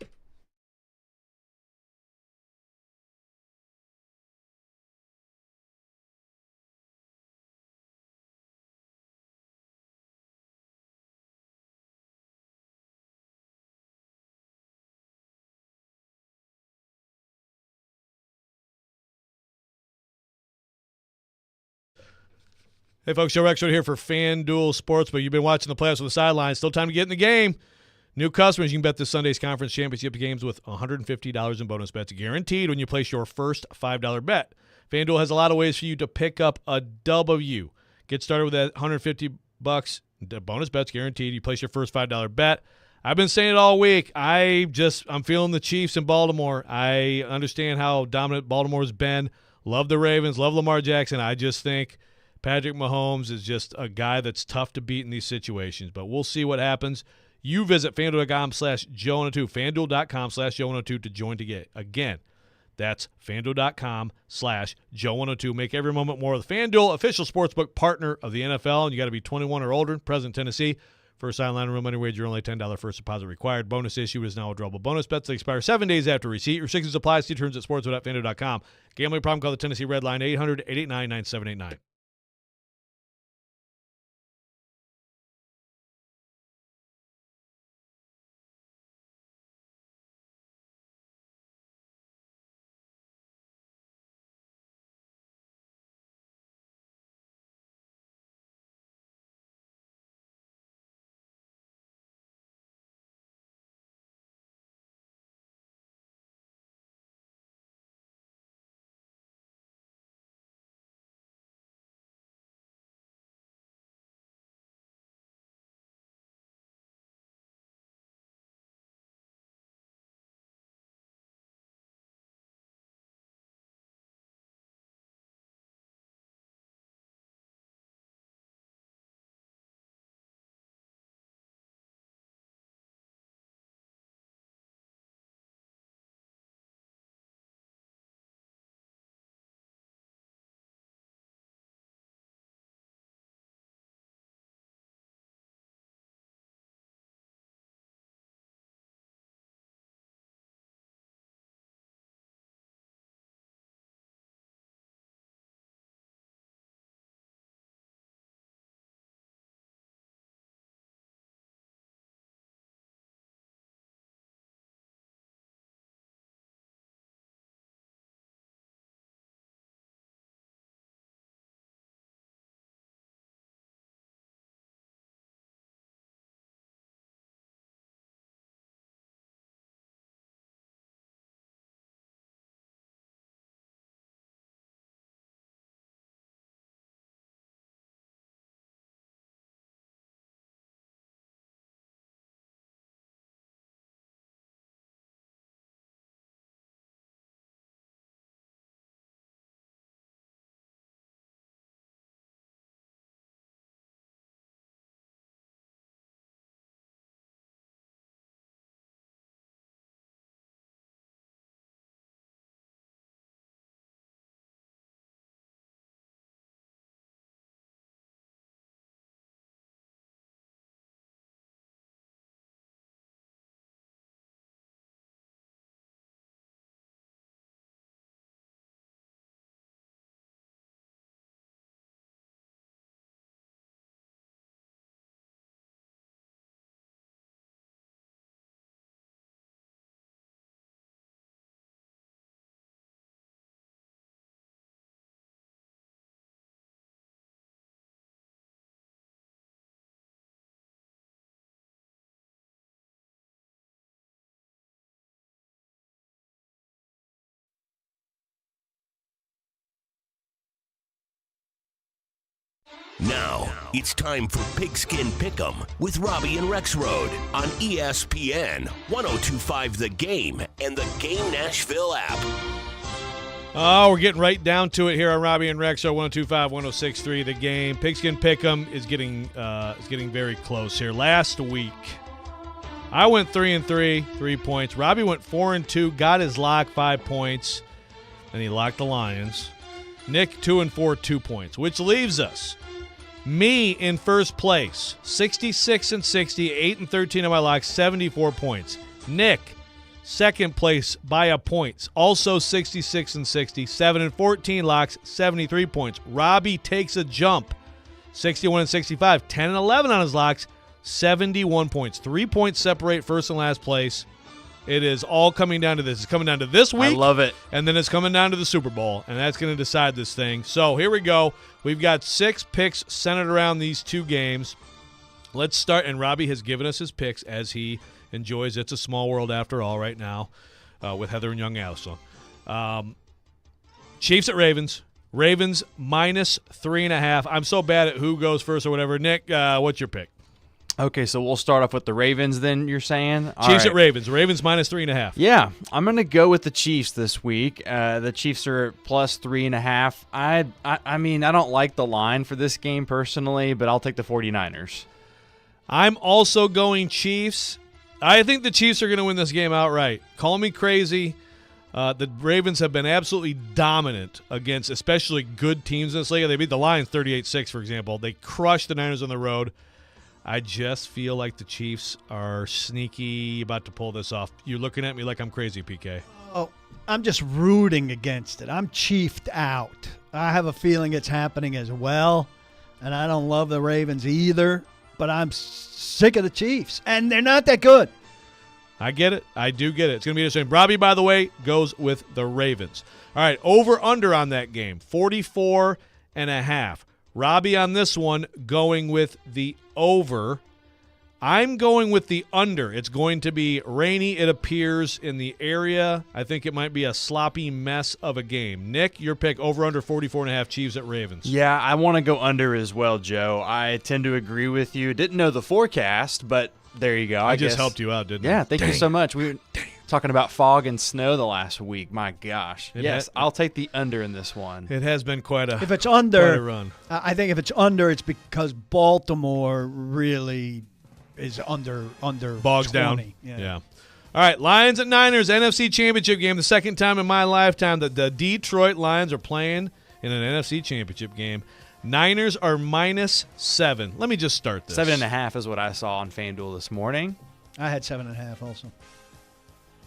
Hey, folks, Joe Rexrode here for FanDuel Sportsbook. You've been watching the playoffs on the sidelines. Still time to get in the game. New customers, you can bet this Sunday's conference championship games with $150 in bonus bets guaranteed when you place your first $5 bet. FanDuel has a lot of ways for you to pick up a W. Get started with that $150 bonus bets guaranteed. You place your first $5 bet. I've been saying it all week. I'm feeling the Chiefs in Baltimore. I understand how dominant Baltimore's been. Love the Ravens. Love Lamar Jackson. I just think Patrick Mahomes is just a guy that's tough to beat in these situations, but we'll see what happens. You visit FanDuel.com/Joe102, FanDuel.com/Joe102 to join to get. Again, that's FanDuel.com/Joe102. Make every moment more with FanDuel, official sportsbook partner of the NFL, and you got to be 21 or older, present Tennessee. First sideline real money wager, only $10 first deposit required. Bonus issue is now a drawable bonus bets that expire 7 days after receipt. Restrictions apply. See terms at sportsbook.fanduel.com. Gambling problem? Call the Tennessee Red Line 800-889-9789. Now, it's time for Pigskin Pick'em with Robby and Rexrode on ESPN, 102.5 The Game, and the Game Nashville app. Oh, we're getting right down to it here on Robby and Rexrode, 102.5, 106.3 The Game. Pigskin Pick'em is getting very close here. Last week, I went 3-3, 3 points. Robby went 4-2, got his lock, 5 points, and he locked the Lions. Nick 2-4, 2 points, which leaves us. Me in first place, 66-60, 8-13 on my lock, 74 points. Nick, second place by a point, also 66-60, 7-14 locks, 73 points. Robby takes a jump, 61-65, 10-11 on his locks, 71 points. 3 points separate first and last place. It is all coming down to this. It's coming down to this week. I love it. And then it's coming down to the Super Bowl, and that's going to decide this thing. So here we go. We've got 6 picks centered around these 2 games. Let's start, and Robby has given us his picks as he enjoys It's a Small World After All right now with Heather and Young Allison. Chiefs at Ravens. Ravens minus 3.5. I'm so bad at who goes first or whatever. Nick, what's your pick? Okay, so we'll start off with the Ravens then, you're saying? Chiefs at Ravens. Ravens minus 3.5. Yeah, I'm going to go with the Chiefs this week. The Chiefs are at plus 3.5. I mean, I don't like the line for this game personally, but I'll take the 49ers. I'm also going Chiefs. I think the Chiefs are going to win this game outright. Call me crazy. The Ravens have been absolutely dominant against especially good teams in this league. They beat the Lions 38-6, for example. They crushed the Niners on the road. I just feel like the Chiefs are sneaky about to pull this off. You're looking at me like I'm crazy, PK. Oh, I'm just rooting against it. I'm chiefed out. I have a feeling it's happening as well, and I don't love the Ravens either, but I'm sick of the Chiefs, and they're not that good. I get it. I do get it. It's going to be interesting. Robby, by the way, goes with the Ravens. All right, over-under on that game, 44.5. Robby on this one going with the over. I'm going with the under. It's going to be rainy, it appears, in the area. I think it might be a sloppy mess of a game. Nick, your pick, over-under 44.5 Chiefs at Ravens. Yeah, I want to go under as well, Joe. I tend to agree with you. Didn't know the forecast, but there you go. I just helped you out, didn't I? Yeah, thank you so much. We were talking about fog and snow the last week. My gosh. Yes, I'll take the under in this one. It has been quite a If it's under, quite a run. I think if it's under, it's because Baltimore really is under bogs 20. down. Yeah. All right, Lions at Niners, NFC Championship game. The second time in my lifetime that the Detroit Lions are playing in an NFC Championship game. Niners are minus 7. Let me just start this. 7.5 is what I saw on FanDuel this morning. I had 7.5 also.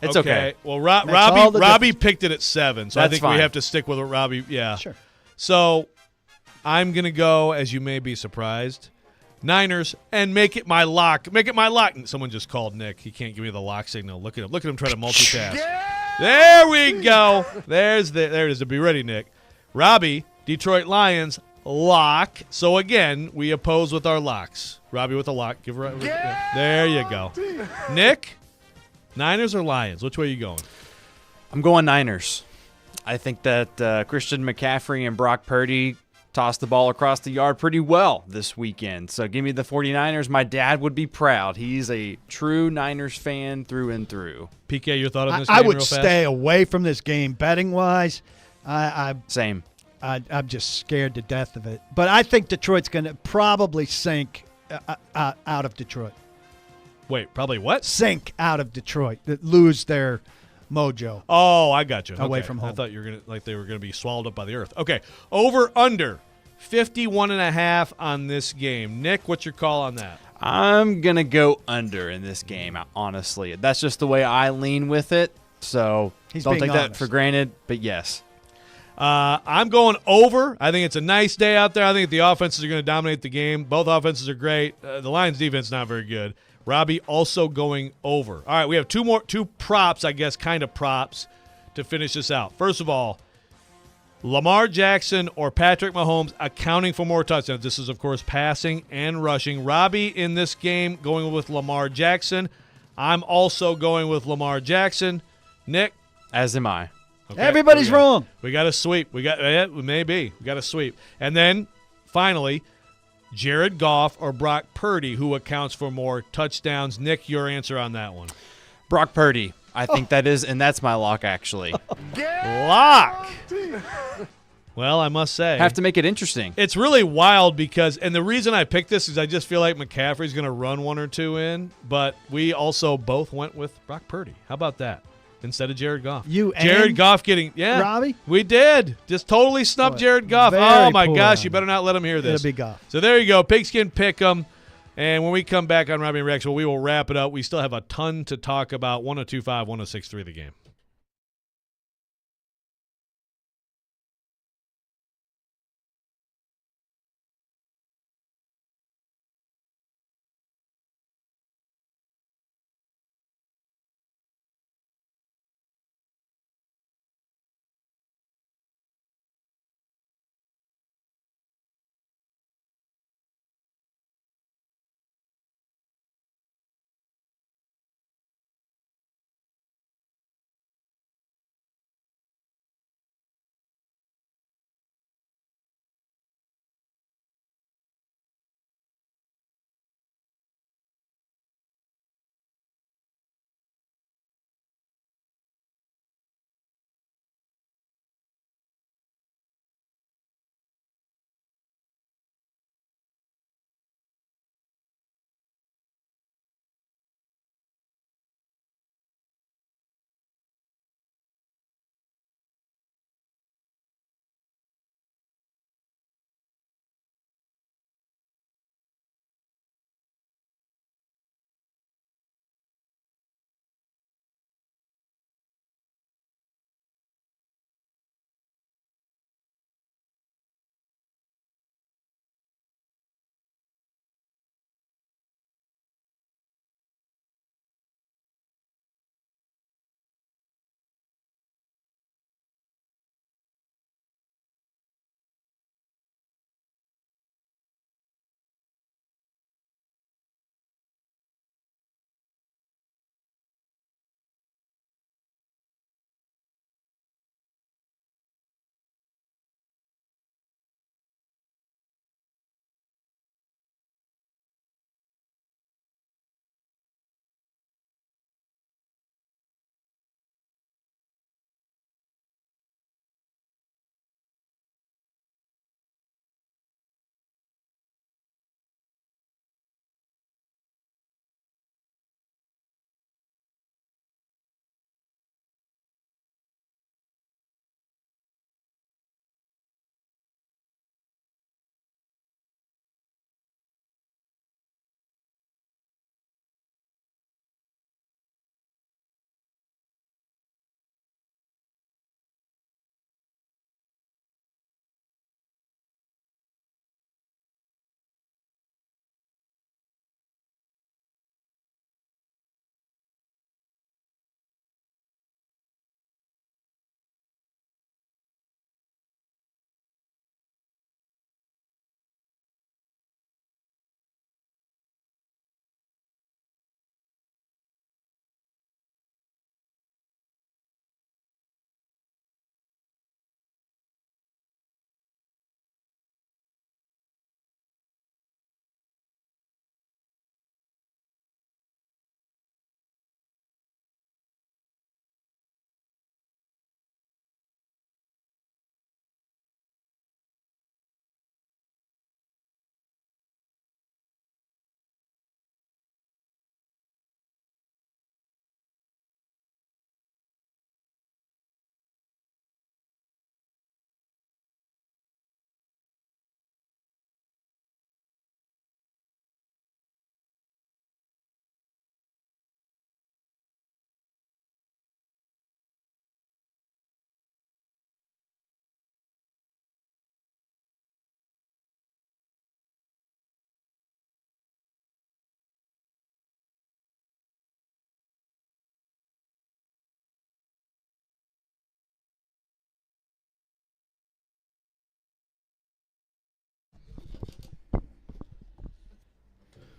It's okay. Well, Robby picked it at 7, so That's I think fine. we have to stick with what Robby. Yeah, Sure. So I'm gonna go, as you may be surprised, Niners, and make it my lock. Make it my lock. Someone just called Nick. He can't give me the lock signal. Look at him. Look at him try to multitask. There we go. There it is. Be ready, Nick. Robby, Detroit Lions. Lock. So again, we oppose with our locks. Robby with a lock. Give her. There you go. Nick, Niners or Lions? Which way are you going? I'm going Niners. I think that Christian McCaffrey and Brock Purdy tossed the ball across the yard pretty well this weekend. So give me the 49ers. My dad would be proud. He's a true Niners fan through and through. PK, your thought on this game I would real fast? stay away from this game betting-wise. Same. I'm just scared to death of it. But I think Detroit's going to probably sink out of Detroit. Wait, probably what? Sink out of Detroit. Lose their mojo. Oh, I got you. Away Okay. from home. I thought you were they were gonna be swallowed up by the earth. Okay, over under 51.5 on this game. Nick, what's your call on that? I'm gonna go under in this game. Honestly, that's just the way I lean with it. So don't take that for granted. But yes. I'm going over. I think it's a nice day out there. I think the offenses are going to dominate the game. Both offenses are great. The Lions' defense is not very good. Robby also going over. All right, we have two props, I guess, kind of props to finish this out. First of all, Lamar Jackson or Patrick Mahomes accounting for more touchdowns. This is, of course, passing and rushing. Robby in this game going with Lamar Jackson. I'm also going with Lamar Jackson. Nick? As am I. Okay, everybody's wrong. We got a sweep. We got a sweep. And then, finally, Jared Goff or Brock Purdy, who accounts for more touchdowns? Nick, your answer on that one. Brock Purdy. I think that is, and that's my lock, actually. Lock! Well, I must say. Have to make it interesting. It's really wild because, and the reason I picked this is I just feel like McCaffrey's going to run one or two in, but we also both went with Brock Purdy. How about that? Instead of Jared Goff. Jared Goff getting, Robby? We did. Just totally snubbed Jared Goff. Oh, my gosh. You better not let him hear this. It'll be Goff. So there you go. Pigskin Pick 'em. And when we come back on Robby and Rex, we will wrap it up. We still have a ton to talk about. 102.5, 106.3 The Game.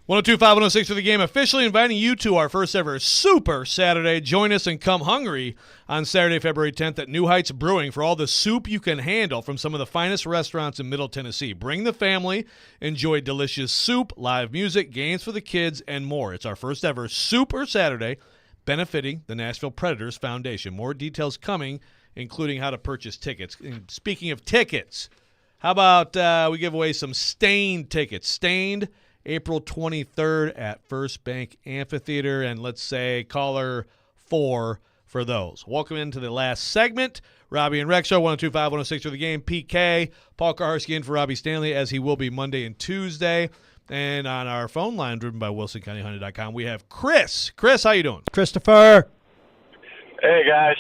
102.5, 106 for the game, officially inviting you to our first ever Super Saturday. Join us and come hungry on Saturday, February 10th at New Heights Brewing for all the soup you can handle from some of the finest restaurants in Middle Tennessee. Bring the family, enjoy delicious soup, live music, games for the kids, and more. It's our first ever Super Saturday benefiting the Nashville Predators Foundation. More details coming, including how to purchase tickets. And speaking of tickets, how about we give away some Stained tickets? Stained April 23rd at First Bank Amphitheater, and let's say caller 4 for those. Welcome into the last segment. Robby and Rexrode, 102.5, 106 for the game. PK, Paul Kaharski in for Robbie Stanley, as he will be Monday and Tuesday. And on our phone line, driven by WilsonCountyHunting.com, we have Chris. Chris, how you doing? Christopher. Hey, guys.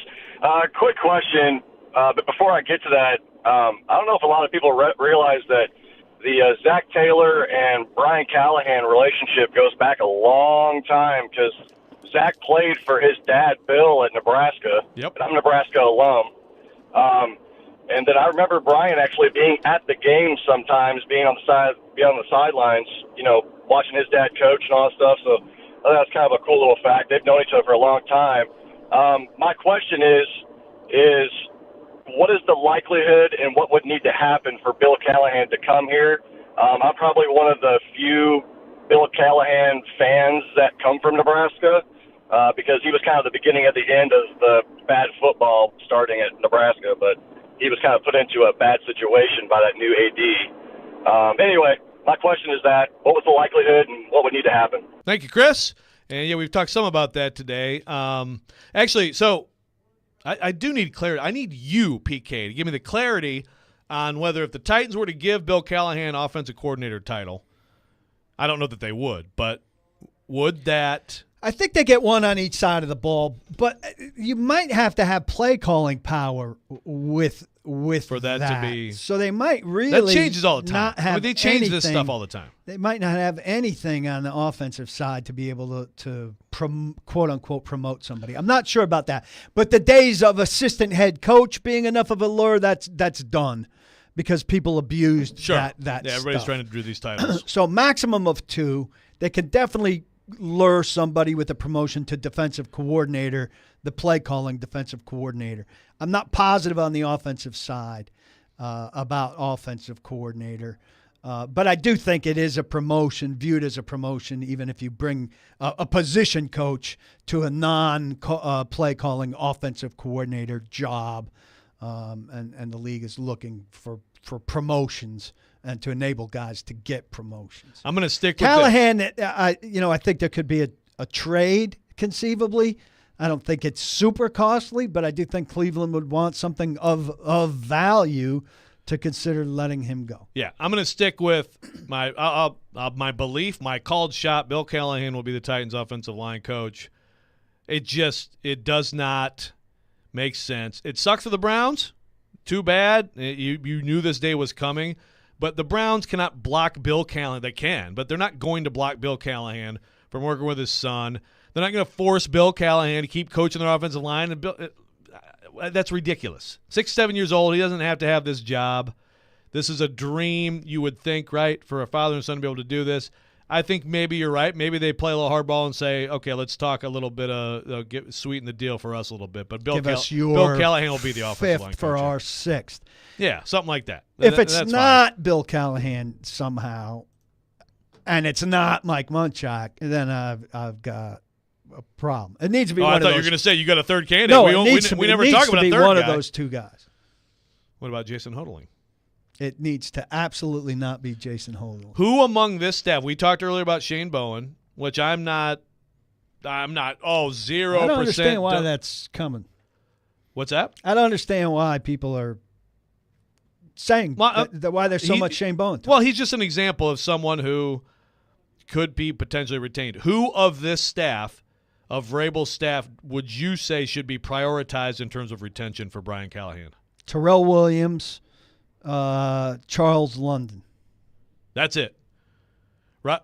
Quick question, but before I get to that, I don't know if a lot of people realize that the Zach Taylor and Brian Callahan relationship goes back a long time because Zach played for his dad, Bill, at Nebraska. Yep. And I'm a Nebraska alum. And then I remember Brian actually being at the game sometimes, being on the sidelines, you know, watching his dad coach and all that stuff. So I think that's kind of a cool little fact. They've known each other for a long time. My question is what is the likelihood and what would need to happen for Bill Callahan to come here? I'm probably one of the few Bill Callahan fans that come from Nebraska because he was kind of the beginning of the end of the bad football starting at Nebraska, but he was kind of put into a bad situation by that new AD. Anyway, my question is that, what was the likelihood and what would need to happen? Thank you, Chris. And, yeah, we've talked some about that today. Actually, so I do need clarity. I need you, PK, to give me the clarity on whether if the Titans were to give Bill Callahan offensive coordinator title, I don't know that they would, but would that – I think they get one on each side of the ball, but you might have to have play calling power with for that to be. So they might really that changes all the time. Not have they change anything, this stuff all the time. They might not have anything on the offensive side to be able to quote unquote promote somebody. I'm not sure about that, but the days of assistant head coach being enough of a lure, that's done. Because people abused that yeah, everybody's stuff. trying to do these titles. So maximum of 2. They can definitely lure somebody with a promotion to defensive coordinator, the play calling defensive coordinator. I'm not positive on the offensive side about offensive coordinator, but I do think it is a promotion, viewed as a promotion, even if you bring a position coach to a non-play calling offensive coordinator job. And the league is looking for promotions and to enable guys to get promotions. I'm going to stick with Callahan. I think there could be a trade conceivably. I don't think it's super costly, but I do think Cleveland would want something of value to consider letting him go. Yeah, I'm going to stick with my belief, my called shot. Bill Callahan will be the Titans' offensive line coach. It does not make sense. It sucks for the Browns. Too bad. You knew this day was coming. But the Browns cannot block Bill Callahan. They can, but they're not going to block Bill Callahan from working with his son. They're not going to force Bill Callahan to keep coaching their offensive line. And that's ridiculous. 6, 7 years old. He doesn't have to have this job. This is a dream, you would think, right, for a father and son to be able to do this. I think maybe you're right. Maybe they play a little hardball and say, okay, let's talk a little bit sweeten the deal for us a little bit. But Bill Callahan will be the offensive line coach for our 6th. Yeah, something like that. If it's not fine. Bill Callahan somehow, and it's not Mike Munchak, then I've got a problem. It needs to be one of those. I thought you were going to say you got a third candidate. No, we never talk about a third guy. One of those 2 guys. What about Jason Hodling? It needs to absolutely not be Jason Hodling. Who among this staff? We talked earlier about Shane Bowen, which I'm not. 0%. I don't understand why that's coming. What's that? I don't understand why people are saying why there's so much Shane Bowen. Well, he's just an example of someone who could be potentially retained. Who of this staff, of Vrabel's staff, would you say should be prioritized in terms of retention for Brian Callahan? Terrell Williams. Charles London. That's it.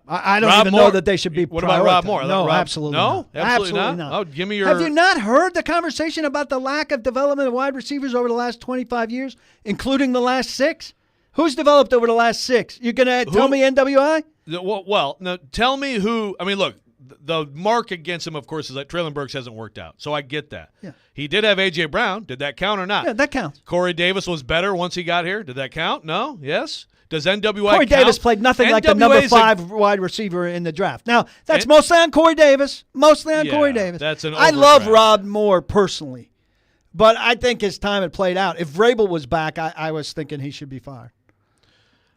I don't even know that they should be. What about Rob Moore? No, absolutely not. Absolutely not. Oh, give me your. Have you not heard the conversation about the lack of development of wide receivers over the last 25 years, including the last 6? Who's developed over the last 6? You're going to tell me NWI? Well, now tell me who. I mean, look, the mark against him, of course, is that Traylon Burks hasn't worked out. So I get that. Yeah. He did have A.J. Brown. Did that count or not? Yeah, that counts. Corey Davis was better once he got here. Did that count? No? Yes? Does NWA Corey count? Davis played nothing like the number 5 wide receiver in the draft. Now, that's mostly on Corey Davis. Corey Davis. That's an I love overdraft. Rob Moore personally, but I think his time had played out. If Vrabel was back, I was thinking he should be fired.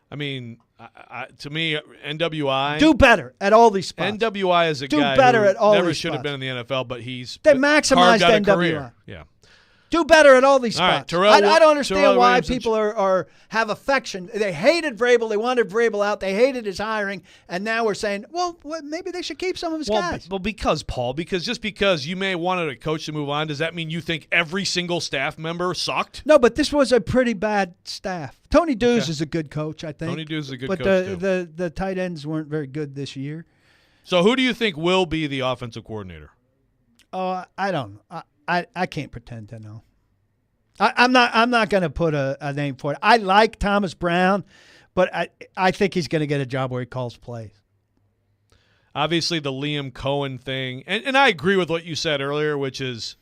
I mean, to me, NWI do better at all these spots. NWI is a do guy better who at all never these should have spots. been in the NFL, but he's They carved maximized out a NWI. career. Yeah. Do better at all these All right, spots. I don't understand Terrell why Williams people have affection. They hated Vrabel. They wanted Vrabel out. They hated his hiring. And now we're saying, well, maybe they should keep some of his guys. Well, just because you may wanted a coach to move on, does that mean you think every single staff member sucked? No, but this was a pretty bad staff. Tony Dews is a good coach, I think. Tony Dews is a good coach, too. But the tight ends weren't very good this year. So who do you think will be the offensive coordinator? Oh, I don't know. I can't pretend to know. I'm not going to put a name for it. I like Thomas Brown, but I think he's going to get a job where he calls plays. Obviously, the Liam Cohen thing, and I agree with what you said earlier, which is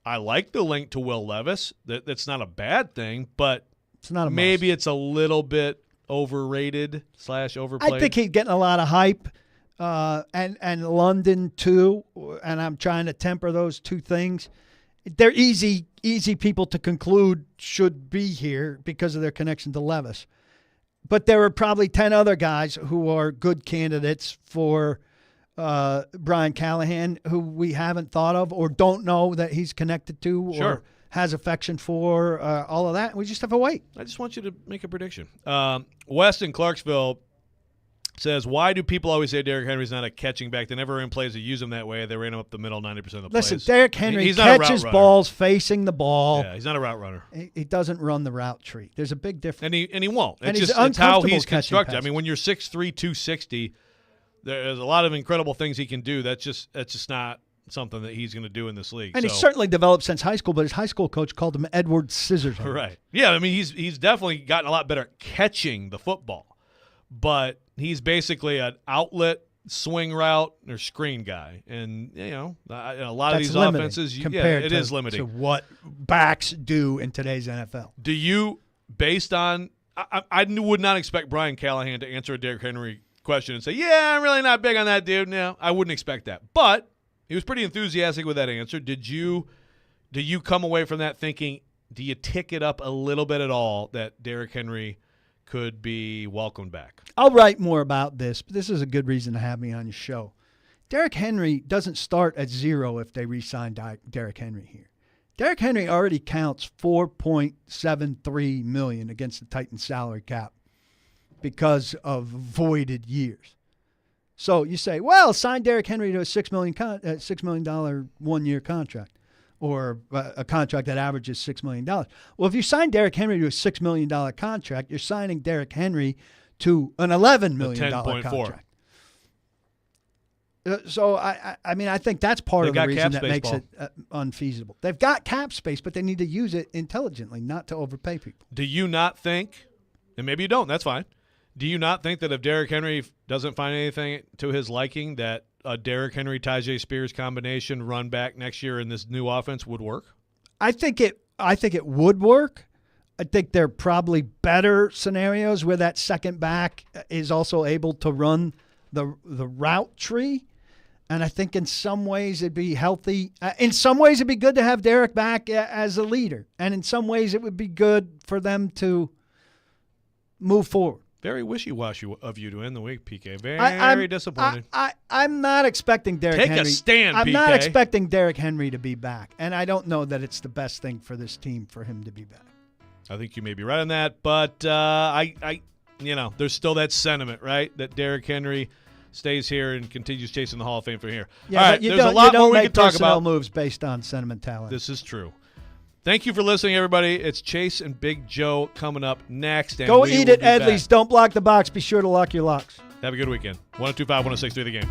I like the link to Will Levis. That's not a bad thing, but it's not maybe it's a little bit overrated / overplayed. I think he's getting a lot of hype, and London too. And I'm trying to temper those two things. They're easy people to conclude should be here because of their connection to Levis. But there are probably 10 other guys who are good candidates for Brian Callahan who we haven't thought of or don't know that he's connected to or has affection for, all of that. We just have to wait. I just want you to make a prediction. West in Clarksville says, why do people always say Derrick Henry's not a catching back? They never ran plays that use him that way. They ran him up the middle 90% of the plays. Listen, Derrick Henry he's not catches balls facing the ball. Yeah, he's not a route runner. He doesn't run the route tree. There's a big difference. And he won't. And it's he's how he's catching constructed. I passes. mean, when you're 6'3", 260, there's a lot of incredible things he can do. That's just not something that he's going to do in this league. And he's certainly developed since high school, but his high school coach called him Edward Scissorhands. Right. Yeah, I mean, he's definitely gotten a lot better at catching the football. But he's basically an outlet swing route or screen guy. And, a lot of these offenses, it is limiting. To what backs do in today's NFL. Do you, based on – I would not expect Brian Callahan to answer a Derrick Henry question and say, yeah, I'm really not big on that dude. No, I wouldn't expect that. But he was pretty enthusiastic with that answer. Do you come away from that thinking, do you tick it up a little bit at all that Derrick Henry could be welcomed back? I'll write more about this, but this is a good reason to have me on your show. Derrick Henry doesn't start at 0 if they re-sign Derrick Henry here. Derrick Henry already counts $4.73 million against the Titans salary cap because of voided years. So you say, well, sign Derrick Henry to a $6 million one-year contract, or a contract that averages $6 million. Well, if you sign Derrick Henry to a $6 million contract, you're signing Derrick Henry to an $11 million contract. So, I mean, I think that's part of the reason that makes it unfeasible. They've got cap space, but they need to use it intelligently, not to overpay people. Do you not think, and maybe you don't, that's fine, do you not think that if Derrick Henry doesn't find anything to his liking, that a Derrick Henry-Tyjae Spears combination run back next year in this new offense would work? I think it would work. I think there are probably better scenarios where that second back is also able to run the route tree. And I think in some ways it'd be healthy. In some ways it'd be good to have Derrick back as a leader. And in some ways it would be good for them to move forward. Very wishy-washy of you to end the week, PK. Very disappointed. I'm not expecting Derrick Henry. Take a stand, I'm PK. not expecting Derrick Henry to be back. And I don't know that it's the best thing for this team for him to be back. I think you may be right on that. But, there's still that sentiment, right, that Derrick Henry stays here and continues chasing the Hall of Fame from here. Yeah, all right, but you there's don't, a lot you don't more we make could talk personnel about. moves based on sentimentality. This is true. Thank you for listening, everybody. It's Chase and Big Joe coming up next. And Go we eat will at be Edley's. back. Don't block the box. Be sure to lock your locks. Have a good weekend. 102.5, 106.3 The Game.